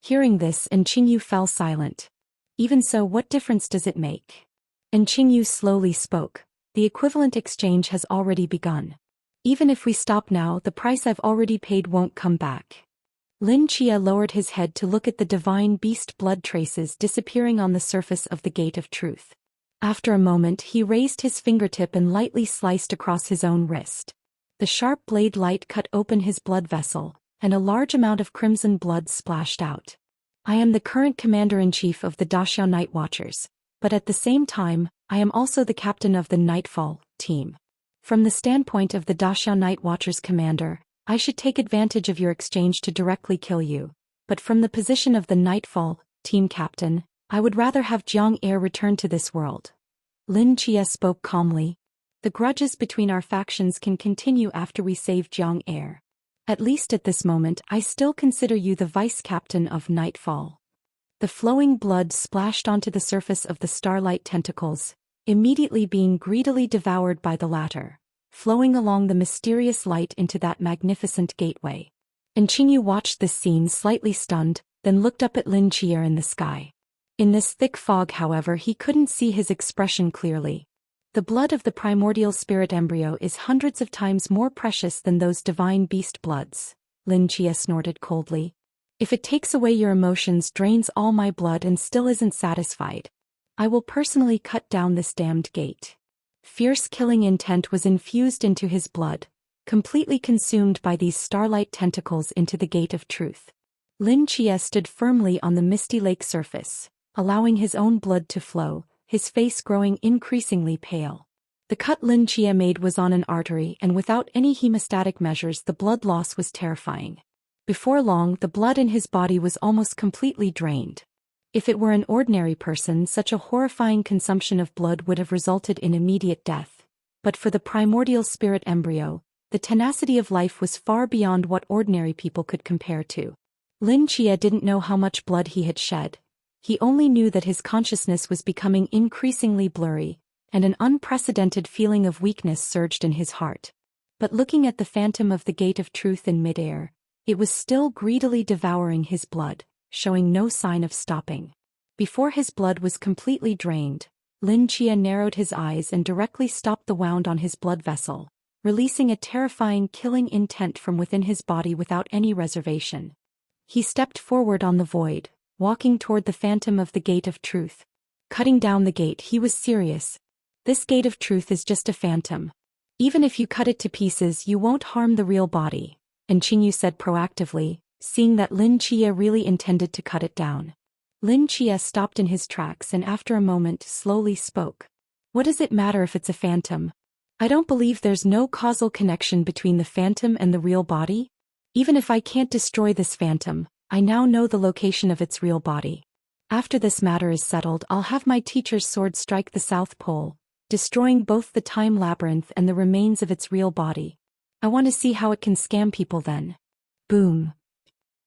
Hearing this, Qingyu fell silent. Even so, what difference does it make? Qingyu slowly spoke. The equivalent exchange has already begun. Even if we stop now, the price I've already paid won't come back. Lin Chia lowered his head to look at the divine beast blood traces disappearing on the surface of the Gate of Truth. After a moment, he raised his fingertip and lightly sliced across his own wrist. The sharp blade light cut open his blood vessel, and a large amount of crimson blood splashed out. I am the current commander-in-chief of the Daxiao Night Watchers, but at the same time, I am also the captain of the Nightfall team. From the standpoint of the Daxiao Night Watchers commander, I should take advantage of your exchange to directly kill you, but from the position of the Nightfall team captain, I would rather have Jiang Er return to this world. Lin Chia spoke calmly. The grudges between our factions can continue after we save Jiang Er. At least at this moment, I still consider you the vice-captain of Nightfall. The flowing blood splashed onto the surface of the starlight tentacles, immediately being greedily devoured by the latter, flowing along the mysterious light into that magnificent gateway. Qingyu watched this scene slightly stunned, then looked up at Lin Chia in the sky. In this thick fog, however, he couldn't see his expression clearly. The blood of the primordial spirit embryo is hundreds of times more precious than those divine beast bloods, Lin Chia snorted coldly. If it takes away your emotions, drains all my blood and still isn't satisfied, I will personally cut down this damned gate. Fierce killing intent was infused into his blood, completely consumed by these starlight tentacles into the Gate of Truth. Lin Chia stood firmly on the misty lake surface, allowing his own blood to flow, his face growing increasingly pale. The cut Lin Chia made was on an artery, and without any hemostatic measures the blood loss was terrifying. Before long, the blood in his body was almost completely drained. If it were an ordinary person, such a horrifying consumption of blood would have resulted in immediate death. But for the primordial spirit embryo, the tenacity of life was far beyond what ordinary people could compare to. Lin Chia didn't know how much blood he had shed. He only knew that his consciousness was becoming increasingly blurry, and an unprecedented feeling of weakness surged in his heart. But looking at the phantom of the Gate of Truth in midair, it was still greedily devouring his blood, showing no sign of stopping. Before his blood was completely drained, Lin Chia narrowed his eyes and directly stopped the wound on his blood vessel, releasing a terrifying killing intent from within his body without any reservation. He stepped forward on the void, walking toward the phantom of the Gate of Truth. Cutting down the gate, he was serious. This Gate of Truth is just a phantom. Even if you cut it to pieces, you won't harm the real body, Qingyu said proactively, seeing that Lin Chia really intended to cut it down. Lin Chia stopped in his tracks and after a moment slowly spoke. What does it matter if it's a phantom? I don't believe there's no causal connection between the phantom and the real body. Even if I can't destroy this phantom, I now know the location of its real body. After this matter is settled, I'll have my teacher's sword strike the South Pole, destroying both the time labyrinth and the remains of its real body. I want to see how it can scam people then. Boom.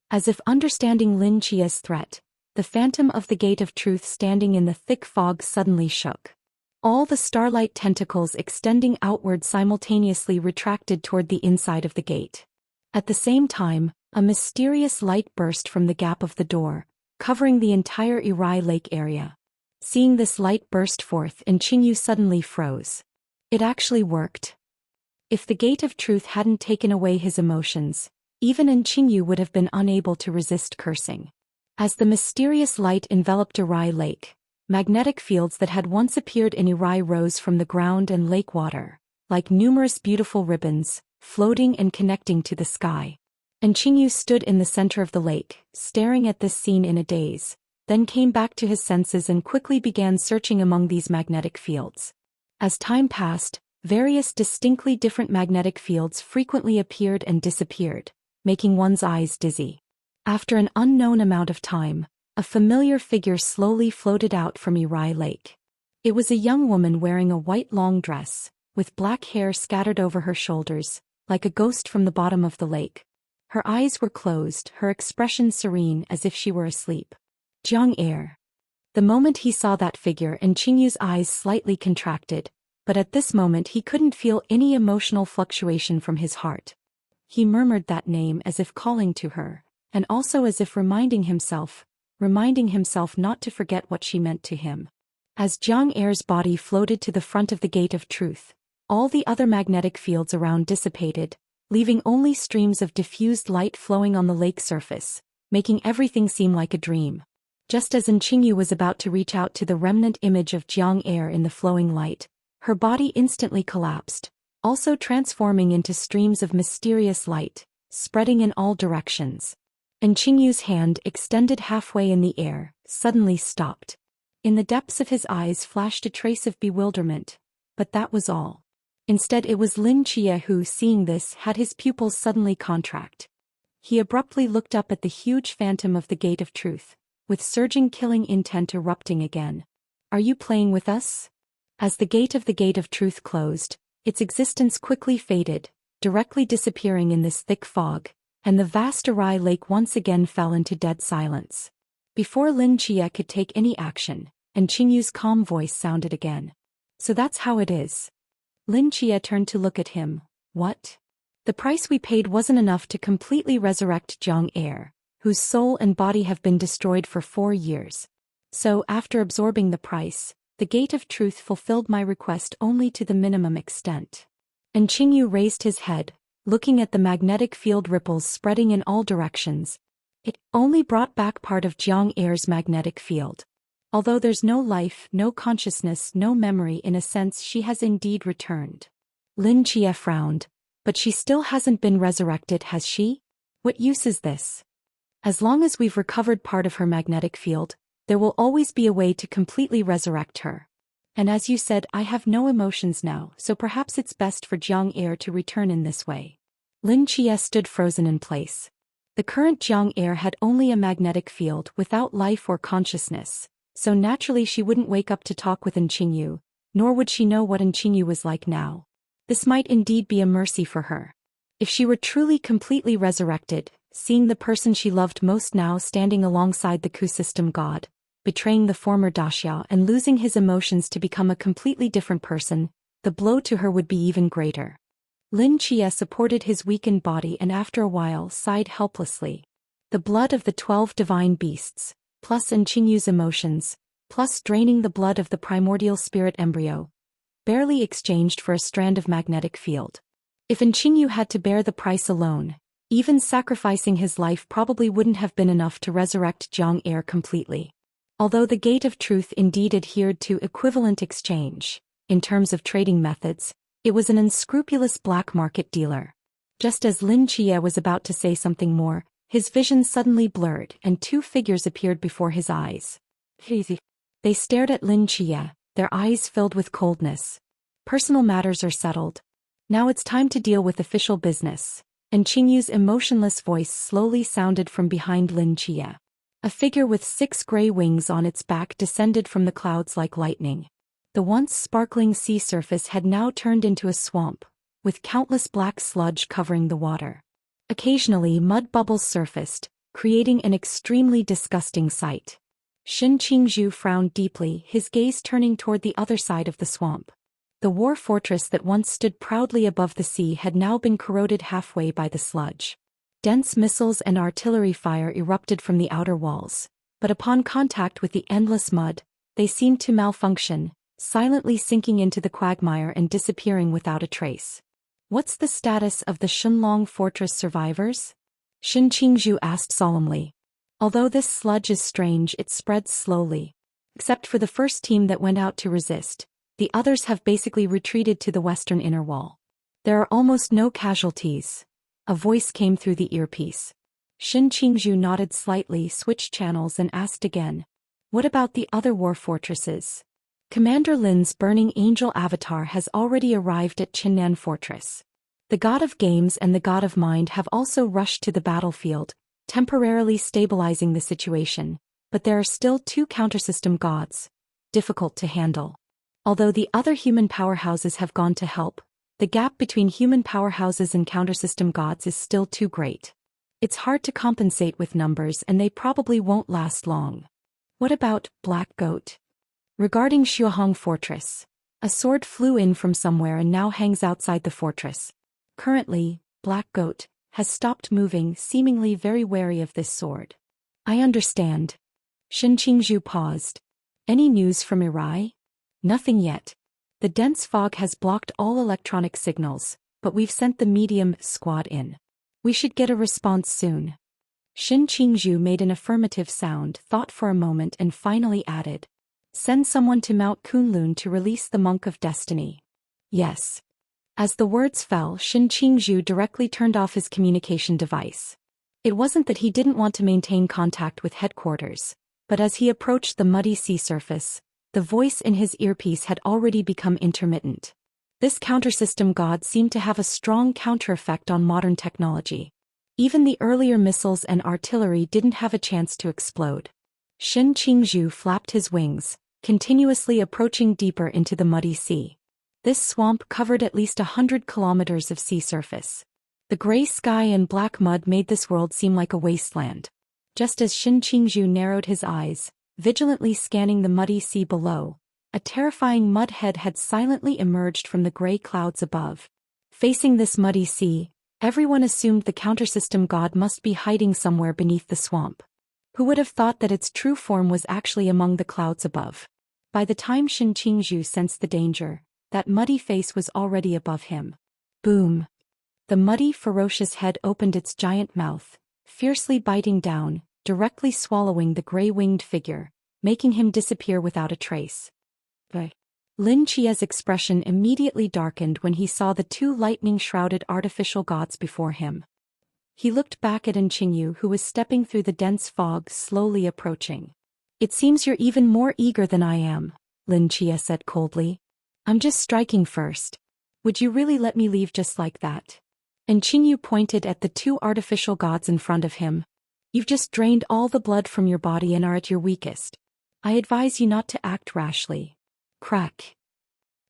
As if understanding Lin Chia's threat, the phantom of the Gate of Truth standing in the thick fog suddenly shook. All the starlight tentacles extending outward simultaneously retracted toward the inside of the gate. At the same time, a mysterious light burst from the gap of the door, covering the entire Irai Lake area. Seeing this light burst forth, Qingyu suddenly froze. It actually worked. If the Gate of Truth hadn't taken away his emotions, even Qingyu would have been unable to resist cursing. As the mysterious light enveloped Irai Lake, magnetic fields that had once appeared in Irai rose from the ground and lake water, like numerous beautiful ribbons, floating and connecting to the sky. Qingyu stood in the center of the lake, staring at this scene in a daze, then came back to his senses and quickly began searching among these magnetic fields. As time passed, various distinctly different magnetic fields frequently appeared and disappeared, making one's eyes dizzy. After an unknown amount of time, a familiar figure slowly floated out from Irai Lake. It was a young woman wearing a white long dress, with black hair scattered over her shoulders, like a ghost from the bottom of the lake. Her eyes were closed, her expression serene as if she were asleep. Jiang Er. The moment he saw that figure, Qingyu's eyes slightly contracted, but at this moment he couldn't feel any emotional fluctuation from his heart. He murmured that name as if calling to her, and also as if reminding himself not to forget what she meant to him. As Jiang Er's body floated to the front of the Gate of Truth, all the other magnetic fields around dissipated, leaving only streams of diffused light flowing on the lake surface, making everything seem like a dream. Just as Qingyu was about to reach out to the remnant image of Jiang Er in the flowing light, her body instantly collapsed, also transforming into streams of mysterious light, spreading in all directions. And Qingyu's hand, extended halfway in the air, suddenly stopped. In the depths of his eyes flashed a trace of bewilderment, but that was all. Instead it was Lin Chia who, seeing this, had his pupils suddenly contract. He abruptly looked up at the huge phantom of the Gate of Truth, with surging killing intent erupting again. "Are you playing with us?" As the Gate of Truth closed, its existence quickly faded, directly disappearing in this thick fog, and the vast Arai lake once again fell into dead silence. Before Lin Chia could take any action, and Qingyu's calm voice sounded again. "So that's how it is." Lin Chia turned to look at him. "What?" "The price we paid wasn't enough to completely resurrect Jiang Er, whose soul and body have been destroyed for 4 years. So, after absorbing the price, the Gate of Truth fulfilled my request only to the minimum extent." And Qingyu raised his head, looking at the magnetic field ripples spreading in all directions. "It only brought back part of Jiang Er's magnetic field. Although there's no life, no consciousness, no memory, in a sense she has indeed returned." Lin Chia frowned. "But she still hasn't been resurrected, has she? What use is this? As long as we've recovered part of her magnetic field, there will always be a way to completely resurrect her. And as you said, I have no emotions now, so perhaps it's best for Jiang Er to return in this way." Lin Chia stood frozen in place. The current Jiang Er had only a magnetic field without life or consciousness, so naturally she wouldn't wake up to talk with Qingyu, nor would she know what Qingyu was like now. This might indeed be a mercy for her. If she were truly completely resurrected, seeing the person she loved most now standing alongside the Ku system god, betraying the former Daxia and losing his emotions to become a completely different person, the blow to her would be even greater. Lin Chia supported his weakened body and after a while sighed helplessly. The blood of the 12 divine beasts, plus Qingyu's emotions, plus draining the blood of the primordial spirit embryo, barely exchanged for a strand of magnetic field. If Qingyu had to bear the price alone, even sacrificing his life probably wouldn't have been enough to resurrect Jiang Er completely. Although the Gate of Truth indeed adhered to equivalent exchange, in terms of trading methods, it was an unscrupulous black market dealer. Just as Lin Chia was about to say something more, his vision suddenly blurred and 2 figures appeared before his eyes. They stared at Lin Chia, their eyes filled with coldness. "Personal matters are settled. Now it's time to deal with official business." And Qingyu's emotionless voice slowly sounded from behind Lin Chia. A figure with 6 gray wings on its back descended from the clouds like lightning. The once sparkling sea surface had now turned into a swamp, with countless black sludge covering the water. Occasionally mud bubbles surfaced, creating an extremely disgusting sight. Shin Qingzhu frowned deeply, his gaze turning toward the other side of the swamp. The war fortress that once stood proudly above the sea had now been corroded halfway by the sludge. Dense missiles and artillery fire erupted from the outer walls, but upon contact with the endless mud, they seemed to malfunction, silently sinking into the quagmire and disappearing without a trace. "What's the status of the Shunlong fortress survivors?" Shin Qingzhu asked solemnly. "Although this sludge is strange, it spreads slowly. Except for the first team that went out to resist, the others have basically retreated to the western inner wall. There are almost no casualties." A voice came through the earpiece. Shin Qingzhu nodded slightly, switched channels and asked again. "What about the other war fortresses?" "Commander Lin's burning angel avatar has already arrived at Qinnan Fortress. The god of games and the god of mind have also rushed to the battlefield, temporarily stabilizing the situation, but there are still 2 countersystem gods, difficult to handle. Although the other human powerhouses have gone to help, the gap between human powerhouses and countersystem gods is still too great. It's hard to compensate with numbers and they probably won't last long." "What about Black Goat?" "Regarding Shuahong Fortress, a sword flew in from somewhere and now hangs outside the fortress. Currently, Black Goat has stopped moving, seemingly very wary of this sword. I understand. Shen Qingzhu paused. Any news from Irai? Nothing yet. The dense fog has blocked all electronic signals, but we've sent the medium squad in. We should get a response soon. Shen Qingzhu made an affirmative sound, thought for a moment and finally added. Send someone to Mount Kunlun to release the Monk of Destiny. Yes. As the words fell, Shen Qingzhu directly turned off his communication device. It wasn't that he didn't want to maintain contact with headquarters, but as he approached the muddy sea surface, the voice in his earpiece had already become intermittent. This countersystem god seemed to have a strong counter-effect on modern technology. Even the earlier missiles and artillery didn't have a chance to explode. Shen Qingzhu flapped his wings, continuously approaching deeper into the muddy sea. This swamp covered at least 100 kilometers of sea surface. The gray sky and black mud made this world seem like a wasteland. Just as Shen Qingzhu narrowed his eyes, vigilantly scanning the muddy sea below, a terrifying mud head had silently emerged from the gray clouds above. Facing this muddy sea, everyone assumed the countersystem god must be hiding somewhere beneath the swamp. Who would have thought that its true form was actually among the clouds above? By the time Shen Qingzhu sensed the danger, that muddy face was already above him. Boom! The muddy, ferocious head opened its giant mouth, fiercely biting down, directly swallowing the gray-winged figure, making him disappear without a trace. Lin Chia's expression immediately darkened when he saw the two lightning-shrouded artificial gods before him. He looked back at Qingyu, who was stepping through the dense fog, slowly approaching. It seems you're even more eager than I am, Lin Chia said coldly. I'm just striking first. Would you really let me leave just like that? And Qingyu pointed at the two artificial gods in front of him. You've just drained all the blood from your body and are at your weakest. I advise you not to act rashly. Crack.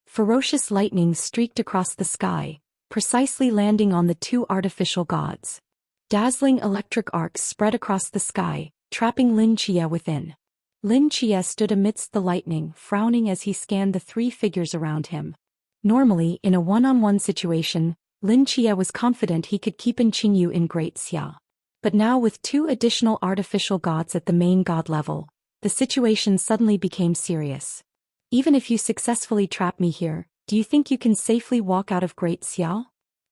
Ferocious lightning streaked across the sky, precisely landing on the two artificial gods. Dazzling electric arcs spread across the sky, trapping Lin Chia within. Lin Chia stood amidst the lightning, frowning as he scanned the three figures around him. Normally, in a one-on-one situation, Lin Chia was confident he could keep Qingyu in Great Xia. But now with two additional artificial gods at the main god level, the situation suddenly became serious. Even if you successfully trap me here, do you think you can safely walk out of Great Xia?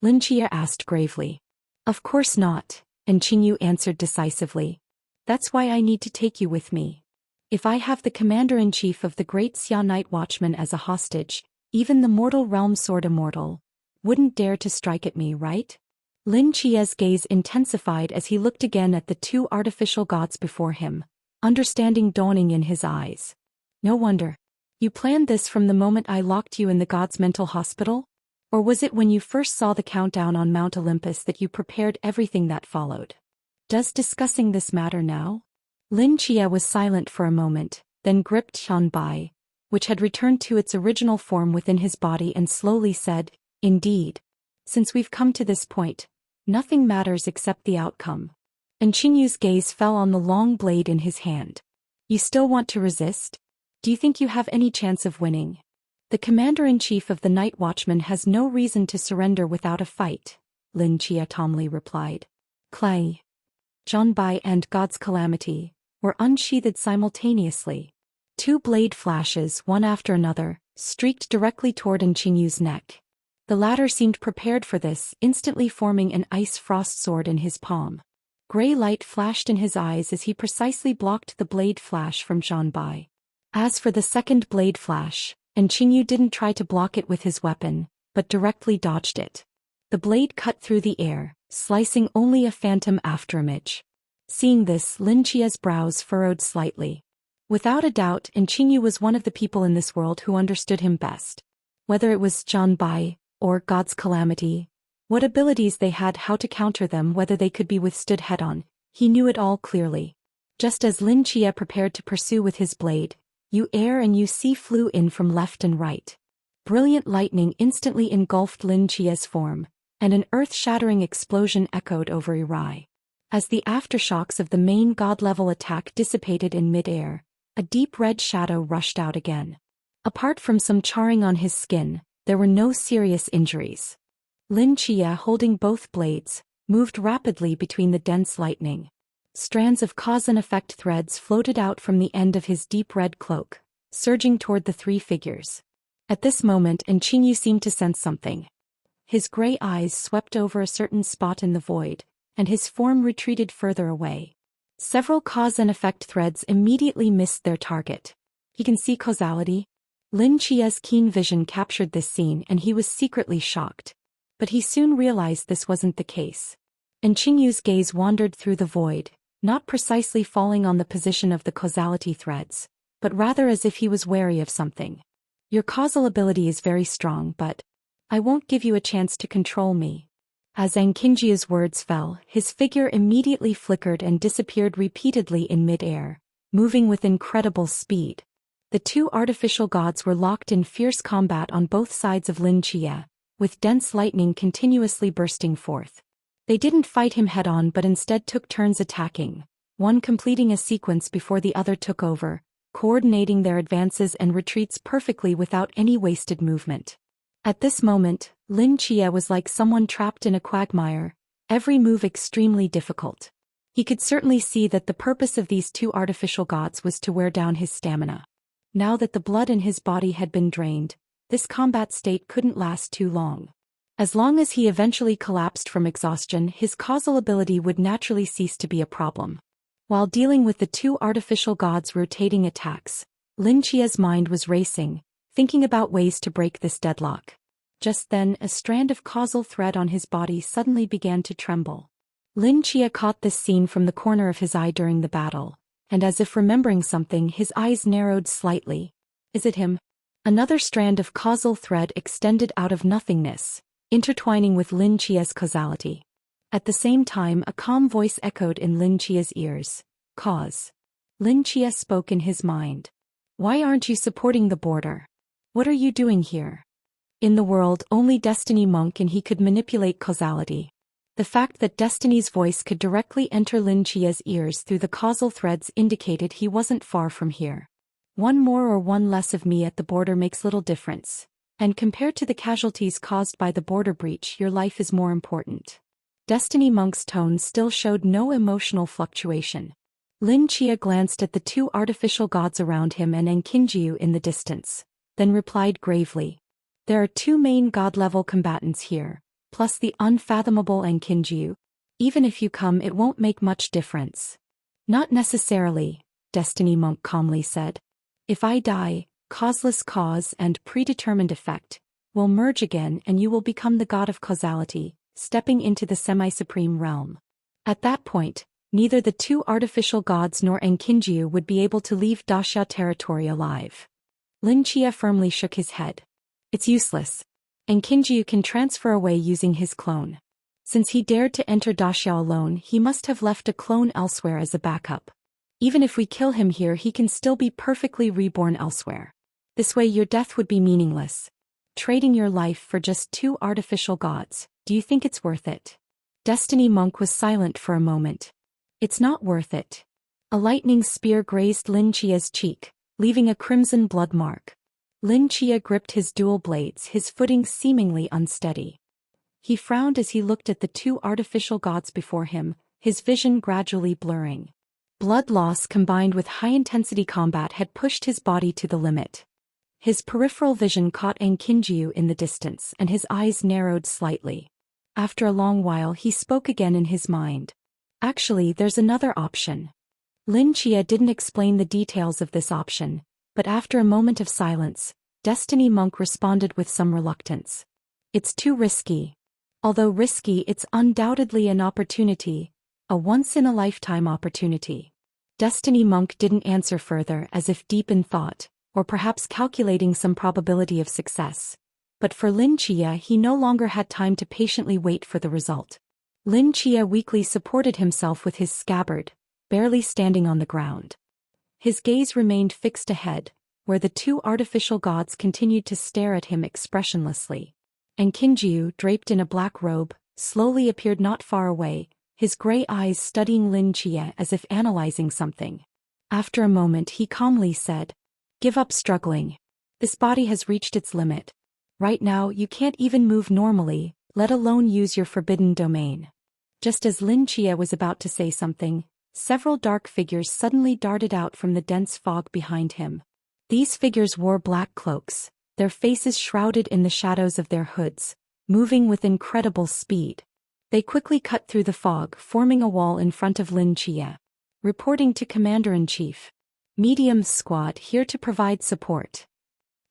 Lin Chia asked gravely. Of course not, and Qingyu answered decisively. That's why I need to take you with me. If I have the commander-in-chief of the Great Xia Night Watchman as a hostage, even the mortal realm sword immortal wouldn't dare to strike at me, right? Lin Chia's gaze intensified as he looked again at the two artificial gods before him, understanding dawning in his eyes. No wonder. You planned this from the moment I locked you in the god's mental hospital? Or was it when you first saw the countdown on Mount Olympus that you prepared everything that followed? Does discussing this matter now? Lin Chia was silent for a moment, then gripped Xianbai, which had returned to its original form within his body, and slowly said, Indeed. Since we've come to this point, nothing matters except the outcome. And Qingyu's gaze fell on the long blade in his hand. You still want to resist? Do you think you have any chance of winning? The commander-in-chief of the Night Watchman has no reason to surrender without a fight, Lin Chia calmly replied. Clay, Zhanbai and God's Calamity were unsheathed simultaneously. Two blade flashes, one after another, streaked directly toward Qingyu's neck. The latter seemed prepared for this, instantly forming an ice frost sword in his palm. Gray light flashed in his eyes as he precisely blocked the blade flash from Zhanbai. As for the second blade flash, Qingyu didn't try to block it with his weapon, but directly dodged it. The blade cut through the air, slicing only a phantom afterimage. Seeing this, Lin Chia's brows furrowed slightly. Without a doubt, Qingyu was one of the people in this world who understood him best. Whether it was Zhanbai or God's Calamity, what abilities they had, how to counter them, whether they could be withstood head-on, he knew it all clearly. Just as Lin Chia prepared to pursue with his blade, Yu air and Yu sea flew in from left and right. Brilliant lightning instantly engulfed Lin Chia's form, and an earth-shattering explosion echoed over Irai. As the aftershocks of the main god-level attack dissipated in mid-air, a deep red shadow rushed out again. Apart from some charring on his skin, there were no serious injuries. Lin Chia, holding both blades, moved rapidly between the dense lightning. Strands of cause and effect threads floated out from the end of his deep red cloak, surging toward the three figures. At this moment, Qingyu seemed to sense something. His gray eyes swept over a certain spot in the void, and his form retreated further away. Several cause and effect threads immediately missed their target. He can see causality? Lin Chia's keen vision captured this scene and he was secretly shocked. But he soon realized this wasn't the case. And Qingyu's gaze wandered through the void, not precisely falling on the position of the causality threads, but rather as if he was wary of something. Your causal ability is very strong, but I won't give you a chance to control me. As Qingyu's words fell, his figure immediately flickered and disappeared repeatedly in mid-air, moving with incredible speed. The two artificial gods were locked in fierce combat on both sides of Lin Chia, with dense lightning continuously bursting forth. They didn't fight him head-on but instead took turns attacking, one completing a sequence before the other took over, coordinating their advances and retreats perfectly without any wasted movement. At this moment, Lin Chia was like someone trapped in a quagmire, every move extremely difficult. He could certainly see that the purpose of these two artificial gods was to wear down his stamina. Now that the blood in his body had been drained, this combat state couldn't last too long. As long as he eventually collapsed from exhaustion, his causal ability would naturally cease to be a problem. While dealing with the two artificial gods' rotating attacks, Lin Chia's mind was racing, thinking about ways to break this deadlock. Just then, a strand of causal thread on his body suddenly began to tremble. Lin Chia caught this scene from the corner of his eye during the battle, and as if remembering something, his eyes narrowed slightly. Is it him? Another strand of causal thread extended out of nothingness, intertwining with Lin Chia's causality. At the same time, a calm voice echoed in Lin Chia's ears. Cause. Lin Chia spoke in his mind. Why aren't you supporting the border? What are you doing here? In the world, only Destiny Monk and he could manipulate causality. The fact that Destiny's voice could directly enter Lin Chia's ears through the causal threads indicated he wasn't far from here. One more or one less of me at the border makes little difference. And compared to the casualties caused by the border breach, your life is more important. Destiny Monk's tone still showed no emotional fluctuation. Lin Chia glanced at the two artificial gods around him and Qingyu in the distance, then replied gravely. There are two main god-level combatants here, plus the unfathomable Qingyu. Even if you come, it won't make much difference. Not necessarily, Destiny Monk calmly said. If I die, causeless cause and predetermined effect will merge again and you will become the god of causality, stepping into the semi-supreme realm. At that point, neither the two artificial gods nor Qingyu would be able to leave Daxia territory alive. Lin Chia firmly shook his head. It's useless. Qingyu can transfer away using his clone. Since he dared to enter Daxia alone, he must have left a clone elsewhere as a backup. Even if we kill him here, he can still be perfectly reborn elsewhere. This way your death would be meaningless. Trading your life for just two artificial gods, do you think it's worth it? Destiny Monk was silent for a moment. It's not worth it. A lightning spear grazed Lin Chia's cheek, leaving a crimson blood mark. Lin Chia gripped his dual blades, his footing seemingly unsteady. He frowned as he looked at the two artificial gods before him, his vision gradually blurring. Blood loss combined with high-intensity combat had pushed his body to the limit. His peripheral vision caught Qingyu in the distance and his eyes narrowed slightly. After a long while he spoke again in his mind. Actually, there's another option. Lin Chia didn't explain the details of this option, but after a moment of silence, Destiny Monk responded with some reluctance. It's too risky. Although risky, it's undoubtedly an opportunity, a once-in-a-lifetime opportunity. Destiny Monk didn't answer further, as if deep in thought, or perhaps calculating some probability of success. But for Lin Chia, he no longer had time to patiently wait for the result. Lin Chia weakly supported himself with his scabbard, barely standing on the ground. His gaze remained fixed ahead, where the two artificial gods continued to stare at him expressionlessly. Qingyu, draped in a black robe, slowly appeared not far away, his gray eyes studying Lin Chia as if analyzing something. After a moment he calmly said, "Give up struggling. This body has reached its limit. Right now you can't even move normally, let alone use your forbidden domain. Just as Lin Chia was about to say something, several dark figures suddenly darted out from the dense fog behind him. These figures wore black cloaks, their faces shrouded in the shadows of their hoods, moving with incredible speed. They quickly cut through the fog, forming a wall in front of Lin Chia. Reporting to Commander-in-Chief. Medium squad here to provide support.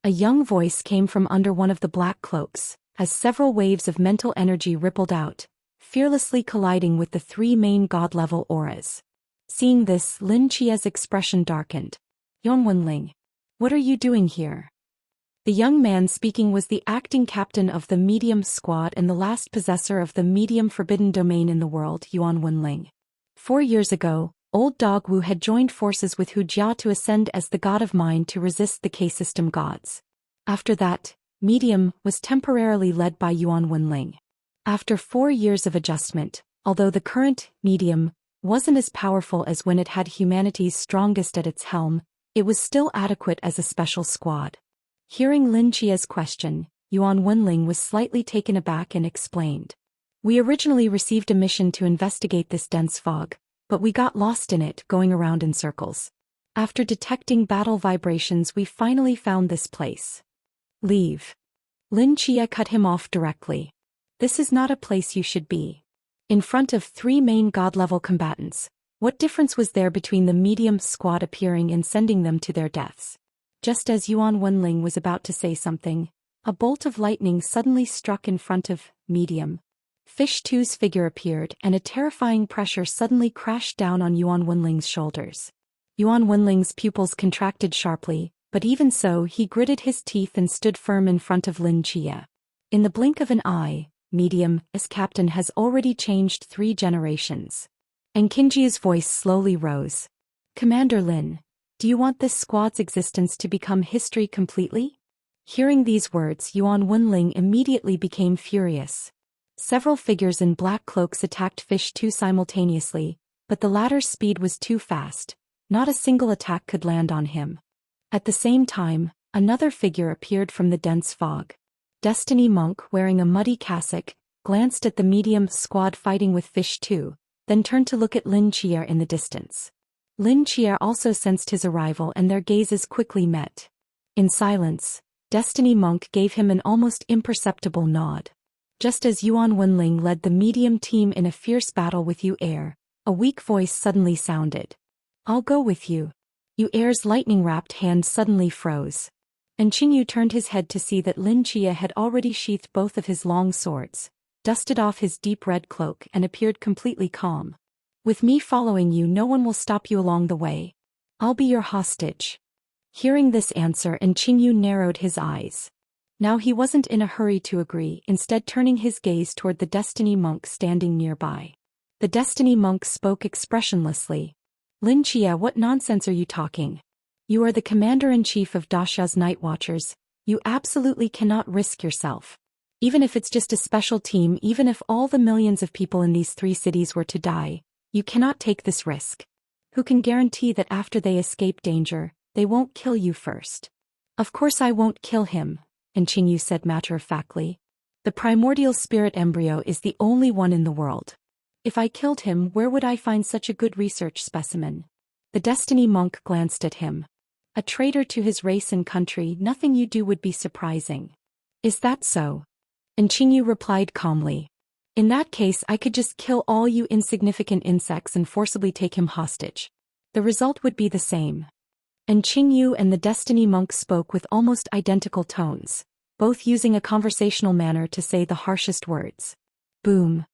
A young voice came from under one of the black cloaks, as several waves of mental energy rippled out, fearlessly colliding with the three main god-level auras. Seeing this, Lin Chia's expression darkened. Yongwenling, what are you doing here? The young man speaking was the acting captain of the medium squad and the last possessor of the medium forbidden domain in the world, Yuan Wenling. 4 years ago, Old Dog Wu had joined forces with Hu Jia to ascend as the god of mind to resist the K-system gods. After that, medium was temporarily led by Yuan Wenling. After 4 years of adjustment, although the current medium wasn't as powerful as when it had humanity's strongest at its helm, it was still adequate as a special squad. Hearing Lin Chia's question, Yuan Wenling was slightly taken aback and explained. We originally received a mission to investigate this dense fog, but we got lost in it, going around in circles. After detecting battle vibrations, we finally found this place. Leave. Lin Chia cut him off directly. This is not a place you should be. In front of 3 main god-level combatants, what difference was there between the medium squad appearing and sending them to their deaths? Just as Yuan Wenling was about to say something, a bolt of lightning suddenly struck in front of medium. Fish 2's figure appeared and a terrifying pressure suddenly crashed down on Yuan Wenling's shoulders. Yuan Wenling's pupils contracted sharply, but even so he gritted his teeth and stood firm in front of Lin Chia. In the blink of an eye, medium, as captain has already changed 3 generations. And Qingjia's voice slowly rose. Commander Lin, do you want this squad's existence to become history completely? Hearing these words, Yuan Wenling immediately became furious. Several figures in black cloaks attacked Fish 2 simultaneously, but the latter's speed was too fast. Not a single attack could land on him. At the same time, another figure appeared from the dense fog. Destiny Monk, wearing a muddy cassock, glanced at the medium squad fighting with Fish 2, then turned to look at Lin Chia in the distance. Lin Chia also sensed his arrival and their gazes quickly met. In silence, Destiny Monk gave him an almost imperceptible nod. Just as Yuan Wenling led the medium team in a fierce battle with Yu Air, a weak voice suddenly sounded. I'll go with you. Yu Air's lightning-wrapped hand suddenly froze. And Qingyu turned his head to see that Lin Chia had already sheathed both of his long swords, dusted off his deep red cloak and appeared completely calm. With me following you, no one will stop you along the way. I'll be your hostage. Hearing this answer, and Qingyu narrowed his eyes. Now he wasn't in a hurry to agree, instead turning his gaze toward the Destiny Monk standing nearby. The Destiny Monk spoke expressionlessly. Lin Chia, what nonsense are you talking? You are the commander-in-chief of Dasha's Night Watchers. You absolutely cannot risk yourself. Even if it's just a special team, even if all the millions of people in these 3 cities were to die, you cannot take this risk. Who can guarantee that after they escape danger, they won't kill you first? Of course I won't kill him, and Qingyu said matter-of-factly. The primordial spirit embryo is the only one in the world. If I killed him, where would I find such a good research specimen? The Destiny Monk glanced at him. A traitor to his race and country, nothing you do would be surprising. Is that so? And Qingyu replied calmly. In that case, I could just kill all you insignificant insects and forcibly take him hostage. The result would be the same. And Qingyu and the Destiny Monk spoke with almost identical tones, both using a conversational manner to say the harshest words. Boom.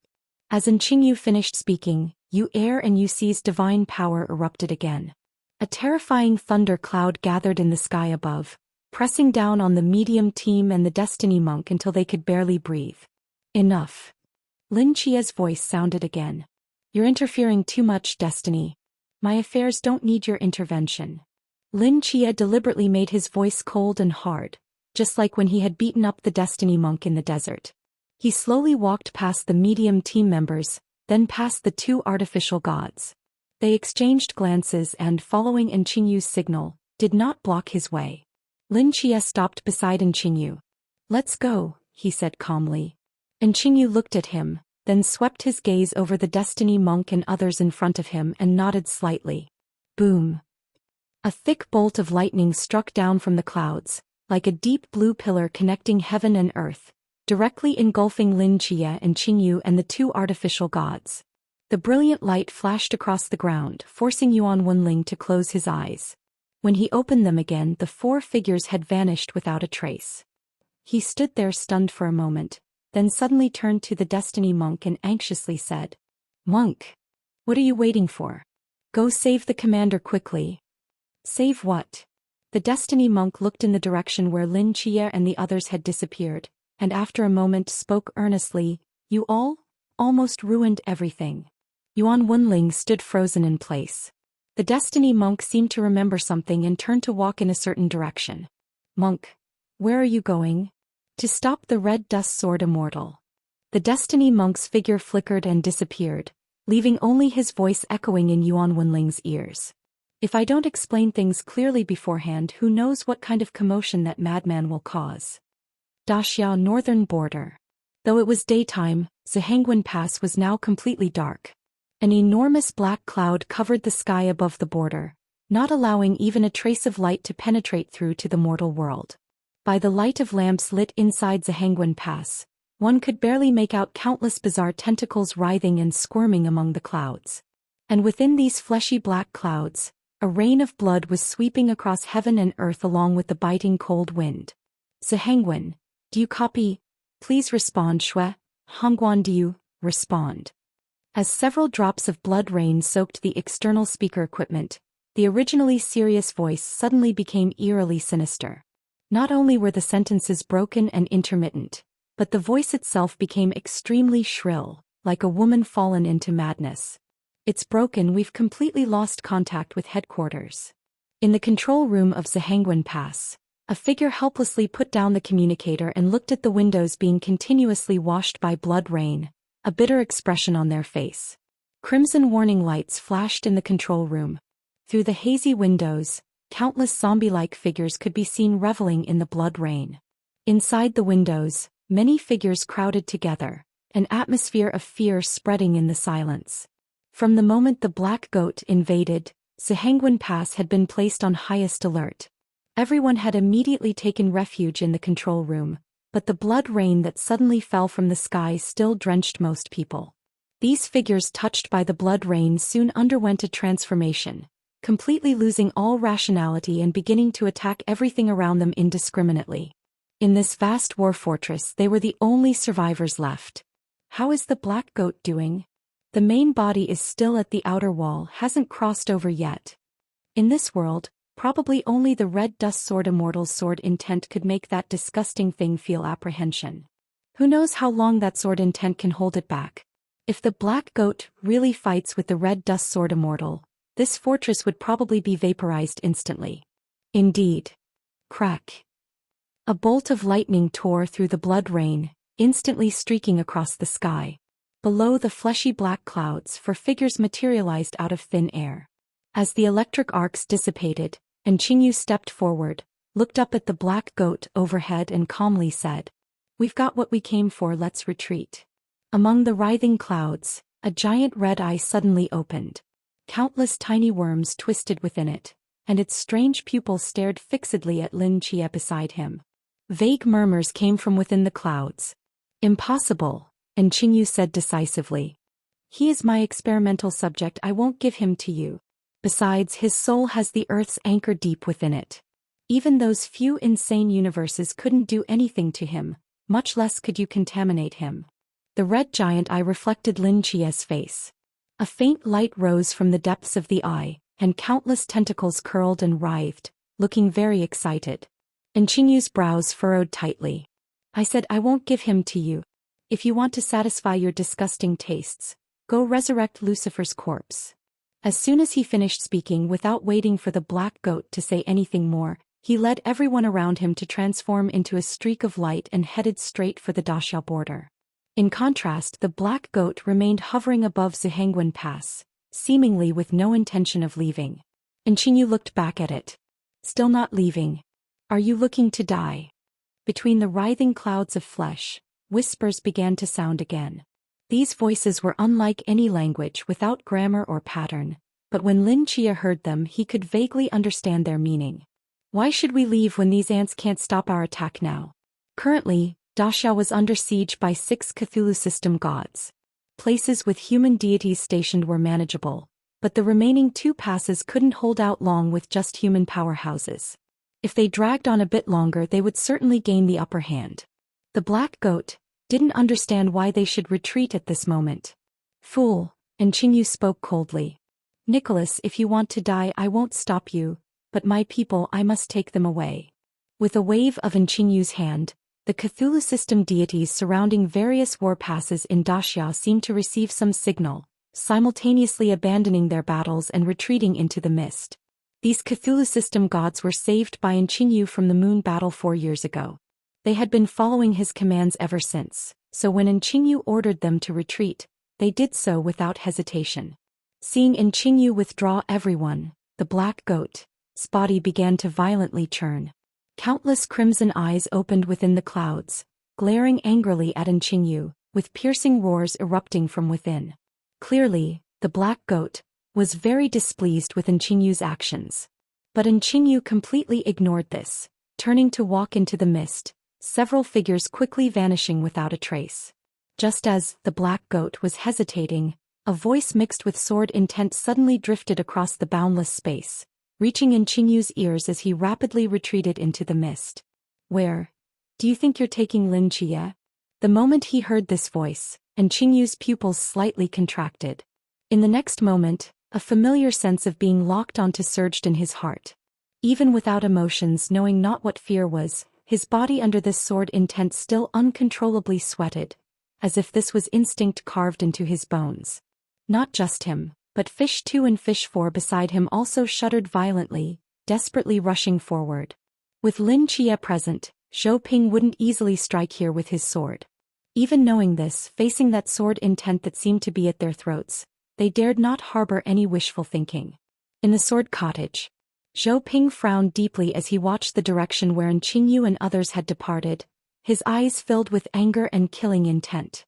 As Qingyu finished speaking, Yu Air and Yu Ci's divine power erupted again. A terrifying thunder cloud gathered in the sky above, pressing down on the medium team and the Destiny Monk until they could barely breathe. Enough. Lin Chia's voice sounded again. You're interfering too much, Destiny. My affairs don't need your intervention. Lin Chia deliberately made his voice cold and hard, just like when he had beaten up the Destiny Monk in the desert. He slowly walked past the medium team members, then past the 2 artificial gods. They exchanged glances and, following Qingyu's signal, did not block his way. Lin Chia stopped beside Qingyu. Let's go, he said calmly. Qingyu looked at him, then swept his gaze over the Destiny Monk and others in front of him and nodded slightly. Boom! A thick bolt of lightning struck down from the clouds, like a deep blue pillar connecting heaven and earth, directly engulfing Lin Jie and Qingyu and the two artificial gods. The brilliant light flashed across the ground, forcing Yuan Wenling to close his eyes. When he opened them again, the four figures had vanished without a trace. He stood there stunned for a moment, then suddenly turned to the Destiny Monk and anxiously said, "Monk, what are you waiting for? Go save the commander quickly." "Save what?" The Destiny Monk looked in the direction where Lin Jie and the others had disappeared, and after a moment spoke earnestly, "You all almost ruined everything." Yuan Wenling stood frozen in place. The Destiny Monk seemed to remember something and turned to walk in a certain direction. "Monk, where are you going?" "To stop the Red Dust Sword Immortal." The Destiny Monk's figure flickered and disappeared, leaving only his voice echoing in Yuan Wenling's ears. "If I don't explain things clearly beforehand, who knows what kind of commotion that madman will cause." Daxia northern border. Though it was daytime, Zhangguan Pass was now completely dark. An enormous black cloud covered the sky above the border, not allowing even a trace of light to penetrate through to the mortal world. By the light of lamps lit inside Zhangguan Pass, one could barely make out countless bizarre tentacles writhing and squirming among the clouds. And within these fleshy black clouds, a rain of blood was sweeping across heaven and earth along with the biting cold wind. "Zhangguan, do you copy? Please respond, Shui. Hongguan, do you respond?" As several drops of blood rain soaked the external speaker equipment, the originally serious voice suddenly became eerily sinister. Not only were the sentences broken and intermittent, but the voice itself became extremely shrill, like a woman fallen into madness. "It's broken, we've completely lost contact with headquarters." In the control room of Zhangguan Pass, a figure helplessly put down the communicator and looked at the windows being continuously washed by blood rain, a bitter expression on their face. Crimson warning lights flashed in the control room. Through the hazy windows, countless zombie-like figures could be seen reveling in the blood rain. Inside the windows, many figures crowded together, an atmosphere of fear spreading in the silence. From the moment the Black Goat invaded, Zhangguan Pass had been placed on highest alert. Everyone had immediately taken refuge in the control room, but the blood rain that suddenly fell from the sky still drenched most people. These figures touched by the blood rain soon underwent a transformation, completely losing all rationality and beginning to attack everything around them indiscriminately. In this vast war fortress they were the only survivors left. "How is the Black Goat doing?" "The main body is still at the outer wall, hasn't crossed over yet." In this world, probably only the Red Dust Sword Immortal's sword intent could make that disgusting thing feel apprehension. Who knows how long that sword intent can hold it back? If the Black Goat really fights with the Red Dust Sword Immortal, this fortress would probably be vaporized instantly. Indeed. Crack. A bolt of lightning tore through the blood rain, instantly streaking across the sky. Below the fleshy black clouds, four figures materialized out of thin air. As the electric arcs dissipated, and Qingyu stepped forward, looked up at the Black Goat overhead and calmly said, "We've got what we came for, let's retreat." Among the writhing clouds, a giant red eye suddenly opened. Countless tiny worms twisted within it, and its strange pupils stared fixedly at Lin Jie beside him. Vague murmurs came from within the clouds. "Impossible," and Qingyu said decisively. "He is my experimental subject, I won't give him to you. Besides, his soul has the Earth's anchor deep within it. Even those few insane universes couldn't do anything to him, much less could you contaminate him." The red giant eye reflected Lin Jie's face. A faint light rose from the depths of the eye, and countless tentacles curled and writhed, looking very excited. And Qingyu's brows furrowed tightly. "I said I won't give him to you. If you want to satisfy your disgusting tastes, go resurrect Lucifer's corpse." As soon as he finished speaking, without waiting for the Black Goat to say anything more, he led everyone around him to transform into a streak of light and headed straight for the Daxia border. In contrast, the Black Goat remained hovering above Zhangguan Pass, seemingly with no intention of leaving. And Qingyu looked back at it. "Still not leaving? Are you looking to die?" Between the writhing clouds of flesh, whispers began to sound again. These voices were unlike any language, without grammar or pattern, but when Lin Chia heard them he could vaguely understand their meaning. Why should we leave when these ants can't stop our attack now? Currently, Daxia was under siege by 6 Cthulhu system gods. Places with human deities stationed were manageable, but the remaining 2 passes couldn't hold out long with just human powerhouses. If they dragged on a bit longer they would certainly gain the upper hand. The black goat didn't understand why they should retreat at this moment. Fool, and Qingyu spoke coldly. Nicholas, if you want to die I won't stop you, but my people I must take them away. With a wave of Qinyu's hand, the Cthulhu system deities surrounding various war passes in Daxia seemed to receive some signal, simultaneously abandoning their battles and retreating into the mist. These Cthulhu system gods were saved by Qingyu from the moon battle 4 years ago. They had been following his commands ever since, so when Qingyu ordered them to retreat, they did so without hesitation. Seeing Qingyu withdraw everyone, the black goat's body began to violently churn. Countless crimson eyes opened within the clouds, glaring angrily at Qingyu, with piercing roars erupting from within. Clearly, the black goat was very displeased with Qinyu's actions. But Qingyu completely ignored this, turning to walk into the mist, several figures quickly vanishing without a trace. Just as the black goat was hesitating, a voice mixed with sword intent suddenly drifted across the boundless space, reaching Qinyu's ears as he rapidly retreated into the mist. Where do you think you're taking Lin Chia? The moment he heard this voice, Qinyu's pupils slightly contracted. In the next moment, a familiar sense of being locked onto surged in his heart. Even without emotions, knowing not what fear was, his body under this sword intent still uncontrollably sweated, as if this was instinct carved into his bones. Not just him, but Fish 2 and Fish 4 beside him also shuddered violently, desperately rushing forward. With Lin Chia present, Zhou Ping wouldn't easily strike here with his sword. Even knowing this, facing that sword intent that seemed to be at their throats, they dared not harbor any wishful thinking. In the sword cottage, Zhou Ping frowned deeply as he watched the direction where Qingyu and others had departed, his eyes filled with anger and killing intent.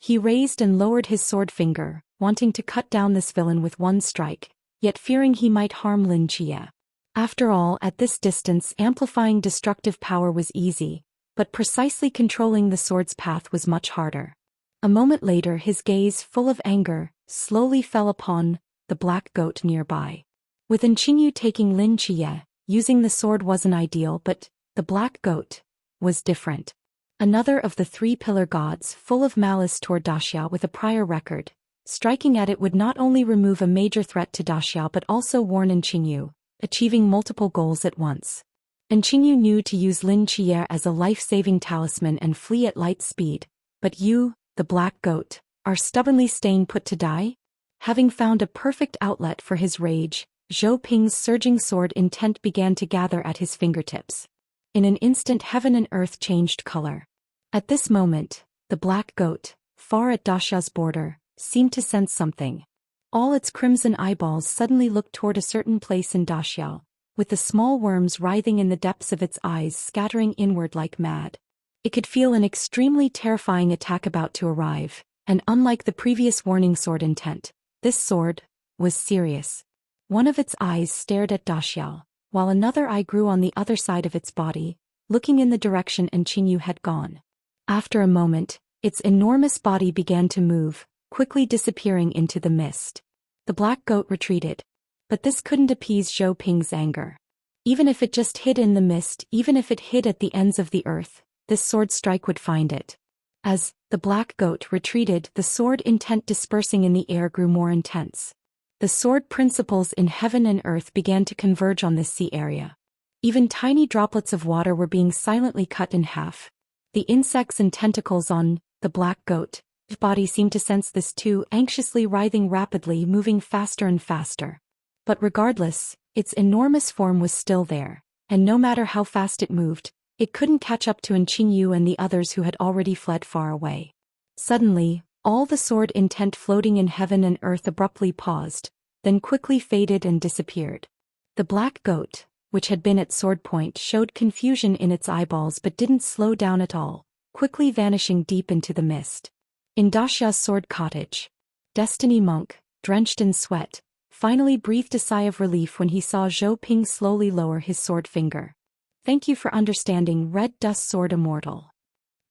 He raised and lowered his sword finger, wanting to cut down this villain with one strike, yet fearing he might harm Lin Chia. After all, at this distance amplifying destructive power was easy, but precisely controlling the sword's path was much harder. A moment later his gaze, full of anger, slowly fell upon the black goat nearby. With Qingyu taking Lin Chia, using the sword wasn't ideal, but the black goat was different. Another of the 3 pillar gods, full of malice toward Daxia with a prior record, striking at it would not only remove a major threat to Daxia but also warn Qingyu, achieving multiple goals at once. Qingyu knew to use Lin Chia as a life-saving talisman and flee at light speed, but you, the black goat, are stubbornly staying put to die? Having found a perfect outlet for his rage, Zhou Ping's surging sword intent began to gather at his fingertips. In an instant heaven and earth changed color. At this moment, the black goat, far at Daxia's border, seemed to sense something. All its crimson eyeballs suddenly looked toward a certain place in Daxia, with the small worms writhing in the depths of its eyes scattering inward like mad. It could feel an extremely terrifying attack about to arrive, and unlike the previous warning sword intent, this sword was serious. One of its eyes stared at Daxia, while another eye grew on the other side of its body, looking in the direction Qingyu had gone. After a moment, its enormous body began to move, quickly disappearing into the mist. The black goat retreated. But this couldn't appease Zhou Ping's anger. Even if it just hid in the mist, even if it hid at the ends of the earth, this sword strike would find it. As the black goat retreated, the sword intent dispersing in the air grew more intense. The sword principles in heaven and earth began to converge on this sea area. Even tiny droplets of water were being silently cut in half. The insects and tentacles on the black goat's body seemed to sense this too, anxiously writhing rapidly, moving faster and faster. But regardless, its enormous form was still there, and no matter how fast it moved, it couldn't catch up to Qingyu and the others who had already fled far away. Suddenly, all the sword intent floating in heaven and earth abruptly paused, then quickly faded and disappeared. The black goat, which had been at sword point, showed confusion in its eyeballs but didn't slow down at all, quickly vanishing deep into the mist. In Daxia's sword cottage, Destiny Monk, drenched in sweat, finally breathed a sigh of relief when he saw Zhou Ping slowly lower his sword finger. "Thank you for understanding, Red Dust Sword Immortal."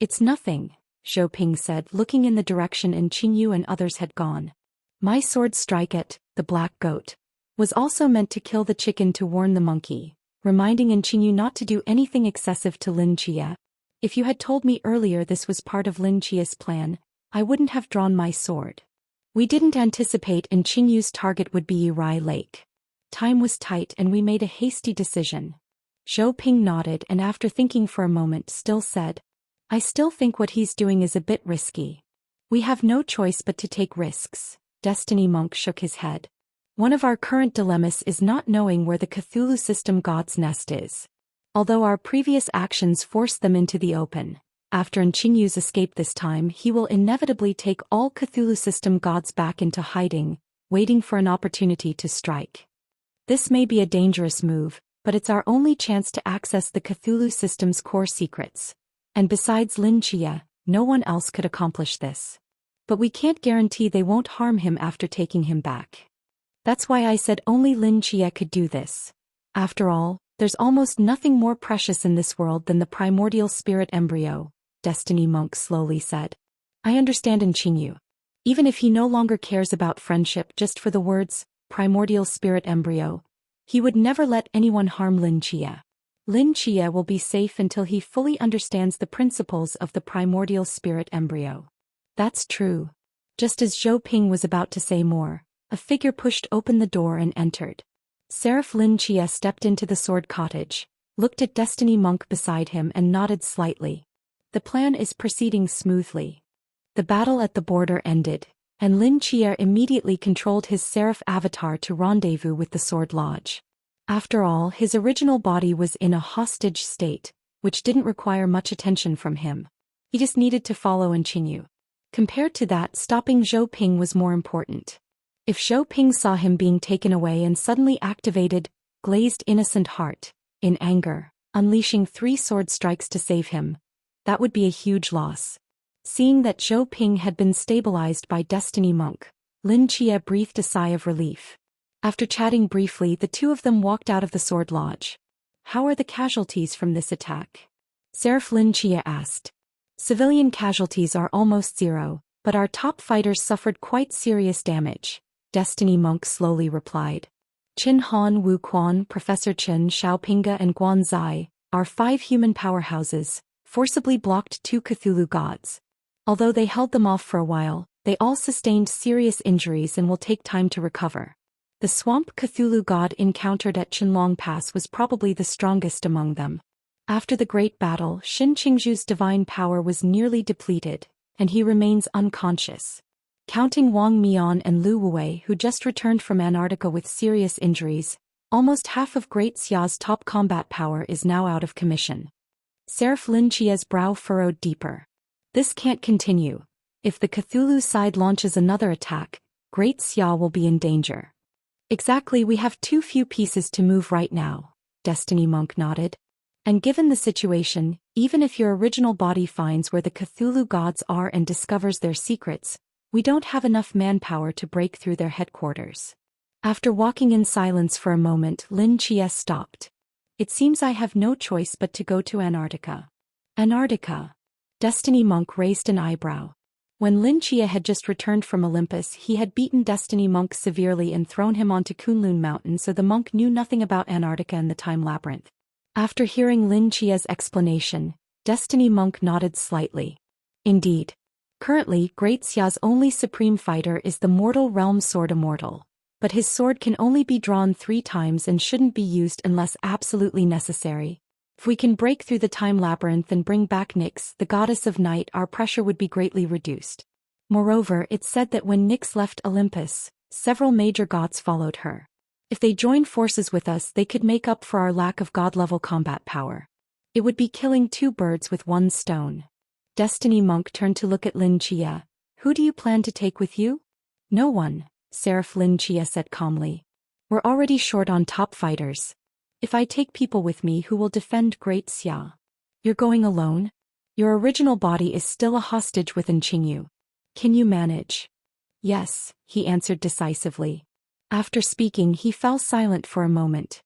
"It's nothing," Zhou Ping said, looking in the direction Qingyu and others had gone. "My sword strike at the black goat was also meant to kill the chicken to warn the monkey, reminding Qingyu not to do anything excessive to Lin Chia. If you had told me earlier this was part of Lin Chia's plan, I wouldn't have drawn my sword. We didn't anticipate Qingyu's target would be Yirai Lake. Time was tight and we made a hasty decision." Zhou Ping nodded and after thinking for a moment still said, "I still think what he's doing is a bit risky. We have no choice but to take risks." Destiny Monk shook his head. "One of our current dilemmas is not knowing where the Cthulhu system god's nest is. Although our previous actions forced them into the open, after Qingyu's escape this time he will inevitably take all Cthulhu system gods back into hiding, waiting for an opportunity to strike. This may be a dangerous move, but it's our only chance to access the Cthulhu system's core secrets. And besides Lin Chia, no one else could accomplish this. But we can't guarantee they won't harm him after taking him back. That's why I said only Lin Chia could do this. After all, there's almost nothing more precious in this world than the primordial spirit embryo," Destiny Monk slowly said. "I understand Qingyu. Even if he no longer cares about friendship just for the words, primordial spirit embryo, he would never let anyone harm Lin Chia. Lin Chia will be safe until he fully understands the principles of the primordial spirit embryo." "That's true." Just as Zhou Ping was about to say more, a figure pushed open the door and entered. Seraph Lin Chia stepped into the sword cottage, looked at Destiny Monk beside him and nodded slightly. "The plan is proceeding smoothly." The battle at the border ended, and Lin Chia immediately controlled his Seraph avatar to rendezvous with the Sword Lodge. After all, his original body was in a hostage state, which didn't require much attention from him. He just needed to follow Qingyu. Compared to that, stopping Zhou Ping was more important. If Zhou Ping saw him being taken away and suddenly activated, glazed innocent heart, in anger, unleashing 3 sword strikes to save him, that would be a huge loss. Seeing that Zhou Ping had been stabilized by Destiny Monk, Lin Chia breathed a sigh of relief. After chatting briefly, the two of them walked out of the Sword Lodge. "How are the casualties from this attack?" Seraph Lin Chia asked. "Civilian casualties are almost 0, but our top fighters suffered quite serious damage," Destiny Monk slowly replied. "Qin Han, Wu Quan, Professor Chen, Xiaopinga and Guan Zai, our 5 human powerhouses, forcibly blocked 2 Cthulhu gods. Although they held them off for a while, they all sustained serious injuries and will take time to recover. The swamp Cthulhu god encountered at Qinlong Pass was probably the strongest among them. After the great battle, Xin Qingzhu's divine power was nearly depleted, and he remains unconscious. Counting Wang Mian and Lu Wei, who just returned from Antarctica with serious injuries, almost half of Great Xia's top combat power is now out of commission." Seraph Lin Chia's brow furrowed deeper. "This can't continue. If the Cthulhu side launches another attack, Great Xia will be in danger." "Exactly, we have too few pieces to move right now," Destiny Monk nodded. "And given the situation, even if your original body finds where the Cthulhu gods are and discovers their secrets, we don't have enough manpower to break through their headquarters." After walking in silence for a moment, Lin Chia stopped. "It seems I have no choice but to go to Antarctica." "Antarctica?" Destiny Monk raised an eyebrow. When Lin Chia had just returned from Olympus, he had beaten Destiny Monk severely and thrown him onto Kunlun Mountain, so the monk knew nothing about Antarctica and the Time Labyrinth. After hearing Lin Chia's explanation, Destiny Monk nodded slightly. "Indeed. Currently, Great Xia's only supreme fighter is the Mortal Realm Sword Immortal, but his sword can only be drawn 3 times and shouldn't be used unless absolutely necessary. If we can break through the Time Labyrinth and bring back Nyx, the goddess of night, our pressure would be greatly reduced. Moreover, it's said that when Nyx left Olympus, several major gods followed her. If they joined forces with us, they could make up for our lack of god-level combat power. It would be killing 2 birds with 1 stone." Destiny Monk turned to look at Lin Chia. "Who do you plan to take with you?" "No one," Seraph Lin Chia said calmly. "We're already short on top fighters. If I take people with me, who will defend Great Xia?" "You're going alone? Your original body is still a hostage within Qingyu." Can you manage? Yes, he answered decisively. After speaking, he fell silent for a moment.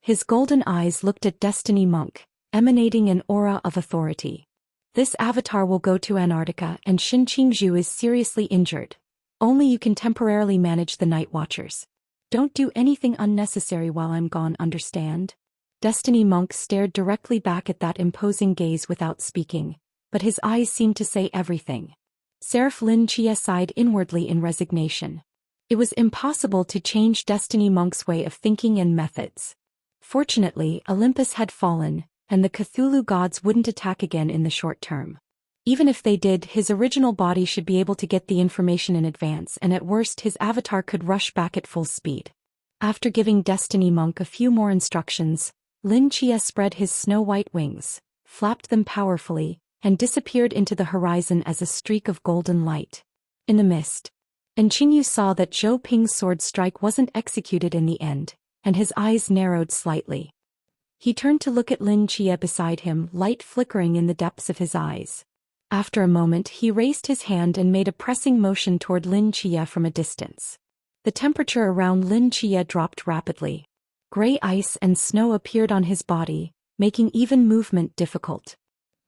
His golden eyes looked at Destiny Monk, emanating an aura of authority. This avatar will go to Antarctica and Xin Qingzhu is seriously injured. Only you can temporarily manage the Night Watchers. Don't do anything unnecessary while I'm gone, understand? Destiny Monk stared directly back at that imposing gaze without speaking, but his eyes seemed to say everything. Seraph Lin Chia sighed inwardly in resignation. It was impossible to change Destiny Monk's way of thinking and methods. Fortunately, Olympus had fallen, and the Cthulhu gods wouldn't attack again in the short term. Even if they did, his original body should be able to get the information in advance, and at worst his avatar could rush back at full speed. After giving Destiny Monk a few more instructions, Lin Chia spread his snow-white wings, flapped them powerfully, and disappeared into the horizon as a streak of golden light. In the mist, Qingyu saw that Zhou Ping's sword strike wasn't executed in the end, and his eyes narrowed slightly. He turned to look at Lin Chia beside him, light flickering in the depths of his eyes. After a moment, he raised his hand and made a pressing motion toward Lin Chia from a distance. The temperature around Lin Chia dropped rapidly. Gray ice and snow appeared on his body, making even movement difficult.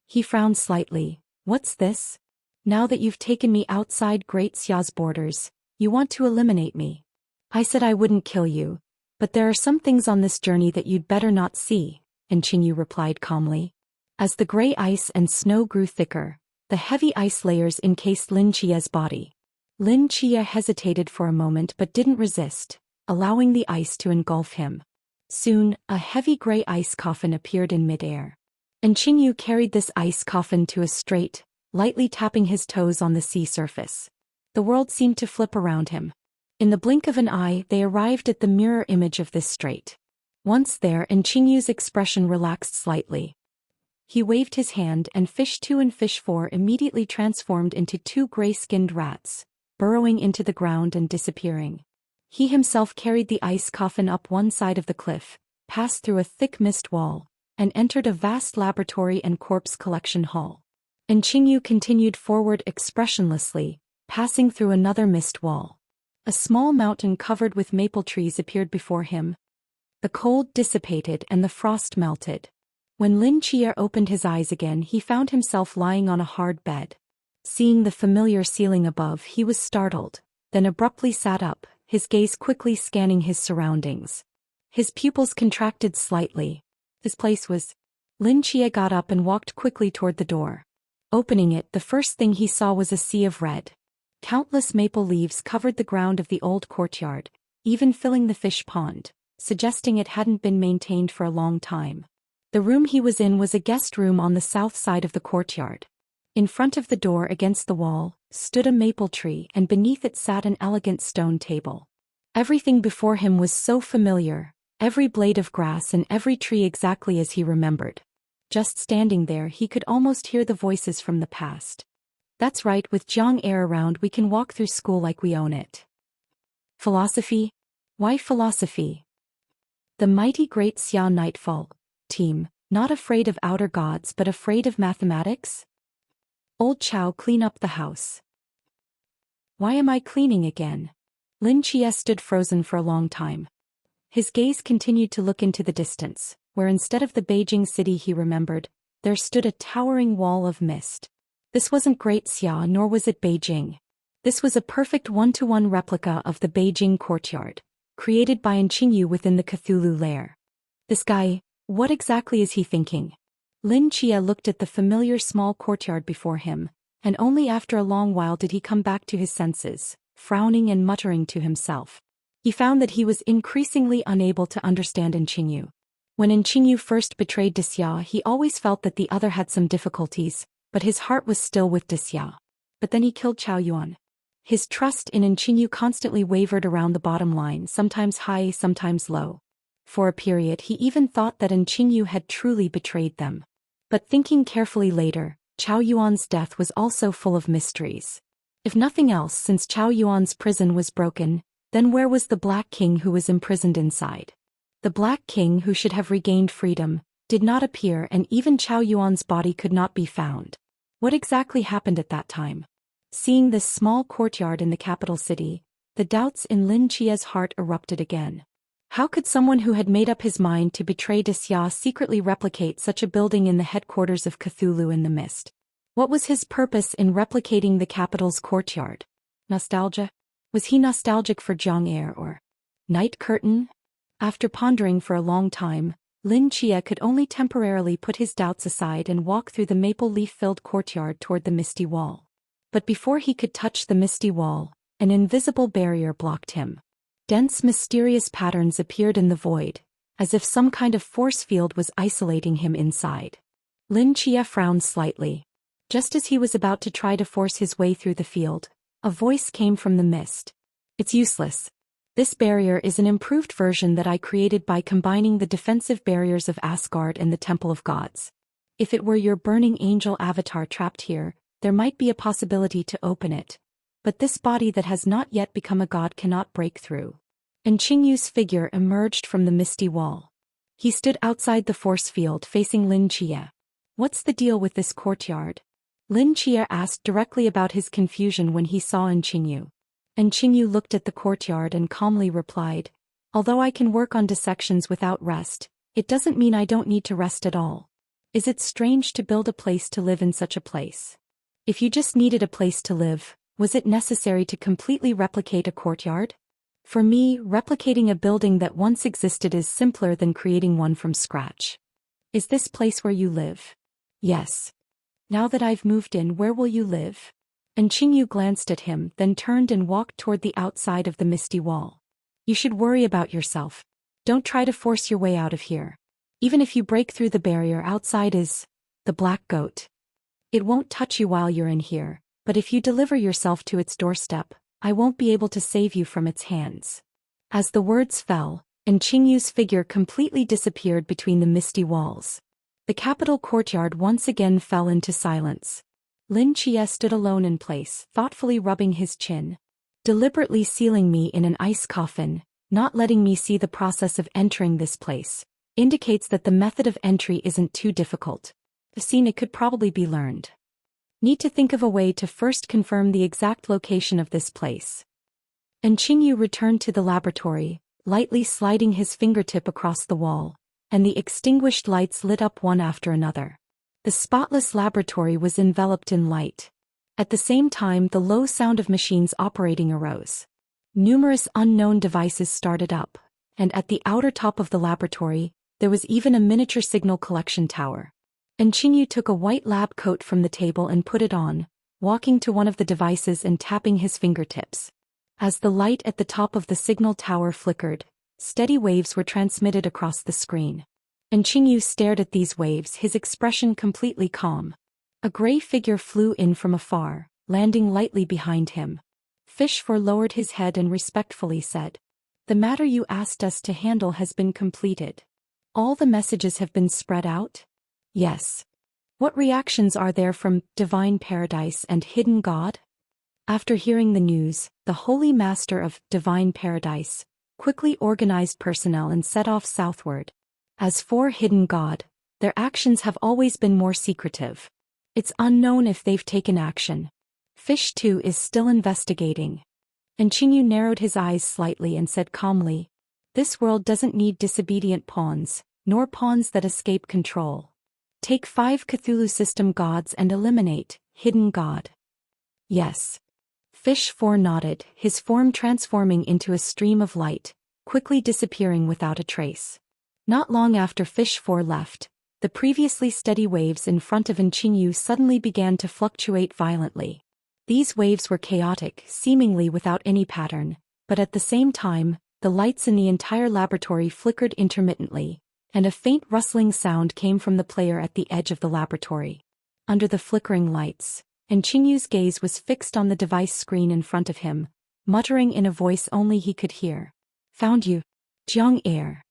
He frowned slightly. What's this? Now that you've taken me outside Great Xia's borders, you want to eliminate me. I said I wouldn't kill you, but there are some things on this journey that you'd better not see, Qingyu replied calmly. As the gray ice and snow grew thicker, the heavy ice layers encased Lin Chia's body. Lin Chia hesitated for a moment but didn't resist, allowing the ice to engulf him. Soon, a heavy gray ice coffin appeared in midair. Qingyu carried this ice coffin to a straight, lightly tapping his toes on the sea surface. The world seemed to flip around him. In the blink of an eye, they arrived at the mirror image of this strait. Once there, Qingyu's expression relaxed slightly. He waved his hand and Fish 2 and Fish 4 immediately transformed into two gray-skinned rats, burrowing into the ground and disappearing. He himself carried the ice coffin up one side of the cliff, passed through a thick mist wall, and entered a vast laboratory and corpse collection hall. Qingyu continued forward expressionlessly, passing through another mist wall. A small mountain covered with maple trees appeared before him. The cold dissipated and the frost melted. When Lin Chia opened his eyes again, he found himself lying on a hard bed. Seeing the familiar ceiling above, he was startled, then abruptly sat up, his gaze quickly scanning his surroundings. His pupils contracted slightly. This place was... Lin Chia got up and walked quickly toward the door. Opening it, the first thing he saw was a sea of red. Countless maple leaves covered the ground of the old courtyard, even filling the fish pond, suggesting it hadn't been maintained for a long time. The room he was in was a guest room on the south side of the courtyard. In front of the door against the wall, stood a maple tree and beneath it sat an elegant stone table. Everything before him was so familiar, every blade of grass and every tree exactly as he remembered. Just standing there, he could almost hear the voices from the past. That's right, with Jiang Air around we can walk through school like we own it. Philosophy? Why philosophy? The mighty Great Xia Nightfall team, not afraid of outer gods but afraid of mathematics? Old Chow, clean up the house. Why am I cleaning again? Lin Chia stood frozen for a long time. His gaze continued to look into the distance, where instead of the Beijing city he remembered, there stood a towering wall of mist. This wasn't Great Xia nor was it Beijing. This was a perfect one-to-one replica of the Beijing courtyard, created by Qingyu within the Cthulhu lair. This guy, what exactly is he thinking? Lin Chia looked at the familiar small courtyard before him, and only after a long while did he come back to his senses, frowning and muttering to himself. He found that he was increasingly unable to understand Qingyu. When Qingyu first betrayed Xia, he always felt that the other had some difficulties, but his heart was still with Xia. But then he killed Chao Yuan. His trust in Qingyu constantly wavered around the bottom line, sometimes high, sometimes low. For a period he even thought that Qingyu had truly betrayed them. But thinking carefully later, Chao Yuan's death was also full of mysteries. If nothing else, since Chao Yuan's prison was broken, then where was the Black King who was imprisoned inside? The Black King, who should have regained freedom, did not appear, and even Chao Yuan's body could not be found. What exactly happened at that time? Seeing this small courtyard in the capital city, the doubts in Lin Chia's heart erupted again. How could someone who had made up his mind to betray Xia secretly replicate such a building in the headquarters of Cthulhu in the mist? What was his purpose in replicating the capital's courtyard? Nostalgia? Was he nostalgic for Jiang or Night Curtain? After pondering for a long time, Lin Chia could only temporarily put his doubts aside and walk through the maple leaf-filled courtyard toward the misty wall. But before he could touch the misty wall, an invisible barrier blocked him. Dense mysterious patterns appeared in the void, as if some kind of force field was isolating him inside. Lin Chia frowned slightly. Just as he was about to try to force his way through the field, a voice came from the mist. It's useless. This barrier is an improved version that I created by combining the defensive barriers of Asgard and the Temple of Gods. If it were your burning angel avatar trapped here, there might be a possibility to open it. But this body that has not yet become a god cannot break through. And Qingyu's figure emerged from the misty wall. He stood outside the force field facing Lin Chia. What's the deal with this courtyard? Lin Chia asked directly about his confusion when he saw Qingyu. And Qingyu looked at the courtyard and calmly replied, although I can work on dissections without rest, it doesn't mean I don't need to rest at all. Is it strange to build a place to live in such a place? If you just needed a place to live, was it necessary to completely replicate a courtyard? For me, replicating a building that once existed is simpler than creating one from scratch. Is this place where you live? Yes. Now that I've moved in, where will you live? And Qingyu glanced at him, then turned and walked toward the outside of the misty wall. You should worry about yourself. Don't try to force your way out of here. Even if you break through the barrier, outside is the black goat. It won't touch you while you're in here. But if you deliver yourself to its doorstep, I won't be able to save you from its hands. As the words fell, and Qingyu's figure completely disappeared between the misty walls, the capital courtyard once again fell into silence. Lin Chia stood alone in place, thoughtfully rubbing his chin. Deliberately sealing me in an ice coffin, not letting me see the process of entering this place, indicates that the method of entry isn't too difficult. I've seen it could probably be learned. Need to think of a way to first confirm the exact location of this place. And Qingyu returned to the laboratory, lightly sliding his fingertip across the wall, and the extinguished lights lit up one after another. The spotless laboratory was enveloped in light. At the same time, the low sound of machines operating arose. Numerous unknown devices started up, and at the outer top of the laboratory, there was even a miniature signal collection tower. And Qingyu took a white lab coat from the table and put it on, walking to one of the devices and tapping his fingertips. As the light at the top of the signal tower flickered, steady waves were transmitted across the screen. And Qingyu stared at these waves, his expression completely calm. A gray figure flew in from afar, landing lightly behind him. Fish 4 lowered his head and respectfully said, "The matter you asked us to handle has been completed. All the messages have been spread out?" "Yes." "What reactions are there from Divine Paradise and Hidden God?" After hearing the news, the Holy Master of Divine Paradise quickly organized personnel and set off southward. As for Hidden God, their actions have always been more secretive. It's unknown if they've taken action. Fish 2 is still investigating. And Qingyu narrowed his eyes slightly and said calmly, "This world doesn't need disobedient pawns, nor pawns that escape control. Take 5 Cthulhu system gods and eliminate Hidden God." "Yes." Fish 4 nodded, his form transforming into a stream of light, quickly disappearing without a trace. Not long after Fish 4 left, the previously steady waves in front of Qingyu suddenly began to fluctuate violently. These waves were chaotic, seemingly without any pattern, but at the same time, the lights in the entire laboratory flickered intermittently, and a faint rustling sound came from the player at the edge of the laboratory. Under the flickering lights, and Qingyu's gaze was fixed on the device screen in front of him, muttering in a voice only he could hear, "Found you, Jiang Air."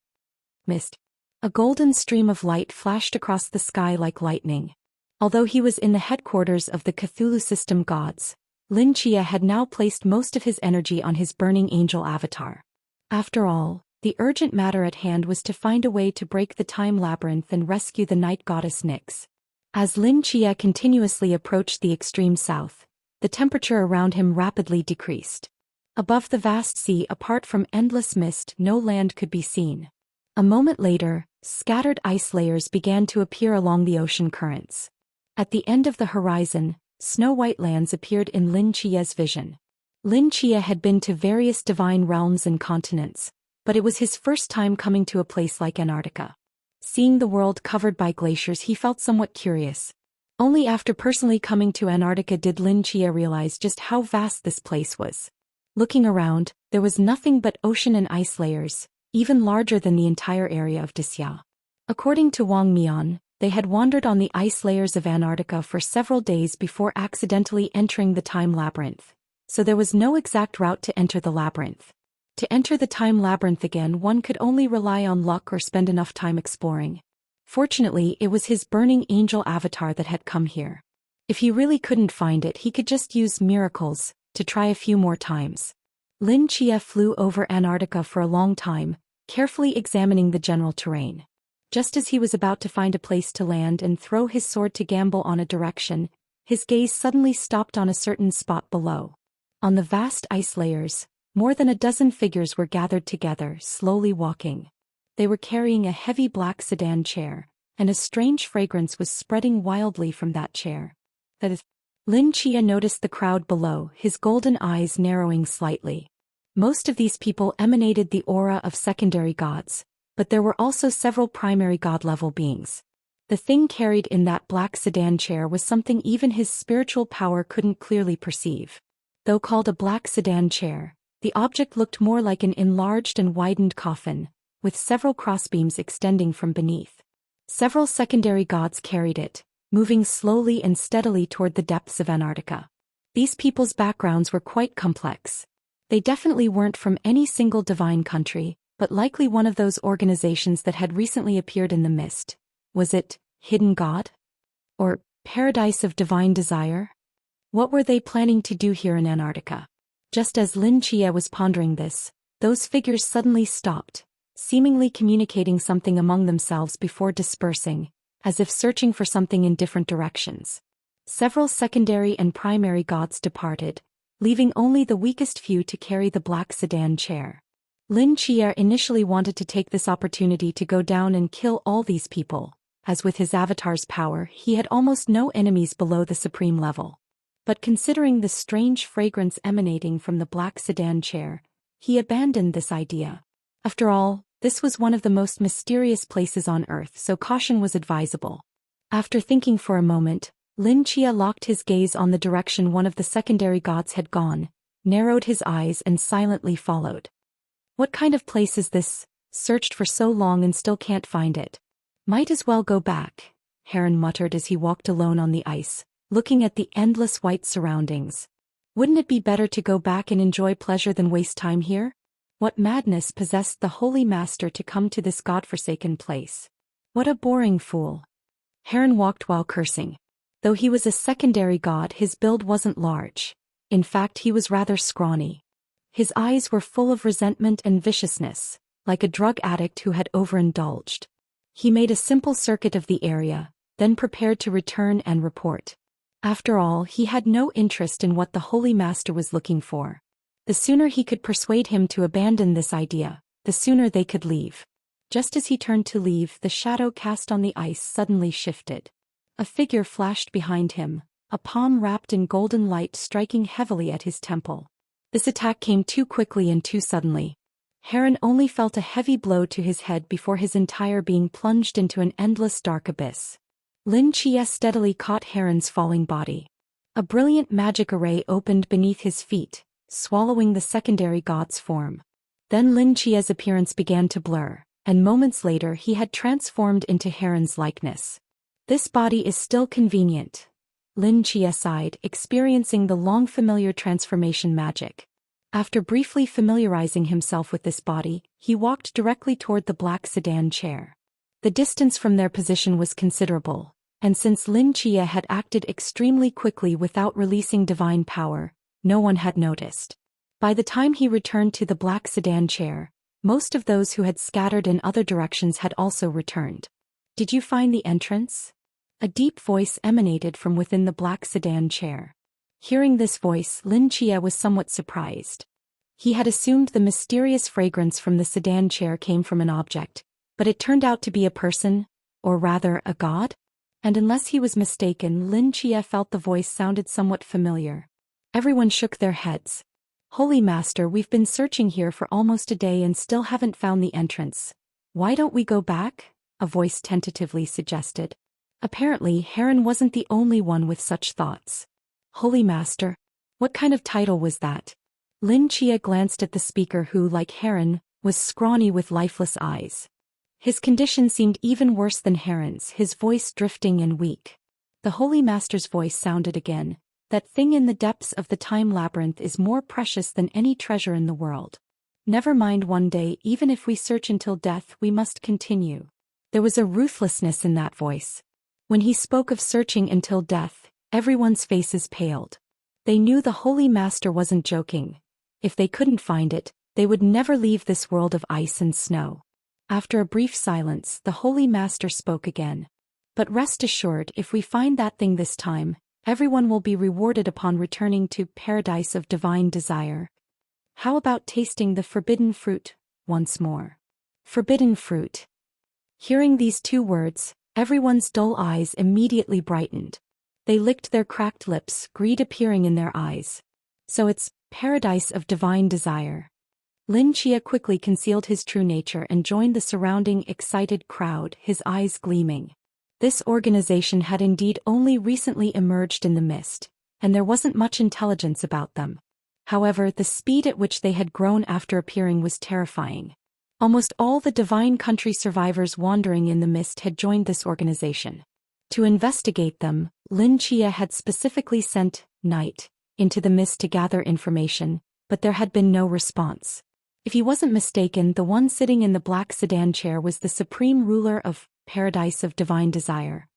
Mist. A golden stream of light flashed across the sky like lightning. Although he was in the headquarters of the Cthulhu system gods, Lin Chia had now placed most of his energy on his burning angel avatar. After all, the urgent matter at hand was to find a way to break the time labyrinth and rescue the night goddess Nyx. As Lin Chia continuously approached the extreme south, the temperature around him rapidly decreased. Above the vast sea, apart from endless mist, no land could be seen. A moment later, scattered ice layers began to appear along the ocean currents. At the end of the horizon, snow-white lands appeared in Lin Chia's vision. Lin Chia had been to various divine realms and continents, but it was his first time coming to a place like Antarctica. Seeing the world covered by glaciers, he felt somewhat curious. Only after personally coming to Antarctica did Lin Chia realize just how vast this place was. Looking around, there was nothing but ocean and ice layers, even larger than the entire area of Disya. According to Wang Mian, they had wandered on the ice layers of Antarctica for several days before accidentally entering the time labyrinth, so there was no exact route to enter the labyrinth. To enter the time labyrinth again, one could only rely on luck or spend enough time exploring. Fortunately, it was his burning angel avatar that had come here. If he really couldn't find it, he could just use miracles to try a few more times. Lin Chia flew over Antarctica for a long time, carefully examining the general terrain. Just as he was about to find a place to land and throw his sword to gamble on a direction, his gaze suddenly stopped on a certain spot below. On the vast ice layers, more than a dozen figures were gathered together, slowly walking. They were carrying a heavy black sedan chair, and a strange fragrance was spreading wildly from that chair. Lin Chia noticed the crowd below, his golden eyes narrowing slightly. Most of these people emanated the aura of secondary gods, but there were also several primary god-level beings. The thing carried in that black sedan chair was something even his spiritual power couldn't clearly perceive. Though called a black sedan chair, the object looked more like an enlarged and widened coffin, with several crossbeams extending from beneath. Several secondary gods carried it, moving slowly and steadily toward the depths of Antarctica. These people's backgrounds were quite complex. They definitely weren't from any single divine country, but likely one of those organizations that had recently appeared in the mist. Was it Hidden God? Or Paradise of Divine Desire? What were they planning to do here in Antarctica? Just as Lin Chia was pondering this, those figures suddenly stopped, seemingly communicating something among themselves before dispersing, as if searching for something in different directions. Several secondary and primary gods departed, leaving only the weakest few to carry the black sedan chair. Lin Chia initially wanted to take this opportunity to go down and kill all these people, as with his avatar's power he had almost no enemies below the supreme level. But considering the strange fragrance emanating from the black sedan chair, he abandoned this idea. After all, this was one of the most mysterious places on Earth, so caution was advisable. After thinking for a moment, Lin Chia locked his gaze on the direction one of the secondary gods had gone, narrowed his eyes and silently followed. What kind of place is this? Searched for so long and still can't find it. Might as well go back, Heron muttered as he walked alone on the ice, looking at the endless white surroundings. Wouldn't it be better to go back and enjoy pleasure than waste time here? What madness possessed the Holy Master to come to this godforsaken place? What a boring fool. Heron walked while cursing. Though he was a secondary god, his build wasn't large. In fact, he was rather scrawny. His eyes were full of resentment and viciousness, like a drug addict who had overindulged. He made a simple circuit of the area, then prepared to return and report. After all, he had no interest in what the Holy Master was looking for. The sooner he could persuade him to abandon this idea, the sooner they could leave. Just as he turned to leave, the shadow cast on the ice suddenly shifted. A figure flashed behind him, a palm wrapped in golden light striking heavily at his temple. This attack came too quickly and too suddenly. Heron only felt a heavy blow to his head before his entire being plunged into an endless dark abyss. Lin Chia steadily caught Heron's falling body. A brilliant magic array opened beneath his feet, swallowing the secondary god's form. Then Lin Chia's appearance began to blur, and moments later he had transformed into Heron's likeness. This body is still convenient. Lin Chia sighed, experiencing the long-familiar transformation magic. After briefly familiarizing himself with this body, he walked directly toward the black sedan chair. The distance from their position was considerable, and since Lin Chia had acted extremely quickly without releasing divine power, no one had noticed. By the time he returned to the black sedan chair, most of those who had scattered in other directions had also returned. "Did you find the entrance?" A deep voice emanated from within the black sedan chair. Hearing this voice, Lin Chia was somewhat surprised. He had assumed the mysterious fragrance from the sedan chair came from an object, but it turned out to be a person, or rather a god? And unless he was mistaken, Lin Chia felt the voice sounded somewhat familiar. Everyone shook their heads. "Holy Master, we've been searching here for almost a day and still haven't found the entrance. Why don't we go back?" a voice tentatively suggested. Apparently, Heron wasn't the only one with such thoughts. "Holy Master? What kind of title was that?" Lin Chia glanced at the speaker who, like Heron, was scrawny with lifeless eyes. His condition seemed even worse than Heron's, his voice drifting and weak. The Holy Master's voice sounded again. "That thing in the depths of the time labyrinth is more precious than any treasure in the world. Never mind one day, even if we search until death, we must continue." There was a ruthlessness in that voice. When he spoke of searching until death, everyone's faces paled. They knew the Holy Master wasn't joking. If they couldn't find it, they would never leave this world of ice and snow. After a brief silence, the Holy Master spoke again. "But rest assured, if we find that thing this time, everyone will be rewarded upon returning to Paradise of Divine Desire. How about tasting the forbidden fruit once more?" Forbidden fruit. Hearing these two words, everyone's dull eyes immediately brightened. They licked their cracked lips, greed appearing in their eyes. "So it's Paradise of Divine Desire." Lin Chia quickly concealed his true nature and joined the surrounding excited crowd, his eyes gleaming. This organization had indeed only recently emerged in the mist, and there wasn't much intelligence about them. However, the speed at which they had grown after appearing was terrifying. Almost all the Divine Country survivors wandering in the mist had joined this organization. To investigate them, Lin Chia had specifically sent Night into the mist to gather information, but there had been no response. If he wasn't mistaken, the one sitting in the black sedan chair was the supreme ruler of Paradise of Divine Desire.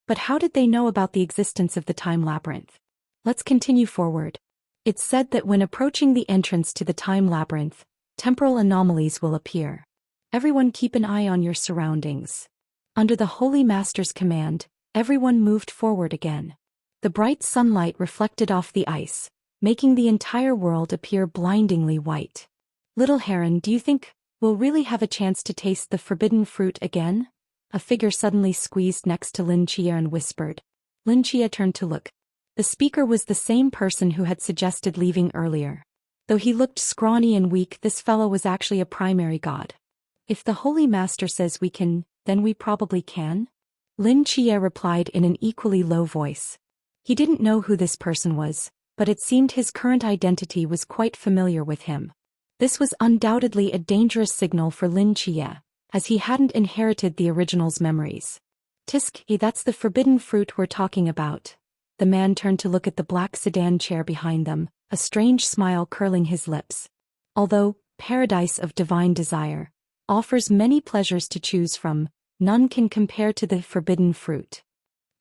But how did they know about the existence of the time labyrinth? Let's continue forward. It's said that when approaching the entrance to the time labyrinth, temporal anomalies will appear. Everyone keep an eye on your surroundings. Under the Holy Master's command, everyone moved forward again. The bright sunlight reflected off the ice, making the entire world appear blindingly white. "Little Heron, do you think we'll really have a chance to taste the forbidden fruit again?" A figure suddenly squeezed next to Lin Chia and whispered. Lin Chia turned to look. The speaker was the same person who had suggested leaving earlier. Though he looked scrawny and weak, this fellow was actually a primary god. "If the Holy Master says we can, then we probably can?" Lin Chia replied in an equally low voice. He didn't know who this person was, but it seemed his current identity was quite familiar with him. This was undoubtedly a dangerous signal for Lin Chia, as he hadn't inherited the original's memories. "Tisk, that's the forbidden fruit we're talking about." The man turned to look at the black sedan chair behind them, a strange smile curling his lips. "Although Paradise of Divine Desire offers many pleasures to choose from, none can compare to the forbidden fruit.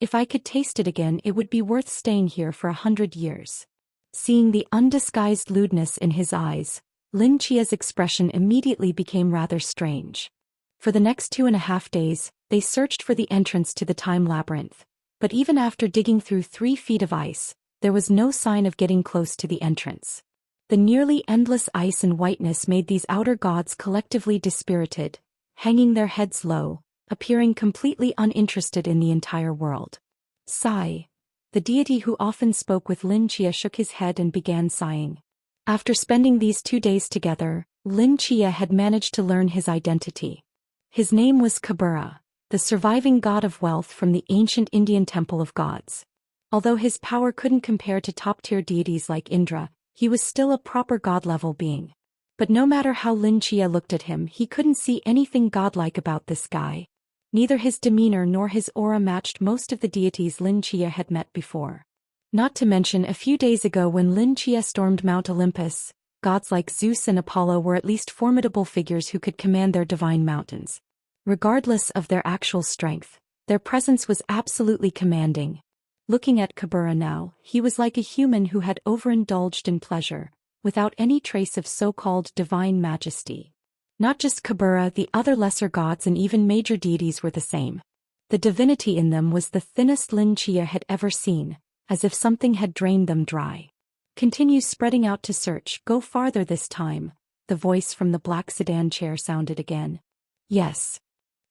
If I could taste it again, it would be worth staying here for 100 years. Seeing the undisguised lewdness in his eyes, Lin Chia's expression immediately became rather strange. For the next 2.5 days, they searched for the entrance to the time labyrinth, but even after digging through 3 feet of ice, there was no sign of getting close to the entrance. The nearly endless ice and whiteness made these outer gods collectively dispirited, hanging their heads low, appearing completely uninterested in the entire world. Sigh. The deity who often spoke with Lin Chia shook his head and began sighing. After spending these 2 days together, Lin Chia had managed to learn his identity. His name was Kabura, the surviving god of wealth from the ancient Indian temple of gods. Although his power couldn't compare to top-tier deities like Indra, he was still a proper god-level being. But no matter how Lin Chia looked at him, he couldn't see anything godlike about this guy. Neither his demeanor nor his aura matched most of the deities Lin Chia had met before. Not to mention a few days ago when Lin Chia stormed Mount Olympus, gods like Zeus and Apollo were at least formidable figures who could command their divine mountains. Regardless of their actual strength, their presence was absolutely commanding. Looking at Kabura now, he was like a human who had overindulged in pleasure, without any trace of so-called divine majesty. Not just Kabura, the other lesser gods and even major deities were the same. The divinity in them was the thinnest Lin Chia had ever seen, as if something had drained them dry. Continue spreading out to search, go farther this time, the voice from the black sedan chair sounded again. Yes.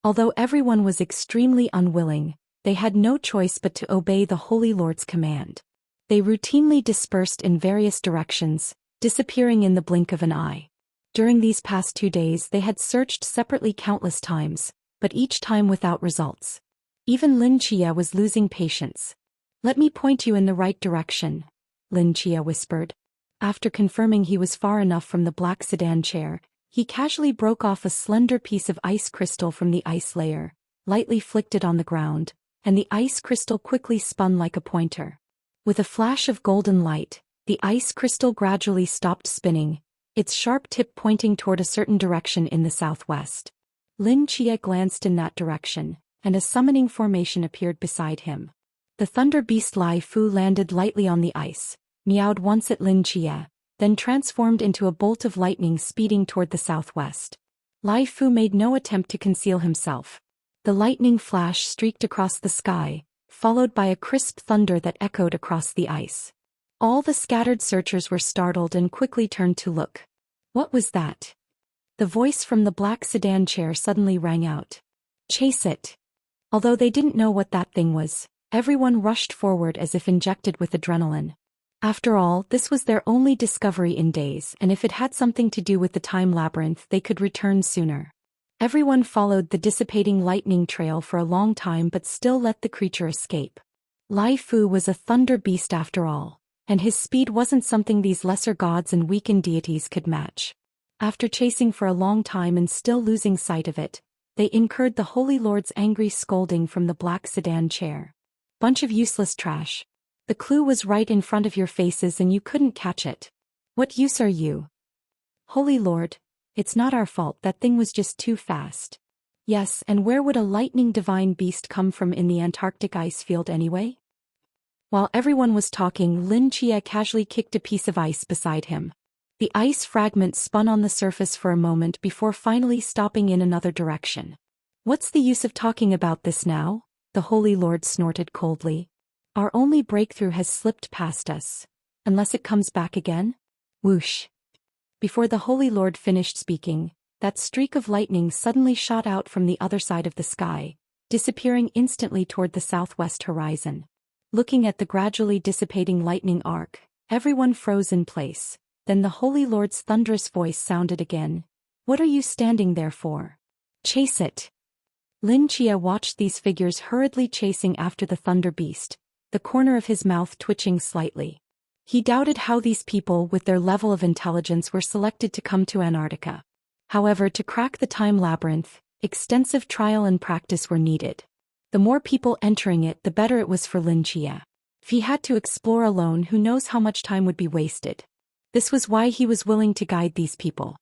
Although everyone was extremely unwilling, they had no choice but to obey the Holy Lord's command. They routinely dispersed in various directions, disappearing in the blink of an eye. During these past 2 days they had searched separately countless times, but each time without results. Even Lin Chia was losing patience. "Let me point you in the right direction," Lin Chia whispered. After confirming he was far enough from the black sedan chair, he casually broke off a slender piece of ice crystal from the ice layer, lightly flicked it on the ground, and the ice crystal quickly spun like a pointer. With a flash of golden light, the ice crystal gradually stopped spinning, its sharp tip pointing toward a certain direction in the southwest. Lin Chia glanced in that direction, and a summoning formation appeared beside him. The thunder beast Lai Fu landed lightly on the ice, meowed once at Lin Chia, then transformed into a bolt of lightning speeding toward the southwest. Lai Fu made no attempt to conceal himself. The lightning flash streaked across the sky, followed by a crisp thunder that echoed across the ice. All the scattered searchers were startled and quickly turned to look. What was that? The voice from the black sedan chair suddenly rang out. "Chase it." Although they didn't know what that thing was, everyone rushed forward as if injected with adrenaline. After all, this was their only discovery in days, and if it had something to do with the time labyrinth, they could return sooner. Everyone followed the dissipating lightning trail for a long time but still let the creature escape. Lai Fu was a thunder beast after all, and his speed wasn't something these lesser gods and weakened deities could match. After chasing for a long time and still losing sight of it, they incurred the Holy Lord's angry scolding from the black sedan chair. "Bunch of useless trash. The clue was right in front of your faces and you couldn't catch it. What use are you?" "Holy Lord, it's not our fault, that thing was just too fast." "Yes, and where would a lightning divine beast come from in the Antarctic ice field anyway?" While everyone was talking, Lin Chia casually kicked a piece of ice beside him. The ice fragment spun on the surface for a moment before finally stopping in another direction. "What's the use of talking about this now?" the Holy Lord snorted coldly. "Our only breakthrough has slipped past us. Unless it comes back again?" Whoosh. Before the Holy Lord finished speaking, that streak of lightning suddenly shot out from the other side of the sky, disappearing instantly toward the southwest horizon. Looking at the gradually dissipating lightning arc, everyone froze in place. Then the Holy Lord's thunderous voice sounded again. "What are you standing there for? Chase it." Lin Chia watched these figures hurriedly chasing after the thunder beast, the corner of his mouth twitching slightly. He doubted how these people with their level of intelligence were selected to come to Antarctica. However, to crack the time labyrinth, extensive trial and practice were needed. The more people entering it, the better it was for Lin Chia. If he had to explore alone, who knows how much time would be wasted. This was why he was willing to guide these people.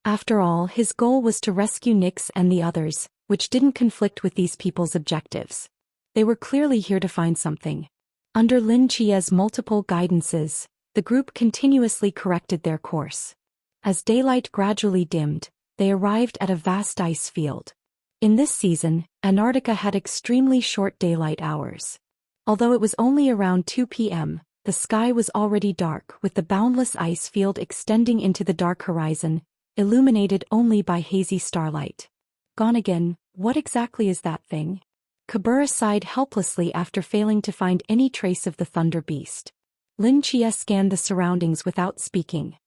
After all, his goal was to rescue Nyx and the others, which didn't conflict with these people's objectives. They were clearly here to find something. Under Lin Chia's multiple guidances, the group continuously corrected their course. As daylight gradually dimmed, they arrived at a vast ice field. In this season, Antarctica had extremely short daylight hours. Although it was only around 2 p.m., the sky was already dark, with the boundless ice field extending into the dark horizon, illuminated only by hazy starlight. "Gone again, what exactly is that thing?" Kabura sighed helplessly after failing to find any trace of the thunder beast. Lin Chia scanned the surroundings without speaking.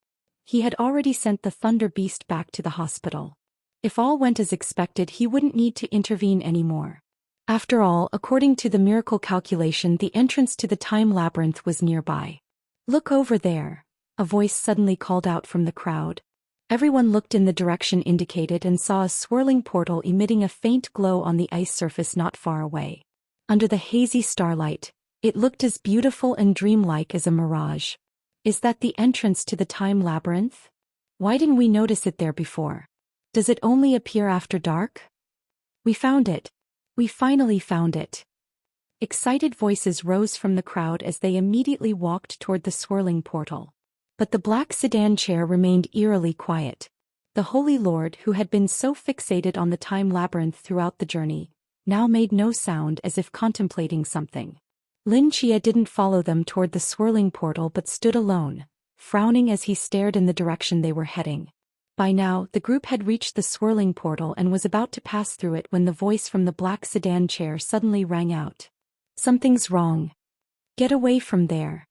He had already sent the thunder beast back to the hospital. If all went as expected, he wouldn't need to intervene anymore. After all, according to the miracle calculation, the entrance to the time labyrinth was nearby. "Look over there," a voice suddenly called out from the crowd. Everyone looked in the direction indicated and saw a swirling portal emitting a faint glow on the ice surface not far away. Under the hazy starlight, it looked as beautiful and dreamlike as a mirage. "Is that the entrance to the time labyrinth? Why didn't we notice it there before? Does it only appear after dark?" "We found it. We finally found it." Excited voices rose from the crowd as they immediately walked toward the swirling portal. But the black sedan chair remained eerily quiet. The Holy Lord, who had been so fixated on the time labyrinth throughout the journey, now made no sound, as if contemplating something. Lin Chia didn't follow them toward the swirling portal but stood alone, frowning as he stared in the direction they were heading. By now, the group had reached the swirling portal and was about to pass through it when the voice from the black sedan chair suddenly rang out. "Something's wrong. Get away from there."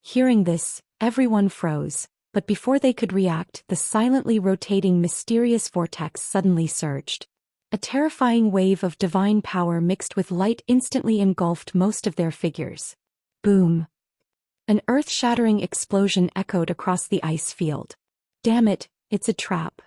Hearing this, everyone froze, but before they could react, the silently rotating mysterious vortex suddenly surged. A terrifying wave of divine power mixed with light instantly engulfed most of their figures. Boom! An earth-shattering explosion echoed across the ice field. "Damn it, it's a trap."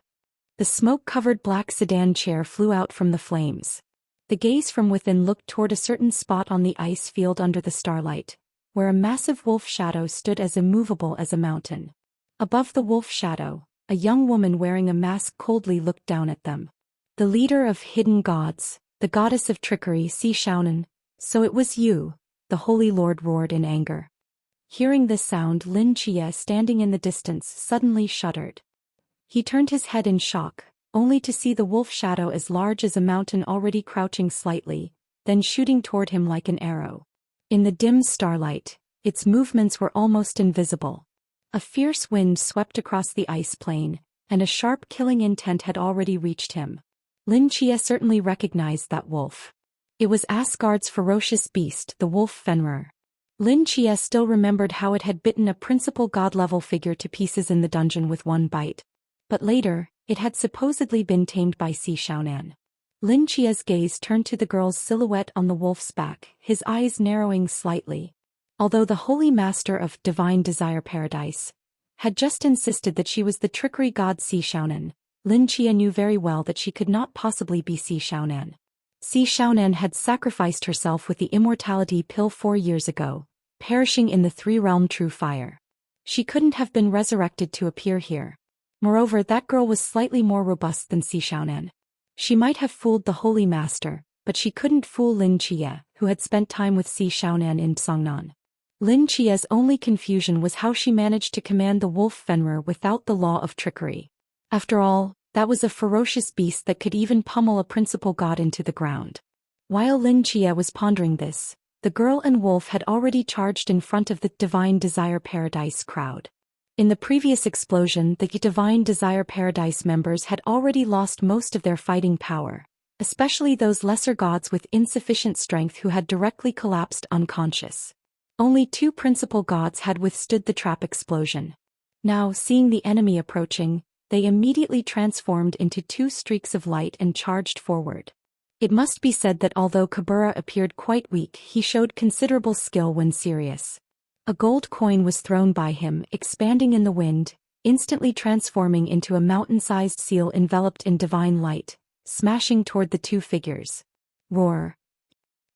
The smoke-covered black sedan chair flew out from the flames. The gaze from within looked toward a certain spot on the ice field under the starlight, where a massive wolf shadow stood as immovable as a mountain. Above the wolf shadow, a young woman wearing a mask coldly looked down at them. "The leader of hidden gods, the goddess of trickery, S186, so it was you," the Holy Lord roared in anger. Hearing this sound, Lin Chia, standing in the distance, suddenly shuddered. He turned his head in shock, only to see the wolf shadow as large as a mountain already crouching slightly, then shooting toward him like an arrow. In the dim starlight, its movements were almost invisible. A fierce wind swept across the ice plain, and a sharp killing intent had already reached him. Lin Chia certainly recognized that wolf. It was Asgard's ferocious beast, the wolf Fenrir. Lin Chia still remembered how it had bitten a principal god-level figure to pieces in the dungeon with one bite. But later, it had supposedly been tamed by S186. Lin Chia's gaze turned to the girl's silhouette on the wolf's back, his eyes narrowing slightly. Although the Holy Master of Divine Desire Paradise had just insisted that she was the trickery god S186, Lin Chia knew very well that she could not possibly be S186. S186 had sacrificed herself with the immortality pill 4 years ago, perishing in the three-realm true fire. She couldn't have been resurrected to appear here. Moreover, that girl was slightly more robust than S186. She might have fooled the Holy Master, but she couldn't fool Lin Chia, who had spent time with S186 in Songnan. Lin Chia's only confusion was how she managed to command the wolf Fenrir without the law of trickery. After all, that was a ferocious beast that could even pummel a principal god into the ground. While Lin Chia was pondering this, the girl and wolf had already charged in front of the Divine Desire Paradise crowd. In the previous explosion, the Divine Desire Paradise members had already lost most of their fighting power, especially those lesser gods with insufficient strength who had directly collapsed unconscious. Only 2 principal gods had withstood the trap explosion. Now, seeing the enemy approaching, they immediately transformed into 2 streaks of light and charged forward. It must be said that although Kabura appeared quite weak, he showed considerable skill when serious. A gold coin was thrown by him, expanding in the wind, instantly transforming into a mountain-sized seal enveloped in divine light, smashing toward the 2 figures. Roar!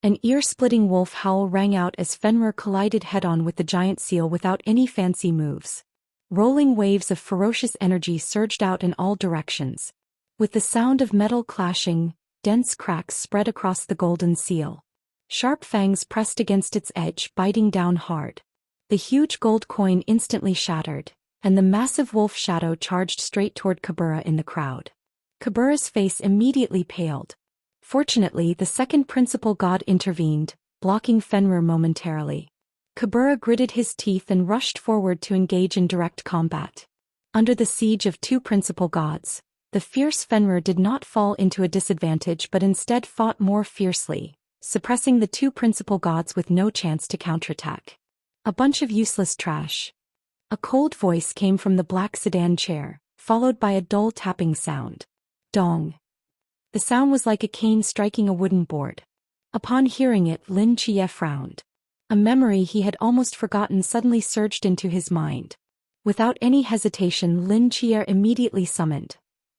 An ear-splitting wolf howl rang out as Fenrir collided head-on with the giant seal without any fancy moves. Rolling waves of ferocious energy surged out in all directions. With the sound of metal clashing, dense cracks spread across the golden seal. Sharp fangs pressed against its edge, biting down hard. The huge gold coin instantly shattered, and the massive wolf shadow charged straight toward Kabura in the crowd. Kabura's face immediately paled. Fortunately, the second principal god intervened, blocking Fenrir momentarily. Kabura gritted his teeth and rushed forward to engage in direct combat. Under the siege of 2 principal gods, the fierce Fenrir did not fall into a disadvantage but instead fought more fiercely, suppressing the 2 principal gods with no chance to counterattack. A bunch of useless trash. A cold voice came from the black sedan chair, followed by a dull tapping sound. Dong. The sound was like a cane striking a wooden board. Upon hearing it, Lin Chia frowned. A memory he had almost forgotten suddenly surged into his mind. Without any hesitation, Lin Chia immediately summoned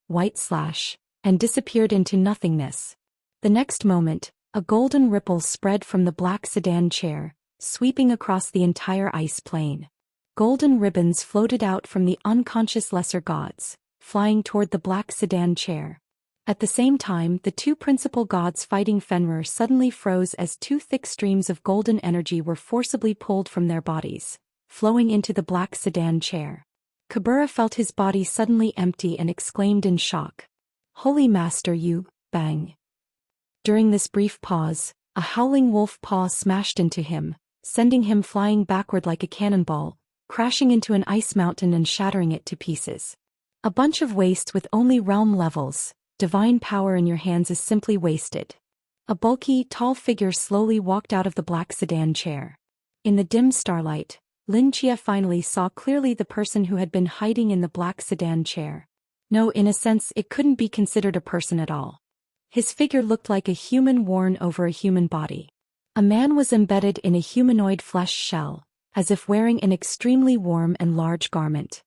White Slash and disappeared into nothingness. The next moment, a golden ripple spread from the black sedan chair, sweeping across the entire ice plain. Golden ribbons floated out from the unconscious lesser gods, flying toward the black sedan chair. At the same time, the 2 principal gods fighting Fenrir suddenly froze as 2 thick streams of golden energy were forcibly pulled from their bodies, flowing into the black sedan chair. Kabura felt his body suddenly empty and exclaimed in shock. "Holy Master, you, bang." During this brief pause, a howling wolf paw smashed into him, sending him flying backward like a cannonball, crashing into an ice mountain and shattering it to pieces. A bunch of waste with only realm levels. Divine power in your hands is simply wasted. A bulky, tall figure slowly walked out of the black sedan chair. In the dim starlight, Lin Chia finally saw clearly the person who had been hiding in the black sedan chair. No, in a sense, it couldn't be considered a person at all. His figure looked like a human worn over a human body. A man was embedded in a humanoid flesh shell, as if wearing an extremely warm and large garment.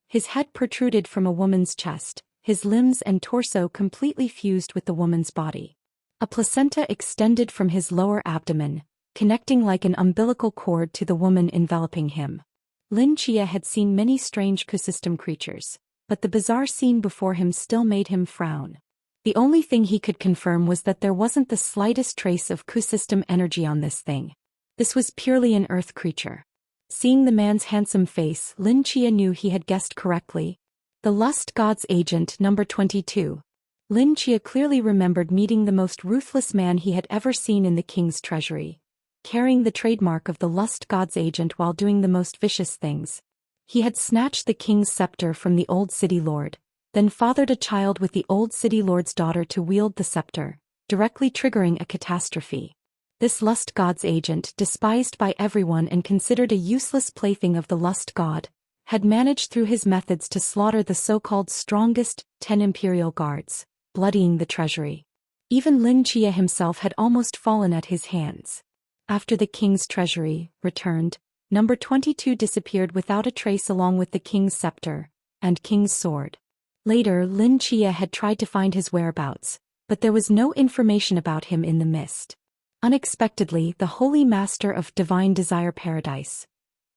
His head protruded from a woman's chest, his limbs and torso completely fused with the woman's body. A placenta extended from his lower abdomen, connecting like an umbilical cord to the woman enveloping him. Lin Chia had seen many strange ecosystem creatures, but the bizarre scene before him still made him frown. The only thing he could confirm was that there wasn't the slightest trace of ecosystem energy on this thing. This was purely an earth creature. Seeing the man's handsome face, Lin Chia knew he had guessed correctly. The Lust God's agent, number 22. Lin Chia clearly remembered meeting the most ruthless man he had ever seen in the king's treasury, carrying the trademark of the Lust God's agent while doing the most vicious things. He had snatched the king's scepter from the old city lord, then fathered a child with the old city lord's daughter to wield the scepter, directly triggering a catastrophe. This Lust God's agent, despised by everyone and considered a useless plaything of the Lust God, had managed through his methods to slaughter the so-called strongest 10 imperial guards, bloodying the treasury. Even Lin Chia himself had almost fallen at his hands. After the king's treasury returned, number 22 disappeared without a trace along with the king's scepter and king's sword. Later, Lin Chia had tried to find his whereabouts, but there was no information about him in the mist. Unexpectedly, the Holy Master of Divine Desire Paradise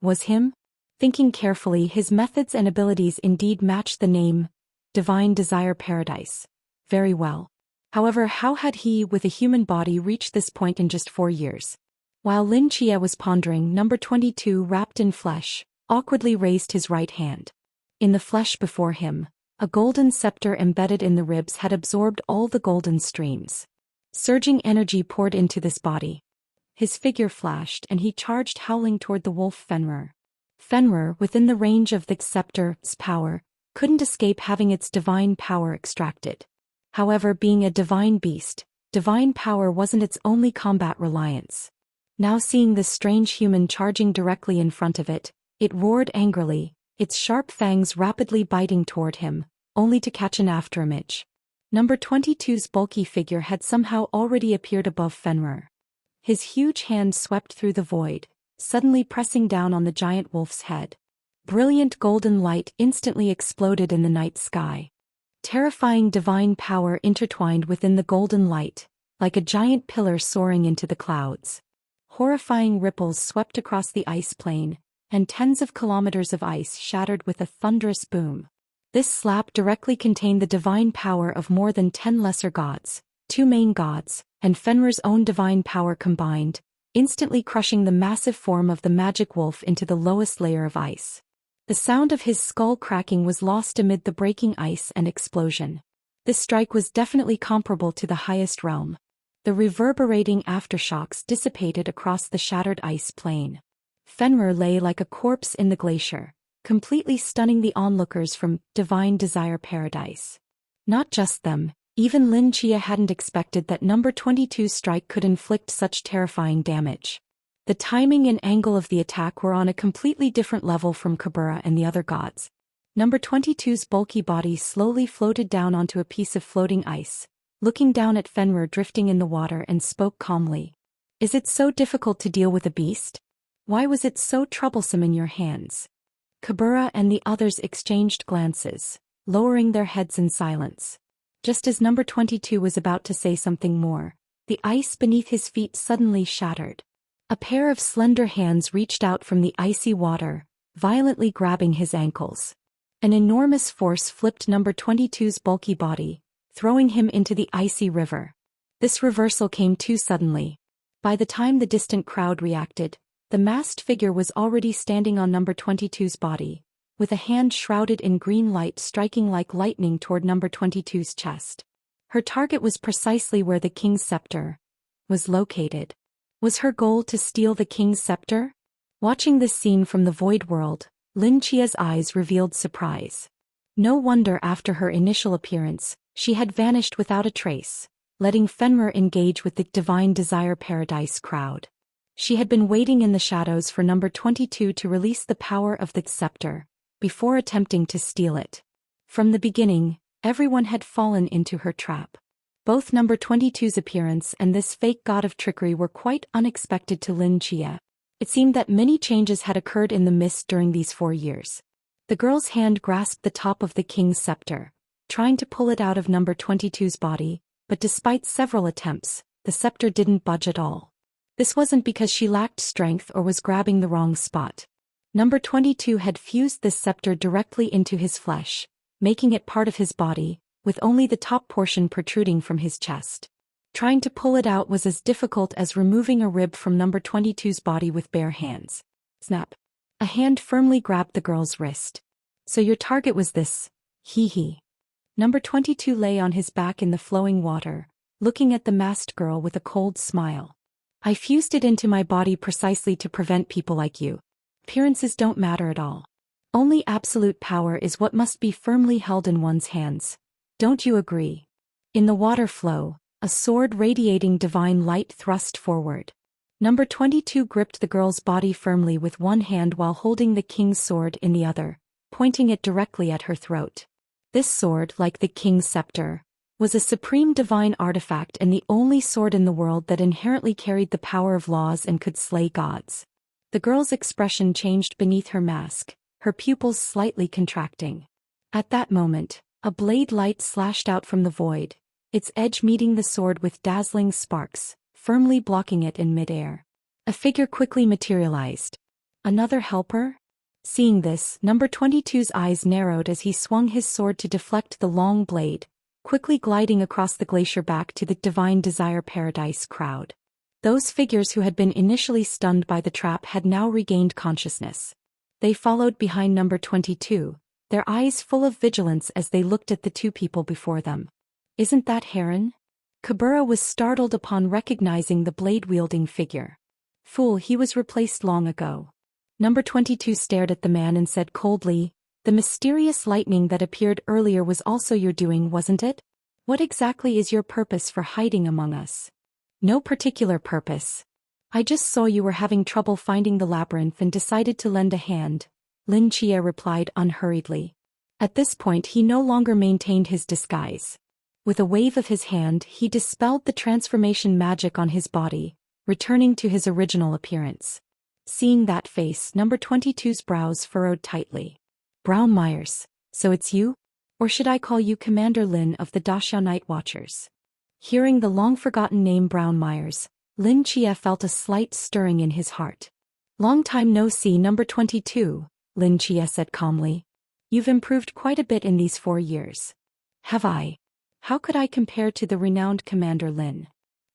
was him. Thinking carefully, his methods and abilities indeed matched the name, Divine Desire Paradise, very well. However, how had he, with a human body, reached this point in just 4 years? While Lin Chia was pondering, number 22, wrapped in flesh, awkwardly raised his right hand. In the flesh before him, a golden scepter embedded in the ribs had absorbed all the golden streams. Surging energy poured into this body. His figure flashed and he charged howling toward the wolf Fenrir. Fenrir, within the range of the scepter's power, couldn't escape having its divine power extracted. However, being a divine beast, divine power wasn't its only combat reliance. Now seeing this strange human charging directly in front of it, it roared angrily, its sharp fangs rapidly biting toward him, only to catch an afterimage. Number 22's bulky figure had somehow already appeared above Fenrir. His huge hand swept through the void, suddenly pressing down on the giant wolf's head. Brilliant golden light instantly exploded in the night sky. Terrifying divine power intertwined within the golden light, like a giant pillar soaring into the clouds. Horrifying ripples swept across the ice plain, and tens of kilometers of ice shattered with a thunderous boom. This slap directly contained the divine power of more than 10 lesser gods, 2 main gods, and Fenrir's own divine power combined, instantly crushing the massive form of the magic wolf into the lowest layer of ice. The sound of his skull cracking was lost amid the breaking ice and explosion. This strike was definitely comparable to the highest realm. The reverberating aftershocks dissipated across the shattered ice plain. Fenrir lay like a corpse in the glacier, completely stunning the onlookers from Divine Desire Paradise. Not just them, even Lin Chia hadn't expected that number 22's strike could inflict such terrifying damage. The timing and angle of the attack were on a completely different level from Kabura and the other gods. Number 22's bulky body slowly floated down onto a piece of floating ice, looking down at Fenrir drifting in the water, and spoke calmly. "Is it so difficult to deal with a beast? Why was it so troublesome in your hands?" Kabura and the others exchanged glances, lowering their heads in silence. Just as number 22 was about to say something more, the ice beneath his feet suddenly shattered. A pair of slender hands reached out from the icy water, violently grabbing his ankles. An enormous force flipped number 22's bulky body, throwing him into the icy river. This reversal came too suddenly. By the time the distant crowd reacted, the masked figure was already standing on number 22's body, with a hand shrouded in green light striking like lightning toward number 22's chest. Her target was precisely where the king's scepter was located. Was her goal to steal the king's scepter? Watching this scene from the void world, Lin Chia's eyes revealed surprise. No wonder after her initial appearance, she had vanished without a trace, letting Fenrir engage with the Divine Desire Paradise crowd. She had been waiting in the shadows for number 22 to release the power of the scepter, before attempting to steal it. From the beginning, everyone had fallen into her trap. Both number 22's appearance and this fake god of trickery were quite unexpected to Lin Chia. It seemed that many changes had occurred in the mist during these 4 years. The girl's hand grasped the top of the king's scepter, trying to pull it out of number 22's body, but despite several attempts, the scepter didn't budge at all. This wasn't because she lacked strength or was grabbing the wrong spot. Number 22 had fused this scepter directly into his flesh, making it part of his body, with only the top portion protruding from his chest. Trying to pull it out was as difficult as removing a rib from number 22's body with bare hands. Snap. A hand firmly grabbed the girl's wrist. So your target was this. Hee. Number 22 lay on his back in the flowing water, looking at the masked girl with a cold smile. I fused it into my body precisely to prevent people like you. Appearances don't matter at all. Only absolute power is what must be firmly held in one's hands. Don't you agree? In the water flow, a sword radiating divine light thrust forward. Number 22 gripped the girl's body firmly with one hand while holding the king's sword in the other, pointing it directly at her throat. This sword, like the king's scepter, was a supreme divine artifact and the only sword in the world that inherently carried the power of laws and could slay gods. The girl's expression changed beneath her mask, her pupils slightly contracting. At that moment, a blade light slashed out from the void, its edge meeting the sword with dazzling sparks, firmly blocking it in midair. A figure quickly materialized. Another helper? Seeing this, number 22's eyes narrowed as he swung his sword to deflect the long blade, quickly gliding across the glacier back to the Divine Desire Paradise crowd. Those figures who had been initially stunned by the trap had now regained consciousness. They followed behind number 22, their eyes full of vigilance as they looked at the two people before them. Isn't that Heron? Kabura was startled upon recognizing the blade-wielding figure. Fool, he was replaced long ago. Number 22 stared at the man and said coldly, the mysterious lightning that appeared earlier was also your doing, wasn't it? What exactly is your purpose for hiding among us? No particular purpose. I just saw you were having trouble finding the labyrinth and decided to lend a hand, Lin Chia replied unhurriedly. At this point he no longer maintained his disguise. With a wave of his hand he dispelled the transformation magic on his body, returning to his original appearance. Seeing that face, number 22's brows furrowed tightly. Brown Myers, so it's you? Or should I call you Commander Lin of the Dachau Night Watchers? Hearing the long-forgotten name Brown Myers, Lin Chia felt a slight stirring in his heart. Long time no see, number 22, Lin Chia said calmly. You've improved quite a bit in these 4 years. Have I? How could I compare to the renowned Commander Lin?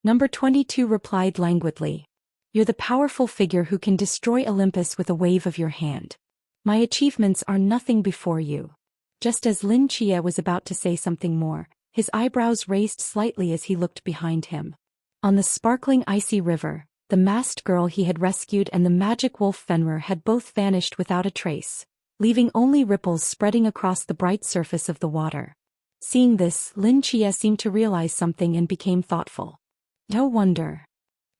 Number 22 replied languidly. You're the powerful figure who can destroy Olympus with a wave of your hand. My achievements are nothing before you. Just as Lin Chia was about to say something more, his eyebrows raised slightly as he looked behind him. On the sparkling icy river, the masked girl he had rescued and the magic wolf Fenrir had both vanished without a trace, leaving only ripples spreading across the bright surface of the water. Seeing this, Lin Chia seemed to realize something and became thoughtful. No wonder.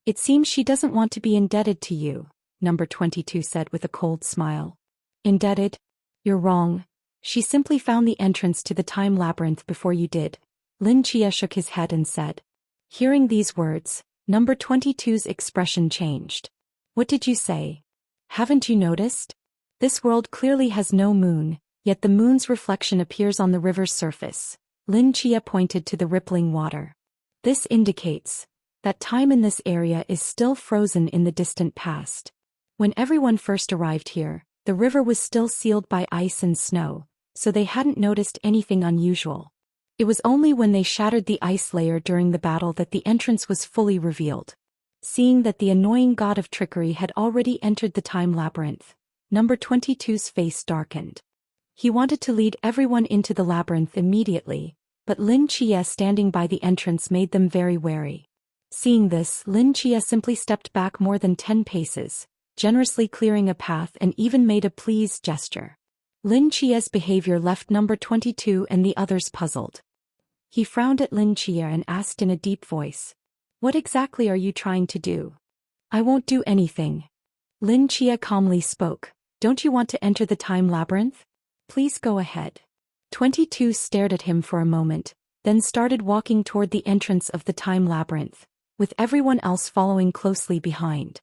It seems she doesn't want to be indebted to you, number 22 said with a cold smile. Indebted? You're wrong. She simply found the entrance to the time labyrinth before you did. Lin Chia shook his head and said. Hearing these words, number 22's expression changed. What did you say? Haven't you noticed? This world clearly has no moon, yet the moon's reflection appears on the river's surface. Lin Chia pointed to the rippling water. This indicates that time in this area is still frozen in the distant past. When everyone first arrived here, the river was still sealed by ice and snow, so they hadn't noticed anything unusual. It was only when they shattered the ice layer during the battle that the entrance was fully revealed. Seeing that the annoying god of trickery had already entered the time labyrinth, number 22's face darkened. He wanted to lead everyone into the labyrinth immediately, but Lin Chia standing by the entrance made them very wary. Seeing this, Lin Chia simply stepped back more than 10 paces, generously clearing a path and even made a please gesture. Lin Chia's behavior left number 22 and the others puzzled. He frowned at Lin Chia and asked in a deep voice, "What exactly are you trying to do?" "I won't do anything." Lin Chia calmly spoke. "Don't you want to enter the time labyrinth? Please go ahead." 22 stared at him for a moment, then started walking toward the entrance of the time labyrinth, with everyone else following closely behind.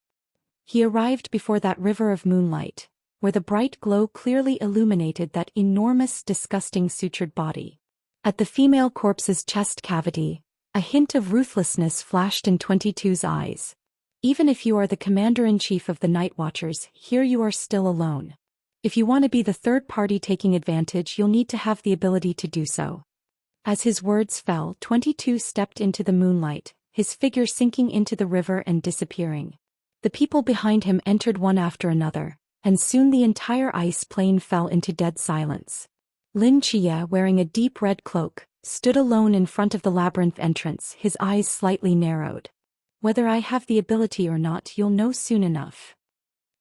He arrived before that river of moonlight, where the bright glow clearly illuminated that enormous, disgusting sutured body. At the female corpse's chest cavity, a hint of ruthlessness flashed in 22's eyes. "Even if you are the commander-in-chief of the Night Watchers, here you are still alone. If you want to be the third party taking advantage, you'll need to have the ability to do so." As his words fell, 22 stepped into the moonlight, his figure sinking into the river and disappearing. The people behind him entered one after another, and soon the entire ice plain fell into dead silence. Lin Chia, wearing a deep red cloak, stood alone in front of the labyrinth entrance, his eyes slightly narrowed. "Whether I have the ability or not, you'll know soon enough."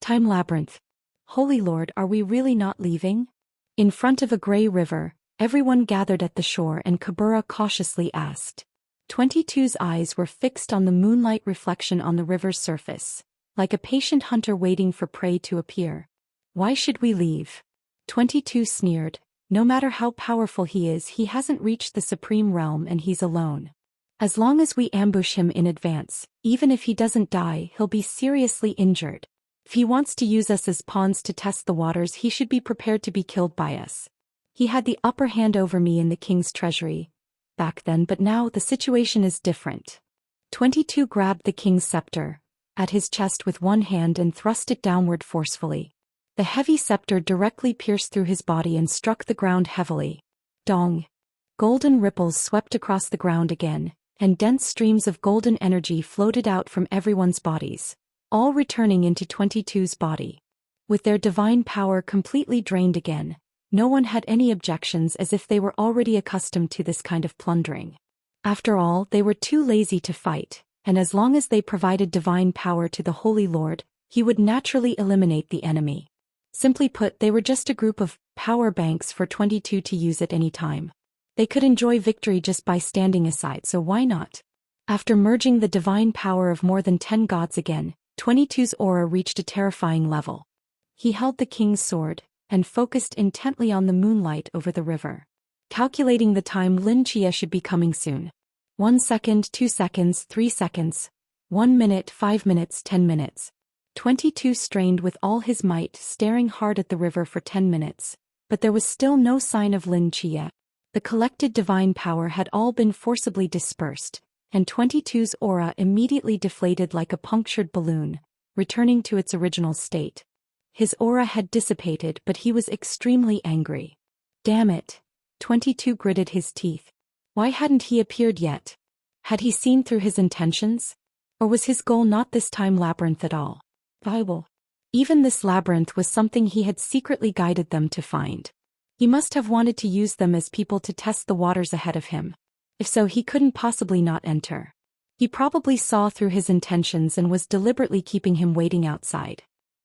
Time labyrinth. Holy Lord, are we really not leaving? In front of a gray river, everyone gathered at the shore and Kabura cautiously asked. 22's eyes were fixed on the moonlight reflection on the river's surface, like a patient hunter waiting for prey to appear. "Why should we leave?" 22 sneered. "No matter how powerful he is, he hasn't reached the supreme realm and he's alone. As long as we ambush him in advance, even if he doesn't die, he'll be seriously injured. If he wants to use us as pawns to test the waters, he should be prepared to be killed by us. He had the upper hand over me in the king's treasury back then, but now the situation is different." 22 grabbed the king's scepter at his chest with one hand and thrust it downward forcefully. The heavy scepter directly pierced through his body and struck the ground heavily. Dong! Golden ripples swept across the ground again, and dense streams of golden energy floated out from everyone's bodies, all returning into 22's body. With their divine power completely drained again, no one had any objections, as if they were already accustomed to this kind of plundering. After all, they were too lazy to fight, and as long as they provided divine power to the Holy Lord, he would naturally eliminate the enemy. Simply put, they were just a group of power banks for 22 to use at any time. They could enjoy victory just by standing aside, so why not? After merging the divine power of more than 10 gods again, 22's aura reached a terrifying level. He held the king's sword and focused intently on the moonlight over the river. Calculating the time, Lin Chia should be coming soon. 1 second, 2 seconds, 3 seconds, 1 minute, 5 minutes, 10 minutes. 22 strained with all his might, staring hard at the river for 10 minutes, but there was still no sign of Lin Chia. The collected divine power had all been forcibly dispersed, and 22's aura immediately deflated like a punctured balloon, returning to its original state. His aura had dissipated, but he was extremely angry. Damn it! 22 gritted his teeth. Why hadn't he appeared yet? Had he seen through his intentions? Or was his goal not this time labyrinth at all? Bible. Even this labyrinth was something he had secretly guided them to find. He must have wanted to use them as people to test the waters ahead of him. If so, he couldn't possibly not enter. He probably saw through his intentions and was deliberately keeping him waiting outside.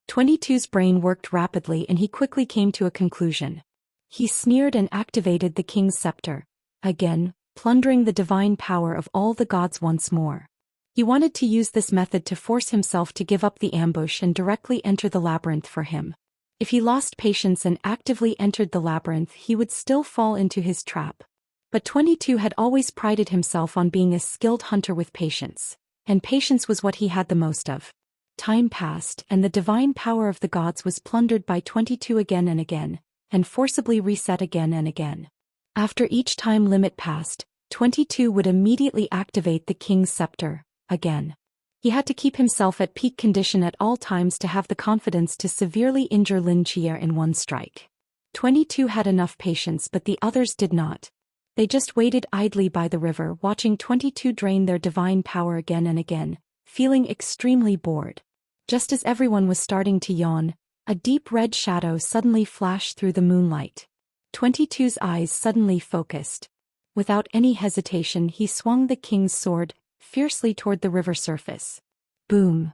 22's brain worked rapidly and he quickly came to a conclusion. He sneered and activated the king's scepter, again, plundering the divine power of all the gods once more. He wanted to use this method to force himself to give up the ambush and directly enter the labyrinth for him. If he lost patience and actively entered the labyrinth, he would still fall into his trap. But 22 had always prided himself on being a skilled hunter with patience, and patience was what he had the most of. Time passed, and the divine power of the gods was plundered by 22 again and again, and forcibly reset again and again. After each time limit passed, 22 would immediately activate the king's scepter, again. He had to keep himself at peak condition at all times to have the confidence to severely injure Lin Chia in one strike. 22 had enough patience, but the others did not. They just waited idly by the river, watching 22 drain their divine power again and again, feeling extremely bored. Just as everyone was starting to yawn, a deep red shadow suddenly flashed through the moonlight. 22's eyes suddenly focused. Without any hesitation, he swung the king's sword, fiercely toward the river surface. Boom!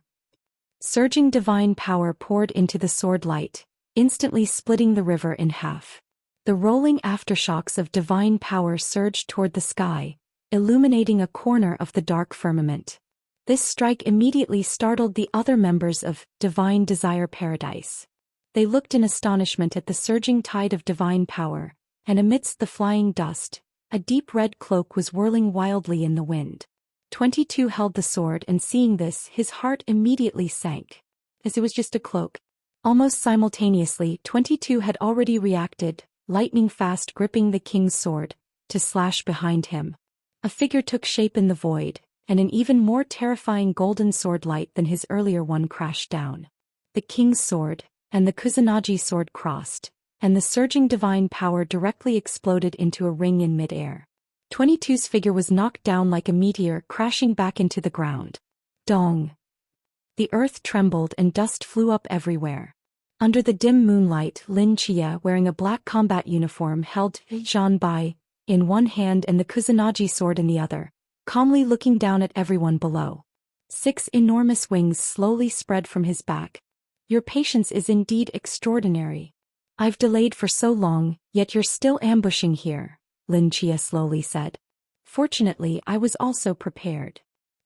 Surging divine power poured into the sword light, instantly splitting the river in half. The rolling aftershocks of divine power surged toward the sky, illuminating a corner of the dark firmament. This strike immediately startled the other members of Divine Desire Paradise. They looked in astonishment at the surging tide of divine power, and amidst the flying dust, a deep red cloak was whirling wildly in the wind. 22 held the sword, and seeing this, his heart immediately sank. As it was just a cloak. Almost simultaneously, 22 had already reacted, lightning fast gripping the king's sword, to slash behind him. A figure took shape in the void, and an even more terrifying golden sword light than his earlier one crashed down. The king's sword, and the Kusanagi sword crossed, and the surging divine power directly exploded into a ring in midair. 22's figure was knocked down like a meteor, crashing back into the ground. Dong! The earth trembled and dust flew up everywhere. Under the dim moonlight, Lin Chia, wearing a black combat uniform, held Zhan Bai in one hand and the Kusanagi sword in the other, calmly looking down at everyone below. 6 enormous wings slowly spread from his back. Your patience is indeed extraordinary. I've delayed for so long, yet you're still ambushing here, Lin Chia slowly said. Fortunately, I was also prepared.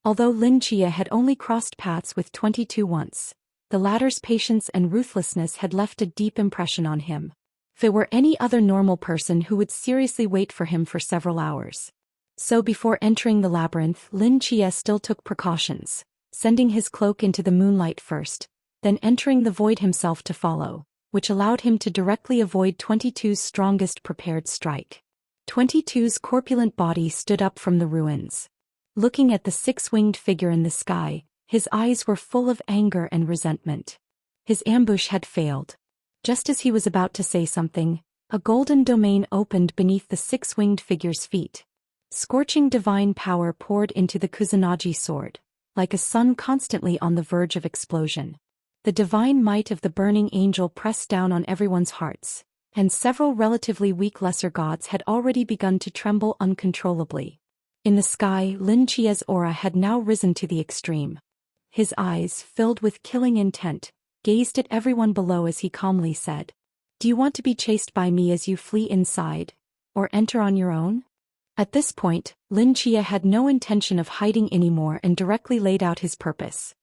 Although Lin Chia had only crossed paths with 22 once, the latter's patience and ruthlessness had left a deep impression on him. If it were any other normal person who would seriously wait for him for several hours. So before entering the labyrinth, Lin Chia still took precautions, sending his cloak into the moonlight first, then entering the void himself to follow, which allowed him to directly avoid 22's strongest prepared strike. 22's corpulent body stood up from the ruins. Looking at the 6-winged figure in the sky, his eyes were full of anger and resentment. His ambush had failed. Just as he was about to say something, a golden domain opened beneath the 6-winged figure's feet. Scorching divine power poured into the Kusanagi sword, like a sun constantly on the verge of explosion. The divine might of the burning angel pressed down on everyone's hearts, and several relatively weak lesser gods had already begun to tremble uncontrollably. In the sky, Lin Chia's aura had now risen to the extreme. His eyes, filled with killing intent, gazed at everyone below as he calmly said, "Do you want to be chased by me as you flee inside, or enter on your own?" At this point, Lin Chia had no intention of hiding anymore and directly laid out his purpose.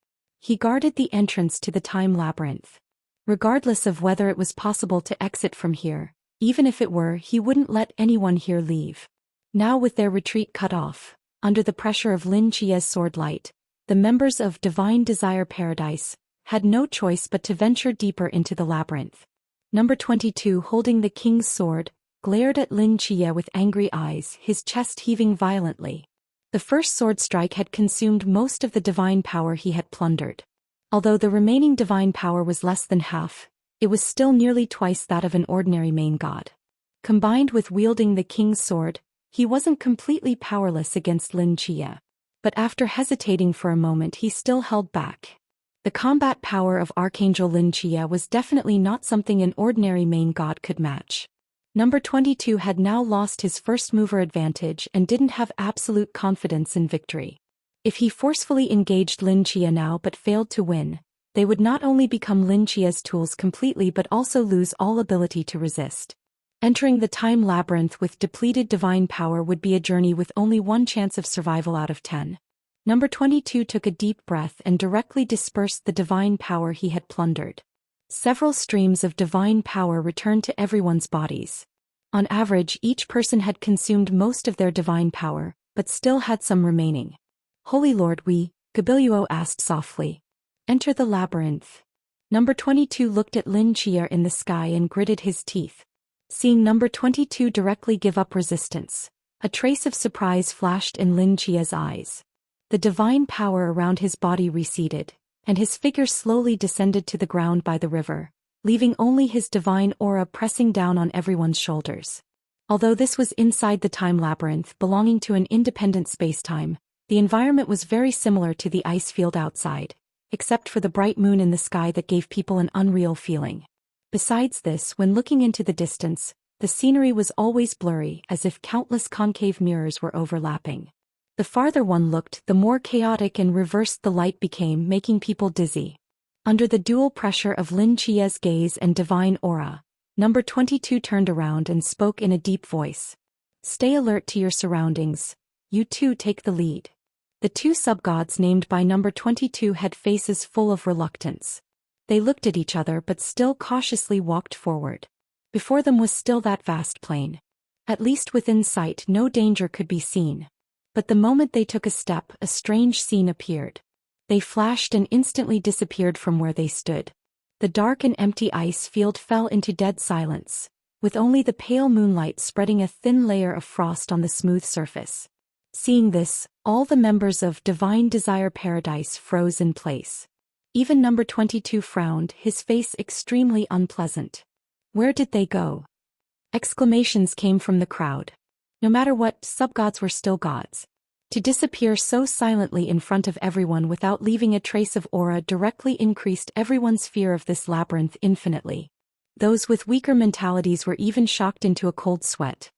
He guarded the entrance to the time labyrinth. Regardless of whether it was possible to exit from here, even if it were, he wouldn't let anyone here leave. Now with their retreat cut off, under the pressure of Lin Chia's sword light, the members of Divine Desire Paradise had no choice but to venture deeper into the labyrinth. Number 22, holding the king's sword, glared at Lin Chia with angry eyes, his chest heaving violently. The first sword strike had consumed most of the divine power he had plundered. Although the remaining divine power was less than half, it was still nearly twice that of an ordinary main god. Combined with wielding the king's sword, he wasn't completely powerless against Lin Chia. But after hesitating for a moment, he still held back. The combat power of Archangel Lin Chia was definitely not something an ordinary main god could match. Number 22 had now lost his first mover advantage and didn't have absolute confidence in victory. If he forcefully engaged Lin Chia now but failed to win, they would not only become Lin Chia's tools completely but also lose all ability to resist. Entering the time labyrinth with depleted divine power would be a journey with only one chance of survival out of 10. Number 22 took a deep breath and directly dispersed the divine power he had plundered. Several streams of divine power returned to everyone's bodies. On average, each person had consumed most of their divine power, but still had some remaining. "Holy Lord, Gabiluo asked softly. "Enter the labyrinth." Number 22 looked at Lin Chia in the sky and gritted his teeth. Seeing number 22 directly give up resistance, a trace of surprise flashed in Lin Chia's eyes. The divine power around his body receded, and his figure slowly descended to the ground by the river, leaving only his divine aura pressing down on everyone's shoulders. Although this was inside the time labyrinth belonging to an independent spacetime, the environment was very similar to the ice field outside, except for the bright moon in the sky that gave people an unreal feeling. Besides this, when looking into the distance, the scenery was always blurry, as if countless concave mirrors were overlapping. The farther one looked, the more chaotic and reversed the light became, making people dizzy. Under the dual pressure of Lin Chia's gaze and divine aura, number 22 turned around and spoke in a deep voice. Stay alert to your surroundings. You two take the lead. The two sub-gods named by number 22 had faces full of reluctance. They looked at each other but still cautiously walked forward. Before them was still that vast plain. At least within sight no danger could be seen. But the moment they took a step, a strange scene appeared. They flashed and instantly disappeared from where they stood. The dark and empty ice field fell into dead silence, with only the pale moonlight spreading a thin layer of frost on the smooth surface. Seeing this, all the members of Divine Desire Paradise froze in place. Even number 22 frowned, his face extremely unpleasant. Where did they go? Exclamations came from the crowd. No matter what, sub-gods were still gods. To disappear so silently in front of everyone without leaving a trace of aura directly increased everyone's fear of this labyrinth infinitely. Those with weaker mentalities were even shocked into a cold sweat.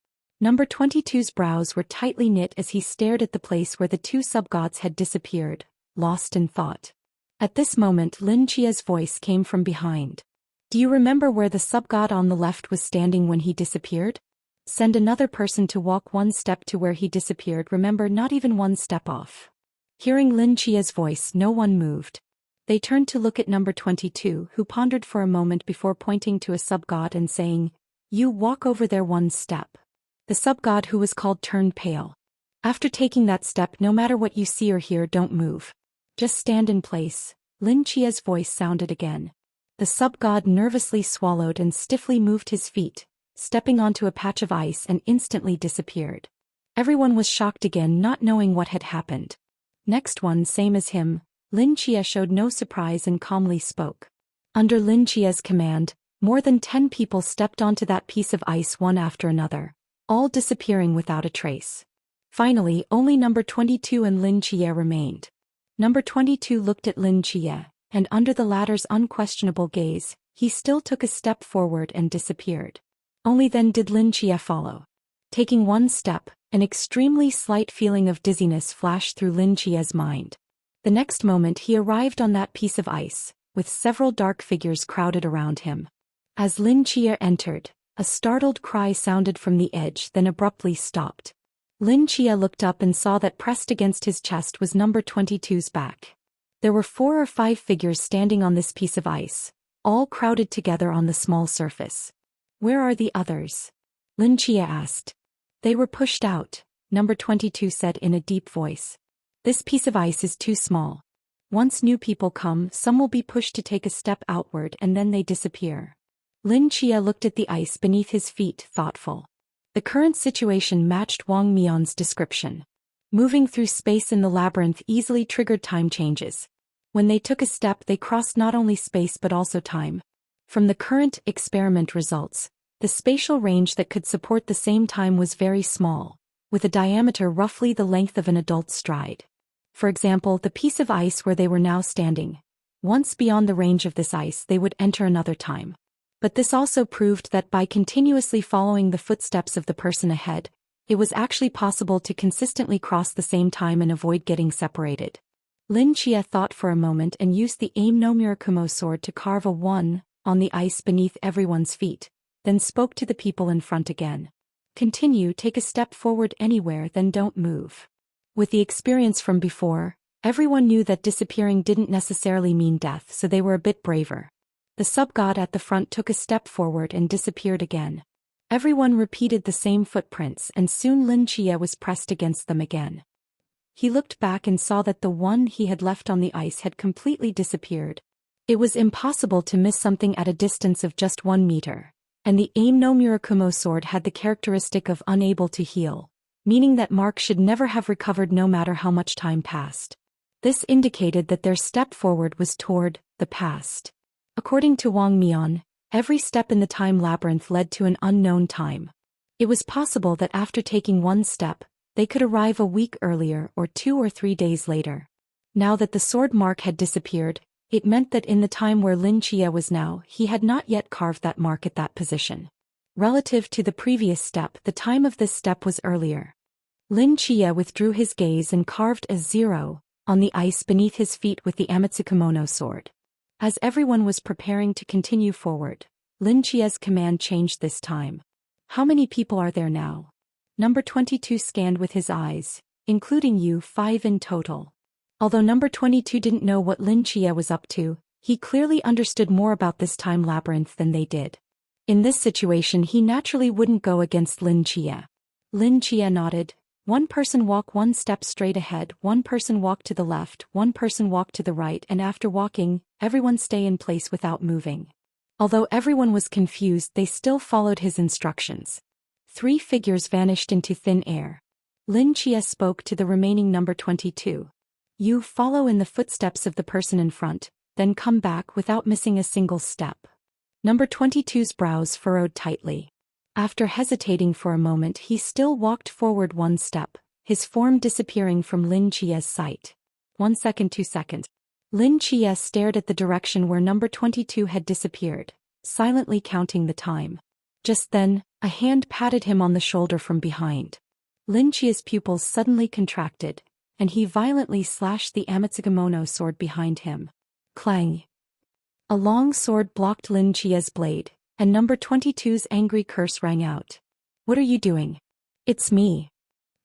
Number 22's brows were tightly knit as he stared at the place where the two sub-gods had disappeared, lost in thought. At this moment Lin Chia's voice came from behind. Do you remember where the sub-god on the left was standing when he disappeared? Send another person to walk one step to where he disappeared, remember, not even one step off. Hearing Lin Chia's voice, no one moved. They turned to look at number 22, who pondered for a moment before pointing to a sub-god and saying, You walk over there one step. The sub-god who was called turned pale. After taking that step, no matter what you see or hear, don't move. Just stand in place. Lin Chia's voice sounded again. The sub-god nervously swallowed and stiffly moved his feet, stepping onto a patch of ice, and instantly disappeared. Everyone was shocked again, not knowing what had happened. Next one, same as him, Lin Chia showed no surprise and calmly spoke. Under Lin Chia's command, more than 10 people stepped onto that piece of ice one after another, all disappearing without a trace. Finally, only number 22 and Lin Chia remained. Number 22 looked at Lin Chia, and under the latter's unquestionable gaze, he still took a step forward and disappeared. Only then did Lin Chia follow. Taking one step, an extremely slight feeling of dizziness flashed through Lin Chia's mind. The next moment he arrived on that piece of ice, with several dark figures crowded around him. As Lin Chia entered, a startled cry sounded from the edge, then abruptly stopped. Lin Chia looked up and saw that pressed against his chest was number 22's back. There were 4 or 5 figures standing on this piece of ice, all crowded together on the small surface. Where are the others? Lin Chia asked. They were pushed out, number 22 said in a deep voice. This piece of ice is too small. Once new people come, some will be pushed to take a step outward and then they disappear. Lin Chia looked at the ice beneath his feet, thoughtful. The current situation matched Wang Mian's description. Moving through space in the labyrinth easily triggered time changes. When they took a step, they crossed not only space but also time. From the current experiment results, the spatial range that could support the same time was very small, with a diameter roughly the length of an adult's stride. For example, the piece of ice where they were now standing. Once beyond the range of this ice, they would enter another time. But this also proved that by continuously following the footsteps of the person ahead, it was actually possible to consistently cross the same time and avoid getting separated. Lin Chia thought for a moment and used the Aim no Murakumo sword to carve a 1 on the ice beneath everyone's feet, then spoke to the people in front again. Continue, take a step forward anywhere, then don't move. With the experience from before, everyone knew that disappearing didn't necessarily mean death, so they were a bit braver. The sub-god at the front took a step forward and disappeared again. Everyone repeated the same footprints and soon Lin Chia was pressed against them again. He looked back and saw that the one he had left on the ice had completely disappeared. It was impossible to miss something at a distance of just 1 meter, and the Aim no Murakumo sword had the characteristic of unable to heal, meaning that Mark should never have recovered no matter how much time passed. This indicated that their step forward was toward the past. According to Wang Mian, every step in the time labyrinth led to an unknown time. It was possible that after taking one step, they could arrive a week earlier or 2 or 3 days later. Now that the sword mark had disappeared, it meant that in the time where Lin Chia was now, he had not yet carved that mark at that position. Relative to the previous step, the time of this step was earlier. Lin Chia withdrew his gaze and carved a 0 on the ice beneath his feet with the Amatsukamono sword. As everyone was preparing to continue forward, Lin Chia's command changed this time. How many people are there now? Number 22 scanned with his eyes, including you, 5 in total. Although number 22 didn't know what Lin Chia was up to, he clearly understood more about this time labyrinth than they did. In this situation he naturally wouldn't go against Lin Chia. Lin Chia nodded. One person walk 1 step straight ahead, one person walk to the left, one person walk to the right, and after walking, everyone stay in place without moving. Although everyone was confused, they still followed his instructions. 3 figures vanished into thin air. Lin Chia spoke to the remaining number 22. You follow in the footsteps of the person in front, then come back without missing a single step. Number 22's brows furrowed tightly. After hesitating for a moment, he still walked forward 1 step, his form disappearing from Lin Chia's sight. 1 second, 2 seconds. Lin Chia stared at the direction where number 22 had disappeared, silently counting the time. Just then, a hand patted him on the shoulder from behind. Lin Chia's pupils suddenly contracted, and he violently slashed the Amatsukamono sword behind him. Clang! A long sword blocked Lin Chia's blade, and number 22's angry curse rang out. What are you doing? It's me.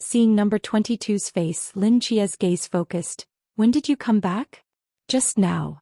Seeing number 22's face, Lin Chia's gaze focused. When did you come back? Just now.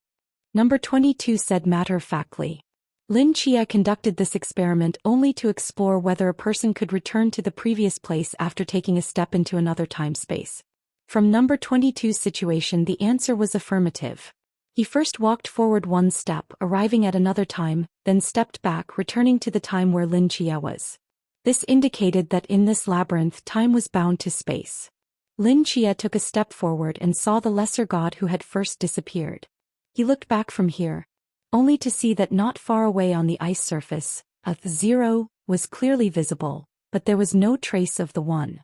Number 22 said matter-of-factly. Lin Chia conducted this experiment only to explore whether a person could return to the previous place after taking a step into another time-space. From number 22's situation, the answer was affirmative. He first walked forward 1 step, arriving at another time, then stepped back, returning to the time where Lin Chia was. This indicated that in this labyrinth time was bound to space. Lin Chia took a step forward and saw the lesser god who had first disappeared. He looked back from here, only to see that not far away on the ice surface, a 0 was clearly visible, but there was no trace of the 1.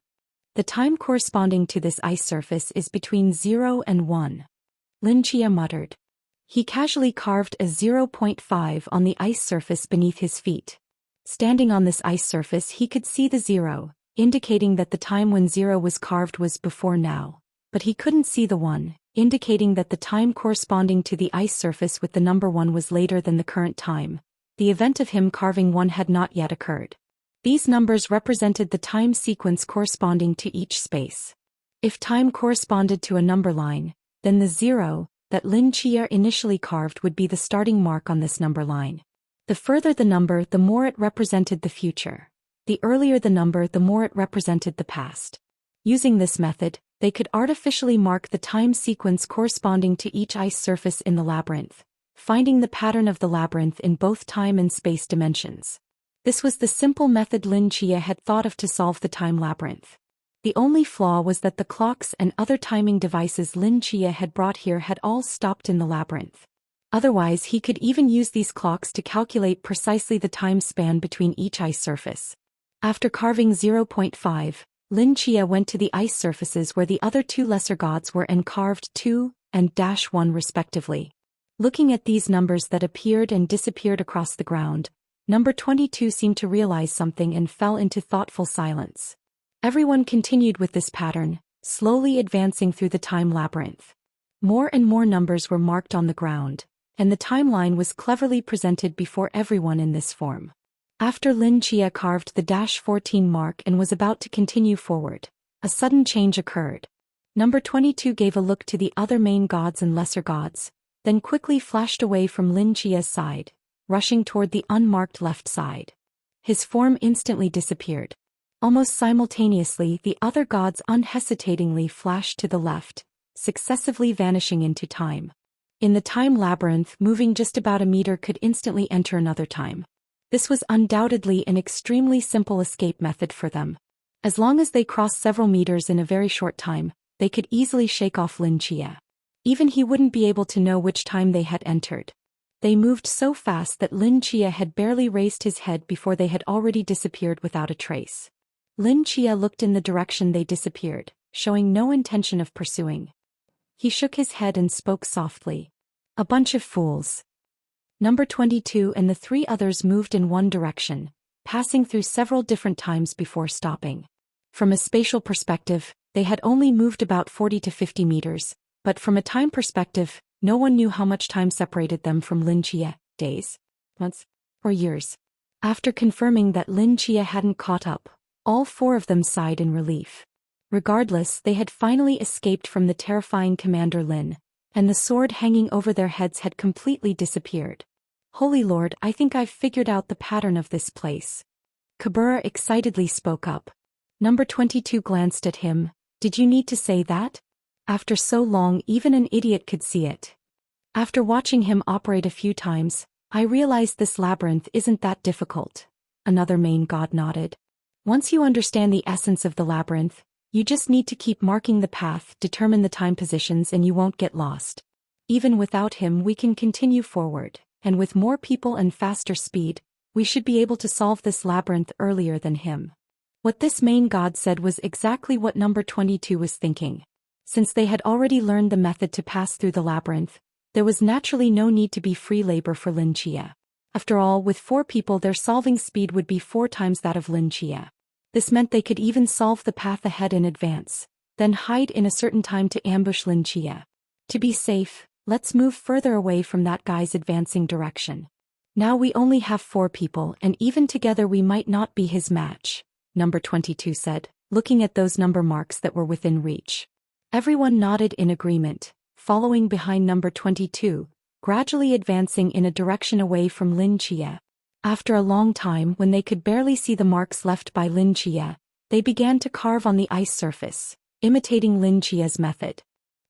The time corresponding to this ice surface is between 0 and 1. Lin Chia muttered. He casually carved a 0.5 on the ice surface beneath his feet. Standing on this ice surface, he could see the 0, indicating that the time when 0 was carved was before now, but he couldn't see the 1, indicating that the time corresponding to the ice surface with the number 1 was later than the current time. The event of him carving 1 had not yet occurred. These numbers represented the time sequence corresponding to each space. If time corresponded to a number line, then the 0 that Lin Chia initially carved would be the starting mark on this number line. The further the number, the more it represented the future. The earlier the number, the more it represented the past. Using this method, they could artificially mark the time sequence corresponding to each ice surface in the labyrinth, finding the pattern of the labyrinth in both time and space dimensions. This was the simple method Lin Chia had thought of to solve the time labyrinth. The only flaw was that the clocks and other timing devices Lin Chia had brought here had all stopped in the labyrinth. Otherwise, he could even use these clocks to calculate precisely the time span between each ice surface. After carving 0.5, Lin Chia went to the ice surfaces where the other 2 lesser gods were and carved 2 and -1 respectively. Looking at these numbers that appeared and disappeared across the ground, number 22 seemed to realize something and fell into thoughtful silence. Everyone continued with this pattern, slowly advancing through the time labyrinth. More and more numbers were marked on the ground, and the timeline was cleverly presented before everyone in this form. After Lin Chia carved the -14 mark and was about to continue forward, a sudden change occurred. Number 22 gave a look to the other main gods and lesser gods, then quickly flashed away from Lin Chia's side, rushing toward the unmarked left side. His form instantly disappeared. Almost simultaneously, the other gods unhesitatingly flashed to the left, successively vanishing into time. In the time labyrinth, moving just about a meter could instantly enter another time. This was undoubtedly an extremely simple escape method for them. As long as they crossed several meters in a very short time, they could easily shake off Lin Chia. Even he wouldn't be able to know which time they had entered. They moved so fast that Lin Chia had barely raised his head before they had already disappeared without a trace. Lin Chia looked in the direction they disappeared, showing no intention of pursuing. He shook his head and spoke softly. A bunch of fools. Number 22 and the 3 others moved in one direction, passing through several different times before stopping. From a spatial perspective, they had only moved about 40 to 50 meters, but from a time perspective, no one knew how much time separated them from Lin Chia, days, months, or years. After confirming that Lin Chia hadn't caught up, all four of them sighed in relief. Regardless, they had finally escaped from the terrifying Commander Lin, and the sword hanging over their heads had completely disappeared. Holy Lord, I think I've figured out the pattern of this place. Kabura excitedly spoke up. Number 22 glanced at him. Did you need to say that? After so long, even an idiot could see it. After watching him operate a few times, I realized this labyrinth isn't that difficult. Another main god nodded. Once you understand the essence of the labyrinth, you just need to keep marking the path, determine the time positions, and you won't get lost. Even without him, we can continue forward, and with more people and faster speed, we should be able to solve this labyrinth earlier than him. What this main god said was exactly what number 22 was thinking. Since they had already learned the method to pass through the labyrinth, there was naturally no need to be free labor for Lin Chia. After all, with 4 people, their solving speed would be 4 times that of Lin Chia. This meant they could even solve the path ahead in advance, then hide in a certain time to ambush Lin Chia. To be safe, let's move further away from that guy's advancing direction. Now we only have 4 people, and even together we might not be his match, number 22 said, looking at those number marks that were within reach. Everyone nodded in agreement, following behind number 22, gradually advancing in a direction away from Lin Chia. After a long time, when they could barely see the marks left by Lin Chia, they began to carve on the ice surface, imitating Lin Chia's method.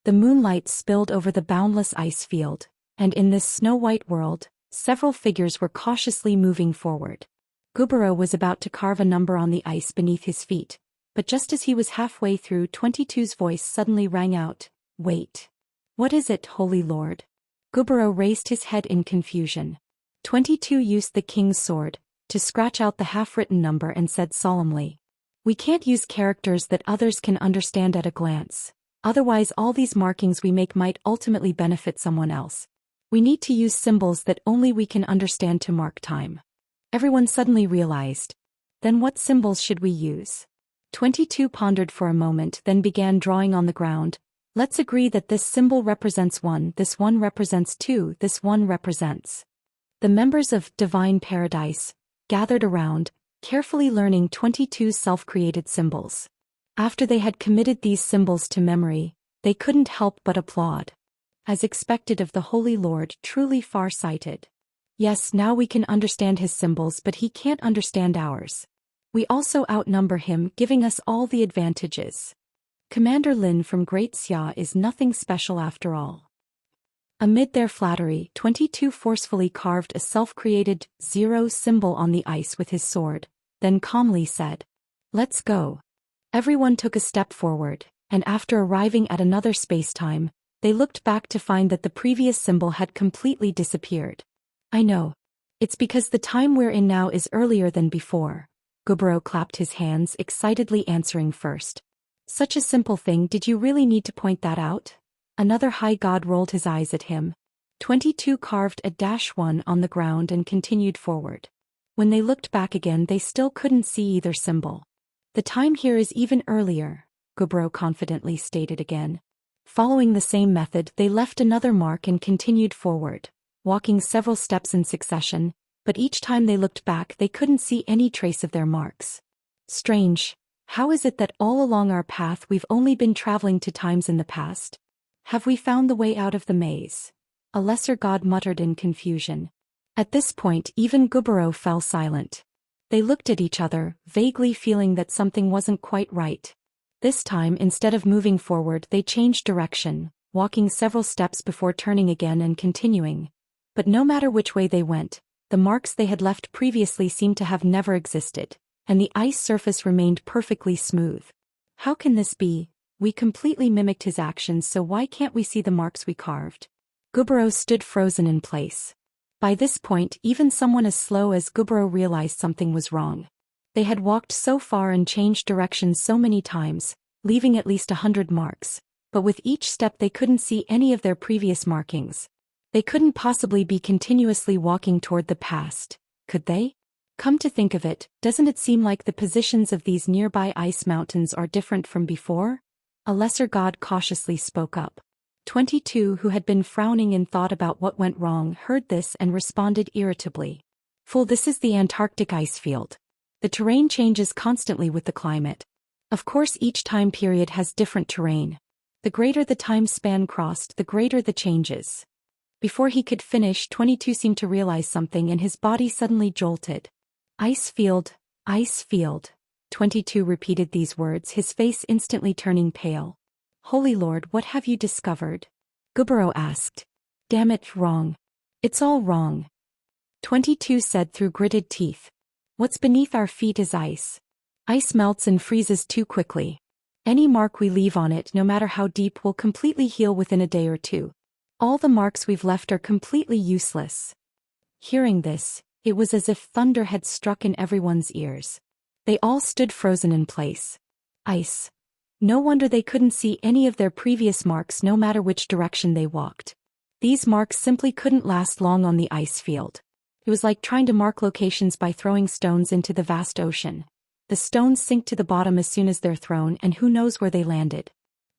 The moonlight spilled over the boundless ice field, and in this snow-white world, several figures were cautiously moving forward. Guburo was about to carve a number on the ice beneath his feet, but just as he was halfway through, 22's voice suddenly rang out, "Wait. What is it, Holy Lord?" Guburo raised his head in confusion. 22 used the king's sword to scratch out the half-written number and said solemnly, "We can't use characters that others can understand at a glance. Otherwise all these markings we make might ultimately benefit someone else. We need to use symbols that only we can understand to mark time." Everyone suddenly realized. Then what symbols should we use? 22 pondered for a moment, then began drawing on the ground. Let's agree that this symbol represents 1, this one represents 2, this one represents. The members of Divine Paradise gathered around, carefully learning 22's self-created symbols. After they had committed these symbols to memory, they couldn't help but applaud. As expected of the Holy Lord, truly far-sighted. Yes, now we can understand his symbols, but he can't understand ours. We also outnumber him, giving us all the advantages. Commander Lin from Great Xia is nothing special after all. Amid their flattery, 22 forcefully carved a self-created 0 symbol on the ice with his sword, then calmly said, "Let's go." Everyone took a step forward, and after arriving at another space-time, they looked back to find that the previous symbol had completely disappeared. "I know. It's because the time we're in now is earlier than before." Guburo clapped his hands, excitedly answering first. "Such a simple thing, did you really need to point that out?" Another high god rolled his eyes at him. 22 carved a -1 on the ground and continued forward. When they looked back again, they still couldn't see either symbol. "The time here is even earlier," Guburo confidently stated again. Following the same method, they left another mark and continued forward, walking several steps in succession, but each time they looked back they couldn't see any trace of their marks. "Strange. How is it that all along our path we've only been traveling to times in the past? Have we found the way out of the maze?" A lesser god muttered in confusion. At this point even Guburo fell silent. They looked at each other, vaguely feeling that something wasn't quite right. This time, instead of moving forward, they changed direction, walking several steps before turning again and continuing. But no matter which way they went, the marks they had left previously seemed to have never existed, and the ice surface remained perfectly smooth. "How can this be? We completely mimicked his actions, so why can't we see the marks we carved?" Guburo stood frozen in place. By this point, even someone as slow as Guburo realized something was wrong. They had walked so far and changed directions so many times, leaving at least 100 marks, but with each step they couldn't see any of their previous markings. They couldn't possibly be continuously walking toward the past, could they? Come to think of it, doesn't it seem like the positions of these nearby ice mountains are different from before? A lesser god cautiously spoke up. 22, who had been frowning in thought about what went wrong, heard this and responded irritably. Fool, this is the Antarctic ice field. The terrain changes constantly with the climate. Of course, each time period has different terrain. The greater the time span crossed, the greater the changes. Before he could finish, 22 seemed to realize something and his body suddenly jolted. Ice field, 22 repeated these words, his face instantly turning pale. Holy Lord, what have you discovered? Gubaro asked. Damn it, wrong. It's all wrong. 22 said through gritted teeth. What's beneath our feet is ice. Ice melts and freezes too quickly. Any mark we leave on it, no matter how deep, will completely heal within a day or two. All the marks we've left are completely useless. Hearing this, it was as if thunder had struck in everyone's ears. They all stood frozen in place. Ice. No wonder they couldn't see any of their previous marks no matter which direction they walked. These marks simply couldn't last long on the ice field. It was like trying to mark locations by throwing stones into the vast ocean. The stones sink to the bottom as soon as they're thrown, and who knows where they landed.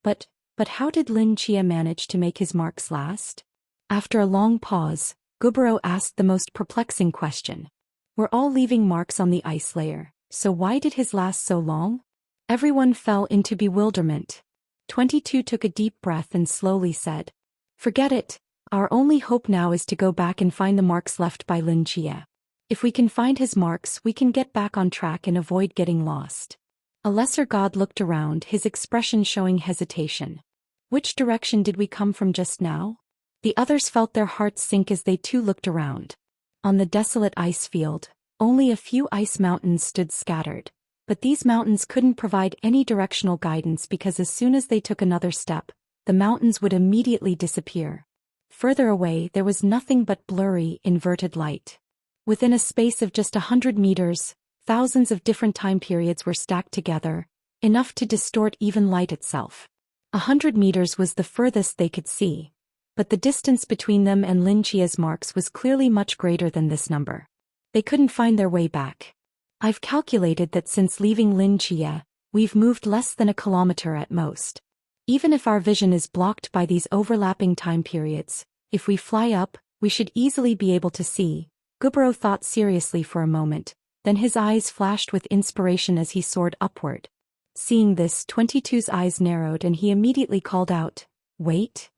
But how did Lin Chia manage to make his marks last? After a long pause, Gubaro asked the most perplexing question. We're all leaving marks on the ice layer, so why did his last so long? Everyone fell into bewilderment. 22 took a deep breath and slowly said, Forget it. Our only hope now is to go back and find the marks left by Lin Chia. If we can find his marks, we can get back on track and avoid getting lost. A lesser god looked around, his expression showing hesitation. Which direction did we come from just now? The others felt their hearts sink as they too looked around. On the desolate ice field, only a few ice mountains stood scattered. But these mountains couldn't provide any directional guidance because as soon as they took another step, the mountains would immediately disappear. Further away, there was nothing but blurry, inverted light. Within a space of just 100 meters, thousands of different time periods were stacked together, enough to distort even light itself. 100 meters was the furthest they could see, but the distance between them and Lin Chia's marks was clearly much greater than this number. They couldn't find their way back. I've calculated that since leaving Lin Chia, we've moved less than a kilometer at most. Even if our vision is blocked by these overlapping time periods, if we fly up, we should easily be able to see. Gubaro thought seriously for a moment, then his eyes flashed with inspiration as he soared upward. Seeing this, 22's eyes narrowed and he immediately called out, Wait!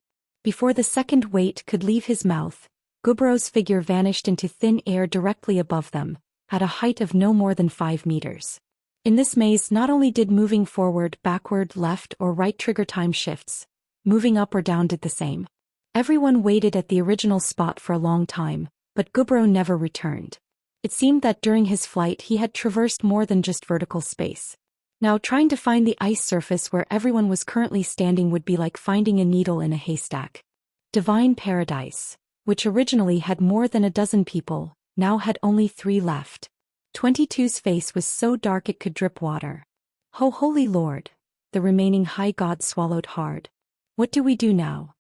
Before the second wait could leave his mouth, Gubaro's figure vanished into thin air directly above them, at a height of no more than 5 meters. In this maze, not only did moving forward, backward, left, or right trigger time shifts, moving up or down did the same. Everyone waited at the original spot for a long time, but Gubaro never returned. It seemed that during his flight he had traversed more than just vertical space. Now trying to find the ice surface where everyone was currently standing would be like finding a needle in a haystack. Divine Paradise, which originally had more than a dozen people, now had only 3 left. 22's face was so dark it could drip water. Oh, Holy Lord! The remaining high god swallowed hard. What do we do now?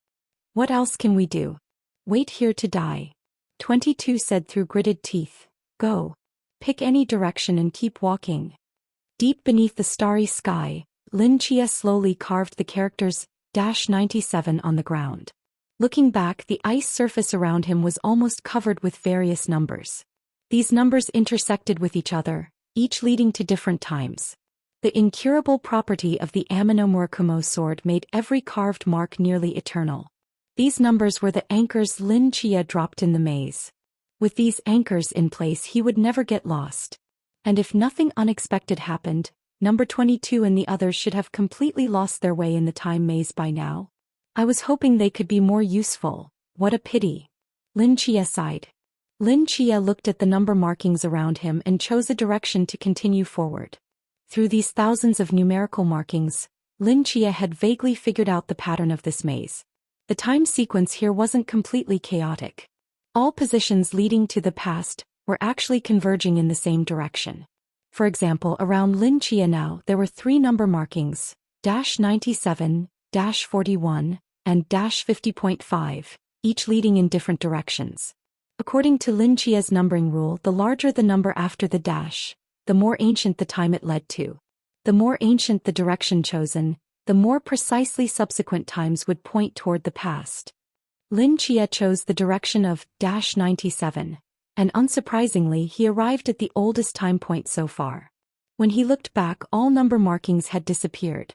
What else can we do? Wait here to die. 22 said through gritted teeth. Go. Pick any direction and keep walking. Deep beneath the starry sky, Lin Chia slowly carved the characters -97 on the ground. Looking back, the ice surface around him was almost covered with various numbers. These numbers intersected with each other, each leading to different times. The incurable property of the Amino Murakumo sword made every carved mark nearly eternal. These numbers were the anchors Lin Chia dropped in the maze. With these anchors in place, he would never get lost. And if nothing unexpected happened, number 22 and the others should have completely lost their way in the time maze by now. I was hoping they could be more useful. What a pity. Lin Chia sighed. Lin Chia looked at the number markings around him and chose a direction to continue forward. Through these thousands of numerical markings, Lin Chia had vaguely figured out the pattern of this maze. The time sequence here wasn't completely chaotic. All positions leading to the past were actually converging in the same direction. For example, around Lin Chia now there were 3 number markings, -97, -41, and -50.5, each leading in different directions. According to Lin Chia's numbering rule, the larger the number after the dash, the more ancient the time it led to. The more ancient the direction chosen, the more precisely subsequent times would point toward the past. Lin Chia chose the direction of -97, and unsurprisingly he arrived at the oldest time point so far. When he looked back, all number markings had disappeared.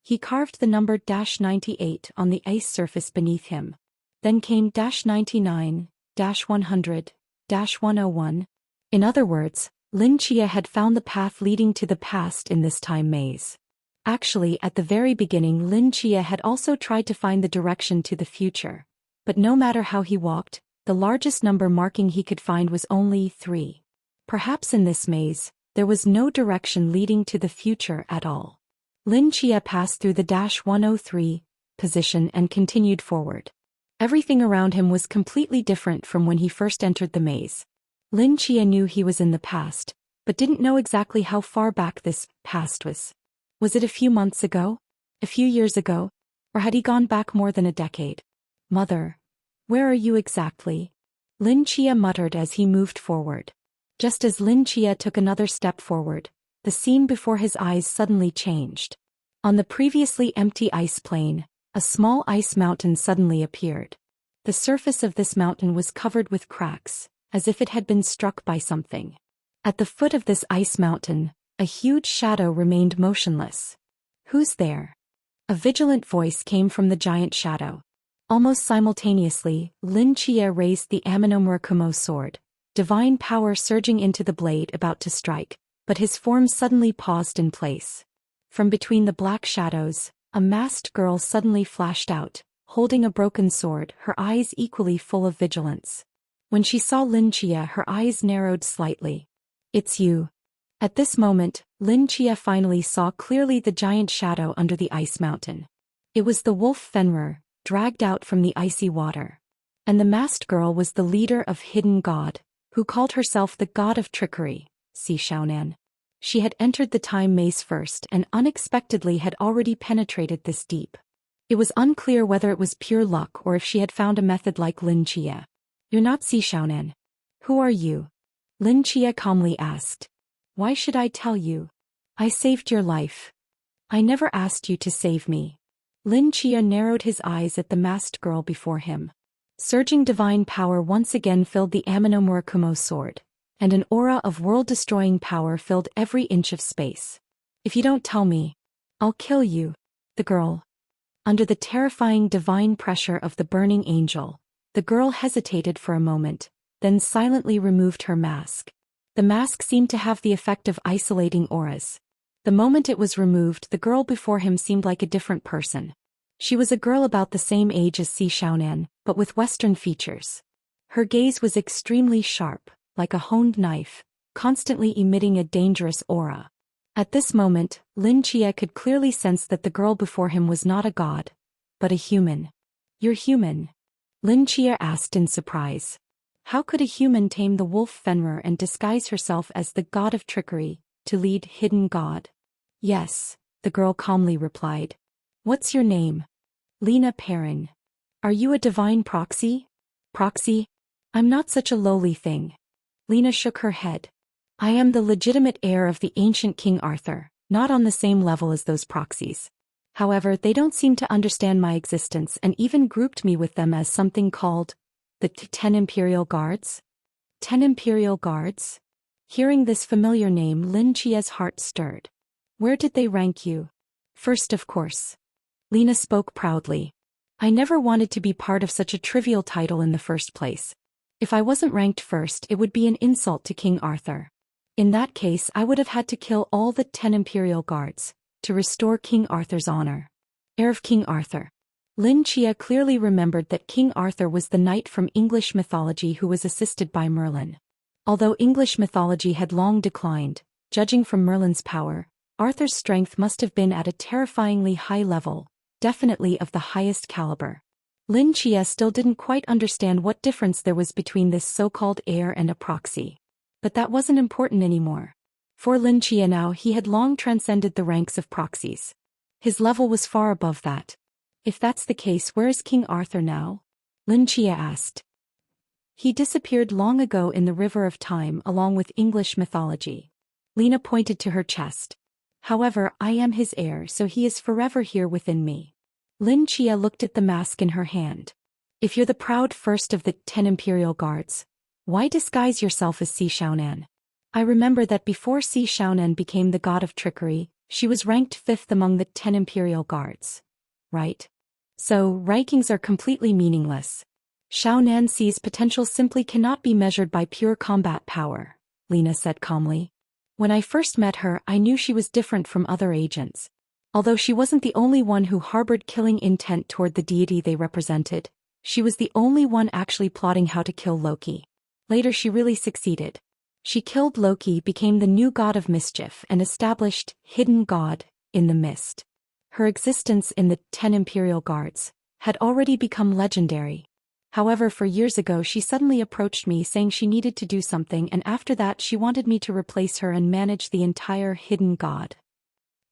He carved the number -98 on the ice surface beneath him. Then came -99, -100, -101. In other words, Lin Chia had found the path leading to the past in this time maze. Actually, at the very beginning, Lin Chia had also tried to find the direction to the future. But no matter how he walked, the largest number marking he could find was only 3. Perhaps in this maze, there was no direction leading to the future at all. Lin Chia passed through the -103 position and continued forward. Everything around him was completely different from when he first entered the maze. Lin Chia knew he was in the past, but didn't know exactly how far back this past was. Was it a few months ago? A few years ago? Or had he gone back more than a decade? Mother, where are you exactly? Lin Chia muttered as he moved forward. Just as Lin Chia took another step forward, the scene before his eyes suddenly changed. On the previously empty ice plain, a small ice mountain suddenly appeared. The surface of this mountain was covered with cracks, as if it had been struck by something. At the foot of this ice mountain, a huge shadow remained motionless. Who's there? A vigilant voice came from the giant shadow. Almost simultaneously, Lin Chia raised the Amino sword, divine power surging into the blade about to strike, but his form suddenly paused in place. From between the black shadows, a masked girl suddenly flashed out, holding a broken sword, her eyes equally full of vigilance. When she saw Lin Chia, her eyes narrowed slightly. It's you. At this moment, Lin Chia finally saw clearly the giant shadow under the ice mountain. It was the wolf Fenrir, dragged out from the icy water. And the masked girl was the leader of Hidden God, who called herself the God of Trickery, Si Xiaonan. She had entered the time maze first and unexpectedly had already penetrated this deep. It was unclear whether it was pure luck or if she had found a method like Lin Chia. You're not Si Xiaonan. Who are you? Lin Chia calmly asked. Why should I tell you? I saved your life. I never asked you to save me. Lin Chia narrowed his eyes at the masked girl before him. Surging divine power once again filled the Amino sword, and an aura of world-destroying power filled every inch of space. If you don't tell me, I'll kill you. The girl. Under the terrifying divine pressure of the burning angel, the girl hesitated for a moment, then silently removed her mask. The mask seemed to have the effect of isolating auras. The moment it was removed, the girl before him seemed like a different person. She was a girl about the same age as Si Xiaonan, but with Western features. Her gaze was extremely sharp, like a honed knife, constantly emitting a dangerous aura. At this moment, Lin Chia could clearly sense that the girl before him was not a god, but a human. You're human? Lin Chia asked in surprise. How could a human tame the wolf Fenrir and disguise herself as the god of trickery, to lead Hidden God? Yes, the girl calmly replied. What's your name? Lena Perrin. Are you a divine proxy? Proxy? I'm not such a lowly thing. Lena shook her head. I am the legitimate heir of the ancient King Arthur, not on the same level as those proxies. However, they don't seem to understand my existence and even grouped me with them as something called the 10 Imperial Guards? 10 Imperial Guards? Hearing this familiar name, Lin Chia's heart stirred. Where did they rank you? First, of course. Lena spoke proudly. I never wanted to be part of such a trivial title in the first place. If I wasn't ranked first, it would be an insult to King Arthur. In that case, I would have had to kill all the 10 Imperial Guards, to restore King Arthur's honor. Heir of King Arthur. Lin Chia clearly remembered that King Arthur was the knight from English mythology who was assisted by Merlin. Although English mythology had long declined, judging from Merlin's power, Arthur's strength must have been at a terrifyingly high level, definitely of the highest caliber. Lin Chia still didn't quite understand what difference there was between this so-called heir and a proxy. But that wasn't important anymore. For Lin Chia now, he had long transcended the ranks of proxies. His level was far above that. If that's the case, where is King Arthur now? Lin Chia asked. He disappeared long ago in the river of time along with English mythology. Lena pointed to her chest. However, I am his heir, so he is forever here within me. Lin Chia looked at the mask in her hand. If you're the proud first of the 10 Imperial Guards, why disguise yourself as Si Xiaonan? I remember that before Si Xiaonan became the god of trickery, she was ranked 5th among the 10 Imperial Guards. Right? So, rankings are completely meaningless. Xiaonan Si's potential simply cannot be measured by pure combat power, Lena said calmly. When I first met her, I knew she was different from other agents. Although she wasn't the only one who harbored killing intent toward the deity they represented, she was the only one actually plotting how to kill Loki. Later she really succeeded. She killed Loki, became the new god of mischief, and established Hidden God in the Mist. Her existence in the 10 Imperial Guards had already become legendary. However, for years ago she suddenly approached me saying she needed to do something, and after that she wanted me to replace her and manage the entire Hidden God.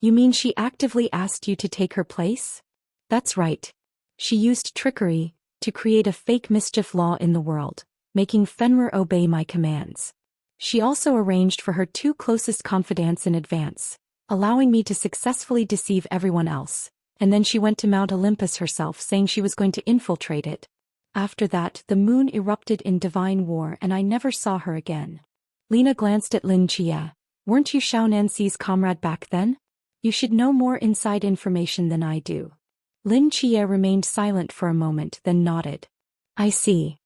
You mean she actively asked you to take her place? That's right. She used trickery to create a fake mischief law in the world, making Fenrir obey my commands. She also arranged for her 2 closest confidants in advance, allowing me to successfully deceive everyone else, and then she went to Mount Olympus herself saying she was going to infiltrate it. After that, the moon erupted in divine war and I never saw her again. Lena glanced at Lin Chia. Weren't you Xiaonan Si's comrade back then? You should know more inside information than I do. Lin Chia remained silent for a moment, then nodded. I see.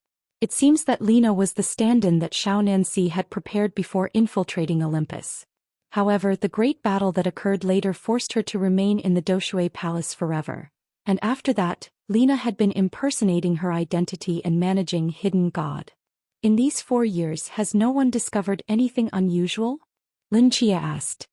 It seems that Lena was the stand-in that Xiaonan Si had prepared before infiltrating Olympus. However, the great battle that occurred later forced her to remain in the Doshui Palace forever. And after that, Lena had been impersonating her identity and managing Hidden God. In these 4 years, has no one discovered anything unusual? Lin Chia asked.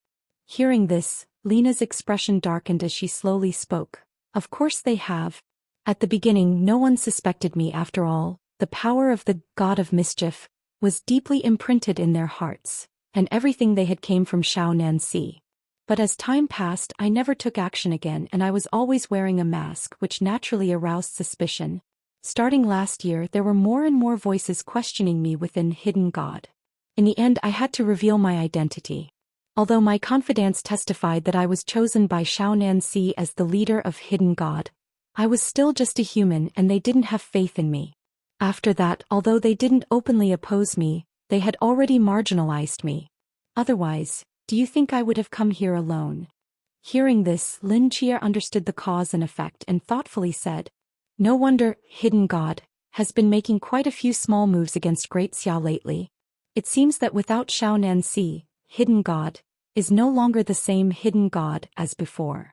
Hearing this, Lena's expression darkened as she slowly spoke. Of course they have. At the beginning, no one suspected me after all. The power of the god of mischief was deeply imprinted in their hearts, and everything they had came from Xiaonan Si. But as time passed, I never took action again, and I was always wearing a mask, which naturally aroused suspicion. Starting last year, there were more and more voices questioning me within Hidden God. In the end, I had to reveal my identity. Although my confidants testified that I was chosen by Xiaonan Si as the leader of Hidden God, I was still just a human and they didn't have faith in me. After that, although they didn't openly oppose me, they had already marginalized me. Otherwise, do you think I would have come here alone? Hearing this, Lin Chia understood the cause and effect and thoughtfully said, No wonder Hidden God has been making quite a few small moves against Great Xia lately. It seems that without Xiaonan Si, Hidden God is no longer the same Hidden God as before.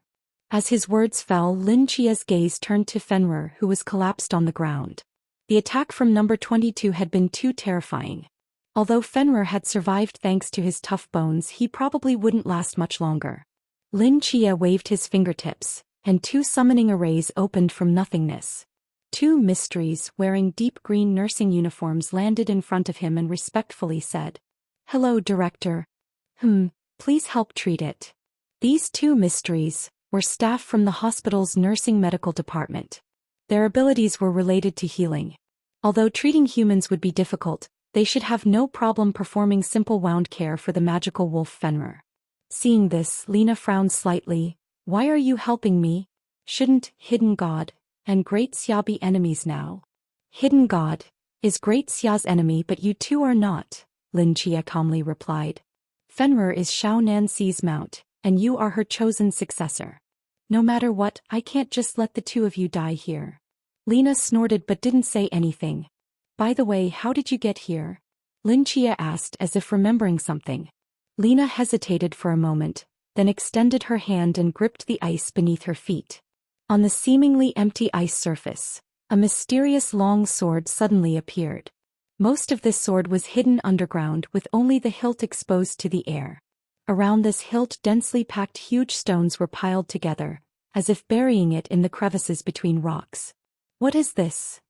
As his words fell, Lin Chia's gaze turned to Fenrir, who was collapsed on the ground. The attack from number 22 had been too terrifying. Although Fenrir had survived thanks to his tough bones, he probably wouldn't last much longer. Lin Chia waved his fingertips, and 2 summoning arrays opened from nothingness. 2 mysteries wearing deep green nursing uniforms landed in front of him and respectfully said, Hello, Director. Please help treat it. These 2 mysteries were staff from the hospital's nursing medical department. Their abilities were related to healing. Although treating humans would be difficult, they should have no problem performing simple wound care for the magical wolf Fenrir. Seeing this, Lena frowned slightly. Why are you helping me? Shouldn't Hidden God and Great Xia be enemies now? Hidden God is Great Xia's enemy, but you 2 are not, Lin Chia calmly replied. Fenrir is Xiaonan Si's mount, and you are her chosen successor. No matter what, I can't just let the 2 of you die here. Lena snorted but didn't say anything. By the way, how did you get here? Lin Chia asked as if remembering something. Lena hesitated for a moment, then extended her hand and gripped the ice beneath her feet. On the seemingly empty ice surface, a mysterious long sword suddenly appeared. Most of this sword was hidden underground with only the hilt exposed to the air. Around this hilt densely packed huge stones were piled together, as if burying it in the crevices between rocks. What is this?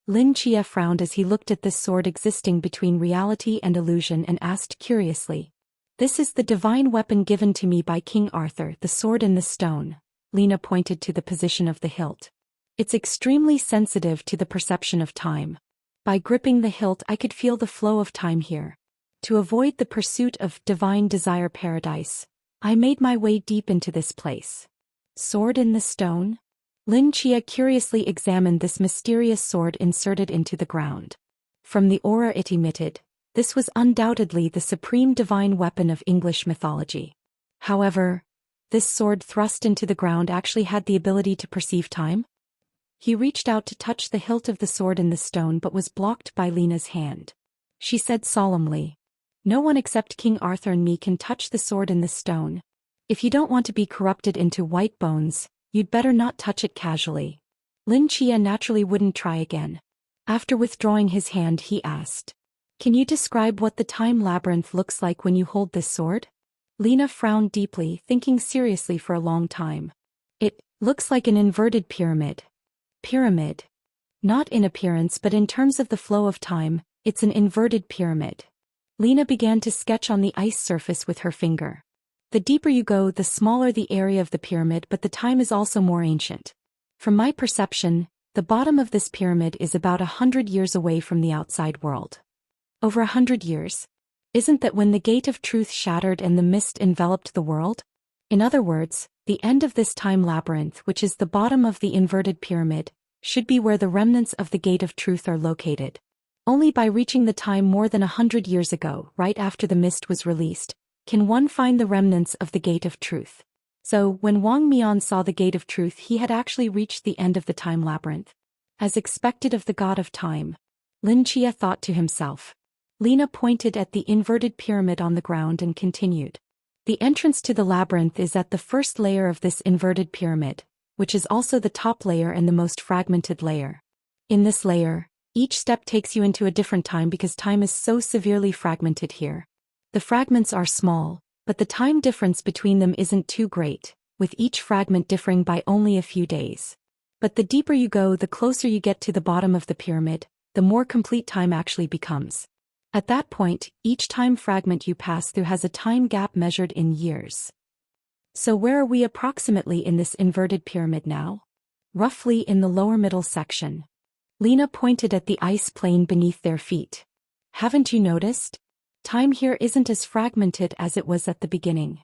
Lin Chia frowned as he looked at this sword existing between reality and illusion and asked curiously. This is the divine weapon given to me by King Arthur, the sword in the stone. Lena pointed to the position of the hilt. It's extremely sensitive to the perception of time. By gripping the hilt I could feel the flow of time here. To avoid the pursuit of divine desire paradise, I made my way deep into this place. Sword in the stone? Lin Chia curiously examined this mysterious sword inserted into the ground. From the aura it emitted, this was undoubtedly the supreme divine weapon of English mythology. However, this sword thrust into the ground actually had the ability to perceive time? He reached out to touch the hilt of the sword in the stone but was blocked by Lena's hand. She said solemnly, "No one except King Arthur and me can touch the sword in the stone. If you don't want to be corrupted into white bones, you'd better not touch it casually." Lin Chia naturally wouldn't try again. After withdrawing his hand he asked, "Can you describe what the time labyrinth looks like when you hold this sword?" Lena frowned deeply, thinking seriously for a long time. "It looks like an inverted pyramid." Pyramid. Not in appearance but in terms of the flow of time, it's an inverted pyramid. Lena began to sketch on the ice surface with her finger. The deeper you go, the smaller the area of the pyramid, but the time is also more ancient. From my perception, the bottom of this pyramid is about 100 years away from the outside world. Over 100 years? Isn't that when the gate of truth shattered and the mist enveloped the world? In other words, the end of this time labyrinth, which is the bottom of the inverted pyramid, should be where the remnants of the gate of truth are located. Only by reaching the time more than 100 years ago, right after the mist was released, can one find the remnants of the gate of truth. So, when Wang Mian saw the gate of truth, he had actually reached the end of the time labyrinth. As expected of the god of time, Lin Chia thought to himself. Lena pointed at the inverted pyramid on the ground and continued. The entrance to the labyrinth is at the first layer of this inverted pyramid, which is also the top layer and the most fragmented layer. In this layer, each step takes you into a different time because time is so severely fragmented here. The fragments are small, but the time difference between them isn't too great, with each fragment differing by only a few days. But the deeper you go, the closer you get to the bottom of the pyramid, the more complete time actually becomes. At that point, each time fragment you pass through has a time gap measured in years. So where are we approximately in this inverted pyramid now? Roughly in the lower middle section. Lena pointed at the ice plain beneath their feet. Haven't you noticed? Time here isn't as fragmented as it was at the beginning.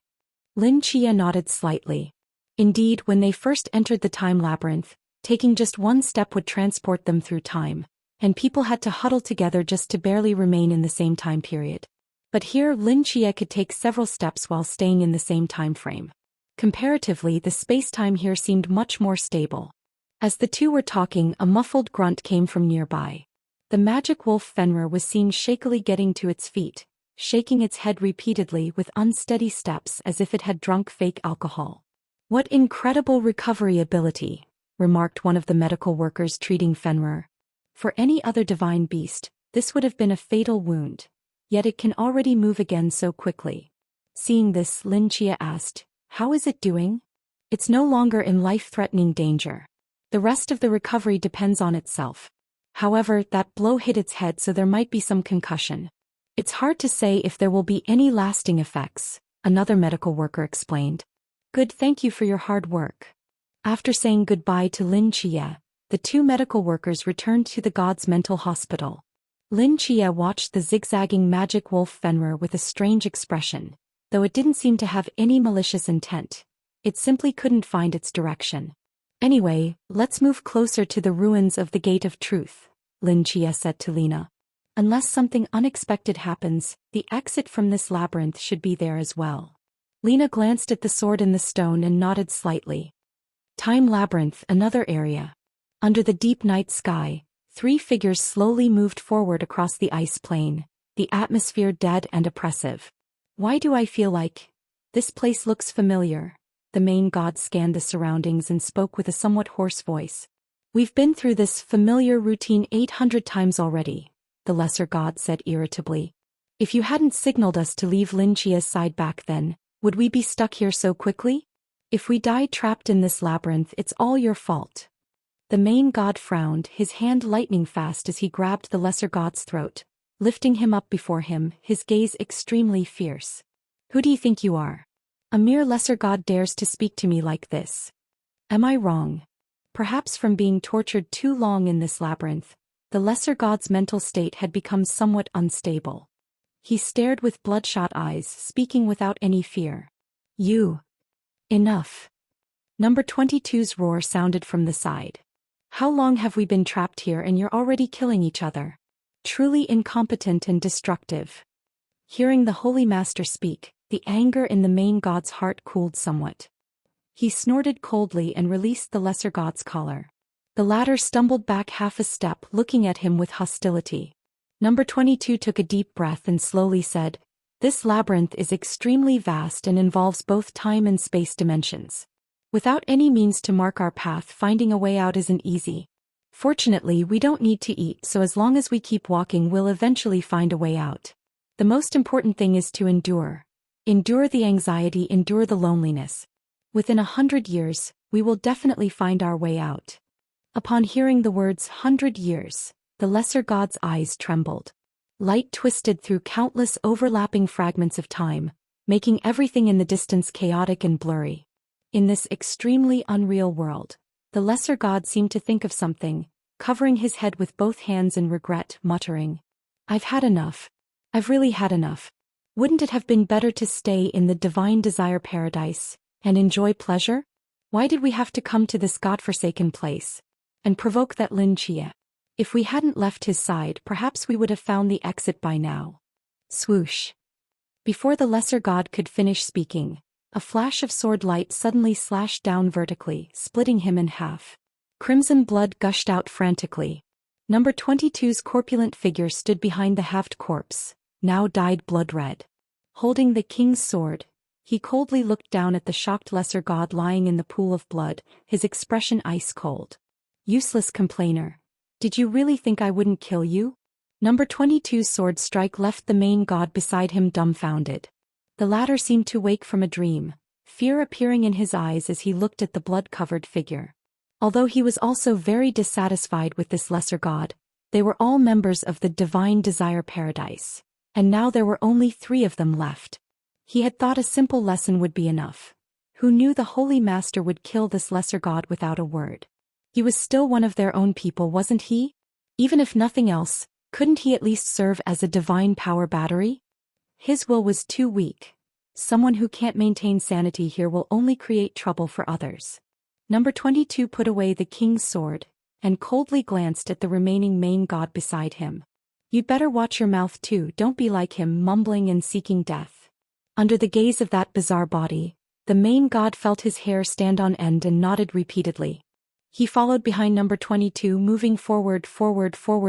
Lin Chia nodded slightly. Indeed, when they first entered the time labyrinth, taking just one step would transport them through time, and people had to huddle together just to barely remain in the same time period. But here Lin Chia could take several steps while staying in the same time frame. Comparatively, the space-time here seemed much more stable. As the two were talking, a muffled grunt came from nearby. The magic wolf Fenrir was seen shakily getting to its feet, shaking its head repeatedly with unsteady steps as if it had drunk fake alcohol. "What incredible recovery ability," remarked one of the medical workers treating Fenrir. For any other divine beast, this would have been a fatal wound, yet it can already move again so quickly. Seeing this, Lin Chia asked, "How is it doing?" "It's no longer in life-threatening danger. The rest of the recovery depends on itself. However, that blow hit its head, so there might be some concussion. It's hard to say if there will be any lasting effects," another medical worker explained. "Good, thank you for your hard work." After saying goodbye to Lin Chia, the two medical workers returned to the god's mental hospital. Lin Chia watched the zigzagging magic wolf Fenrir with a strange expression, though it didn't seem to have any malicious intent. It simply couldn't find its direction. "Anyway, let's move closer to the ruins of the Gate of Truth," Lin Chia said to Lena. "Unless something unexpected happens, the exit from this labyrinth should be there as well." Lena glanced at the sword in the stone and nodded slightly. Time labyrinth, another area. Under the deep night sky, three figures slowly moved forward across the ice plain, the atmosphere dead and oppressive. "Why do I feel like this place looks familiar?" The main god scanned the surroundings and spoke with a somewhat hoarse voice. "We've been through this familiar routine 800 times already," the lesser god said irritably. "If you hadn't signaled us to leave Lin Chia's side back then, would we be stuck here so quickly? If we die trapped in this labyrinth, it's all your fault." The main god frowned, his hand lightning fast as he grabbed the lesser god's throat, lifting him up before him, his gaze extremely fierce. "Who do you think you are? A mere lesser god dares to speak to me like this. Am I wrong? Perhaps from being tortured too long in this labyrinth, the lesser god's mental state had become somewhat unstable. He stared with bloodshot eyes, speaking without any fear. You. Enough. Number 22's roar sounded from the side. How long have we been trapped here and you're already killing each other? Truly incompetent and destructive. Hearing the Holy Master speak, the anger in the main god's heart cooled somewhat. He snorted coldly and released the lesser god's collar. The latter stumbled back half a step, looking at him with hostility. Number 22 took a deep breath and slowly said, "This labyrinth is extremely vast and involves both time and space dimensions. Without any means to mark our path, finding a way out isn't easy. Fortunately, we don't need to eat, so as long as we keep walking, we'll eventually find a way out. The most important thing is to endure. Endure the anxiety, endure the loneliness. Within 100 years, we will definitely find our way out." Upon hearing the words 100 years, the lesser god's eyes trembled. Light twisted through countless overlapping fragments of time, making everything in the distance chaotic and blurry. In this extremely unreal world, the lesser god seemed to think of something, covering his head with both hands in regret, muttering, "I've had enough. I've really had enough. Wouldn't it have been better to stay in the divine desire paradise and enjoy pleasure? Why did we have to come to this godforsaken place and provoke that Lin Chia? If we hadn't left his side, perhaps we would have found the exit by now." Swoosh. Before the lesser god could finish speaking, a flash of sword light suddenly slashed down vertically, splitting him in half. Crimson blood gushed out frantically. Number 22's corpulent figure stood behind the halved corpse, now dyed blood red. Holding the king's sword, he coldly looked down at the shocked lesser god lying in the pool of blood, his expression ice cold. "Useless complainer. Did you really think I wouldn't kill you?" Number 22's sword strike left the main god beside him dumbfounded. The latter seemed to wake from a dream, fear appearing in his eyes as he looked at the blood-covered figure. Although he was also very dissatisfied with this lesser god, they were all members of the divine desire paradise, and now there were only 3 of them left. He had thought a simple lesson would be enough. Who knew the Holy Master would kill this lesser god without a word? He was still one of their own people, wasn't he? Even if nothing else, couldn't he at least serve as a divine power battery? His will was too weak. Someone who can't maintain sanity here will only create trouble for others. Number 22 put away the king's sword and coldly glanced at the remaining main god beside him. "You'd better watch your mouth too, don't be like him, mumbling and seeking death." Under the gaze of that bizarre body, the main god felt his hair stand on end and nodded repeatedly. He followed behind number 22, moving forward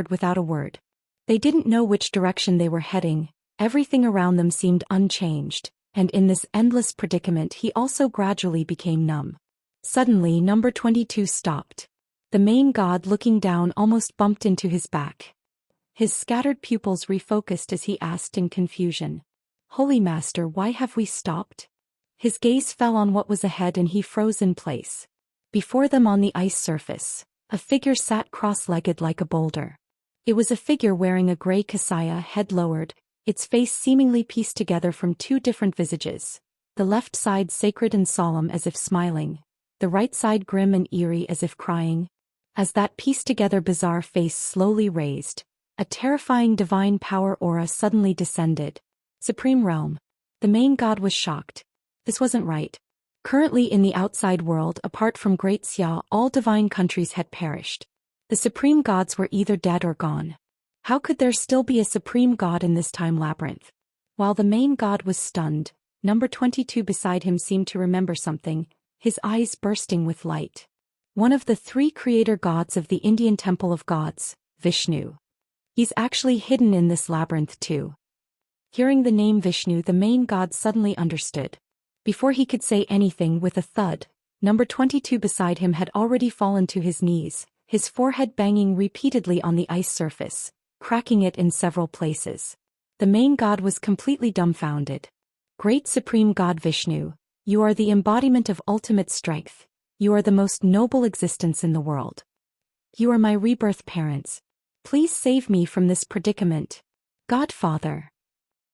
without a word. They didn't know which direction they were heading, everything around them seemed unchanged, and in this endless predicament he also gradually became numb. Suddenly number 22 stopped. The main god, looking down, almost bumped into his back. His scattered pupils refocused as he asked in confusion, "Holy Master, why have we stopped?" His gaze fell on what was ahead and he froze in place. Before them on the ice surface, a figure sat cross-legged like a boulder. It was a figure wearing a gray kasaya, head lowered, its face seemingly pieced together from 2 different visages, the left side sacred and solemn as if smiling, the right side grim and eerie as if crying. As that pieced-together bizarre face slowly raised, a terrifying divine power aura suddenly descended. Supreme Realm. The main god was shocked. This wasn't right. Currently in the outside world, apart from Great Xia, all divine countries had perished. The supreme gods were either dead or gone. How could there still be a supreme god in this time labyrinth? While the main god was stunned, number 22 beside him seemed to remember something, his eyes bursting with light. One of the 3 creator gods of the Indian Temple of Gods, Vishnu. He's actually hidden in this labyrinth too. Hearing the name Vishnu, the main god suddenly understood. Before he could say anything, with a thud, number 22 beside him had already fallen to his knees, his forehead banging repeatedly on the ice surface, cracking it in several places. The main god was completely dumbfounded. "Great Supreme God Vishnu, you are the embodiment of ultimate strength. You are the most noble existence in the world. You are my rebirth parents. Please save me from this predicament. Godfather."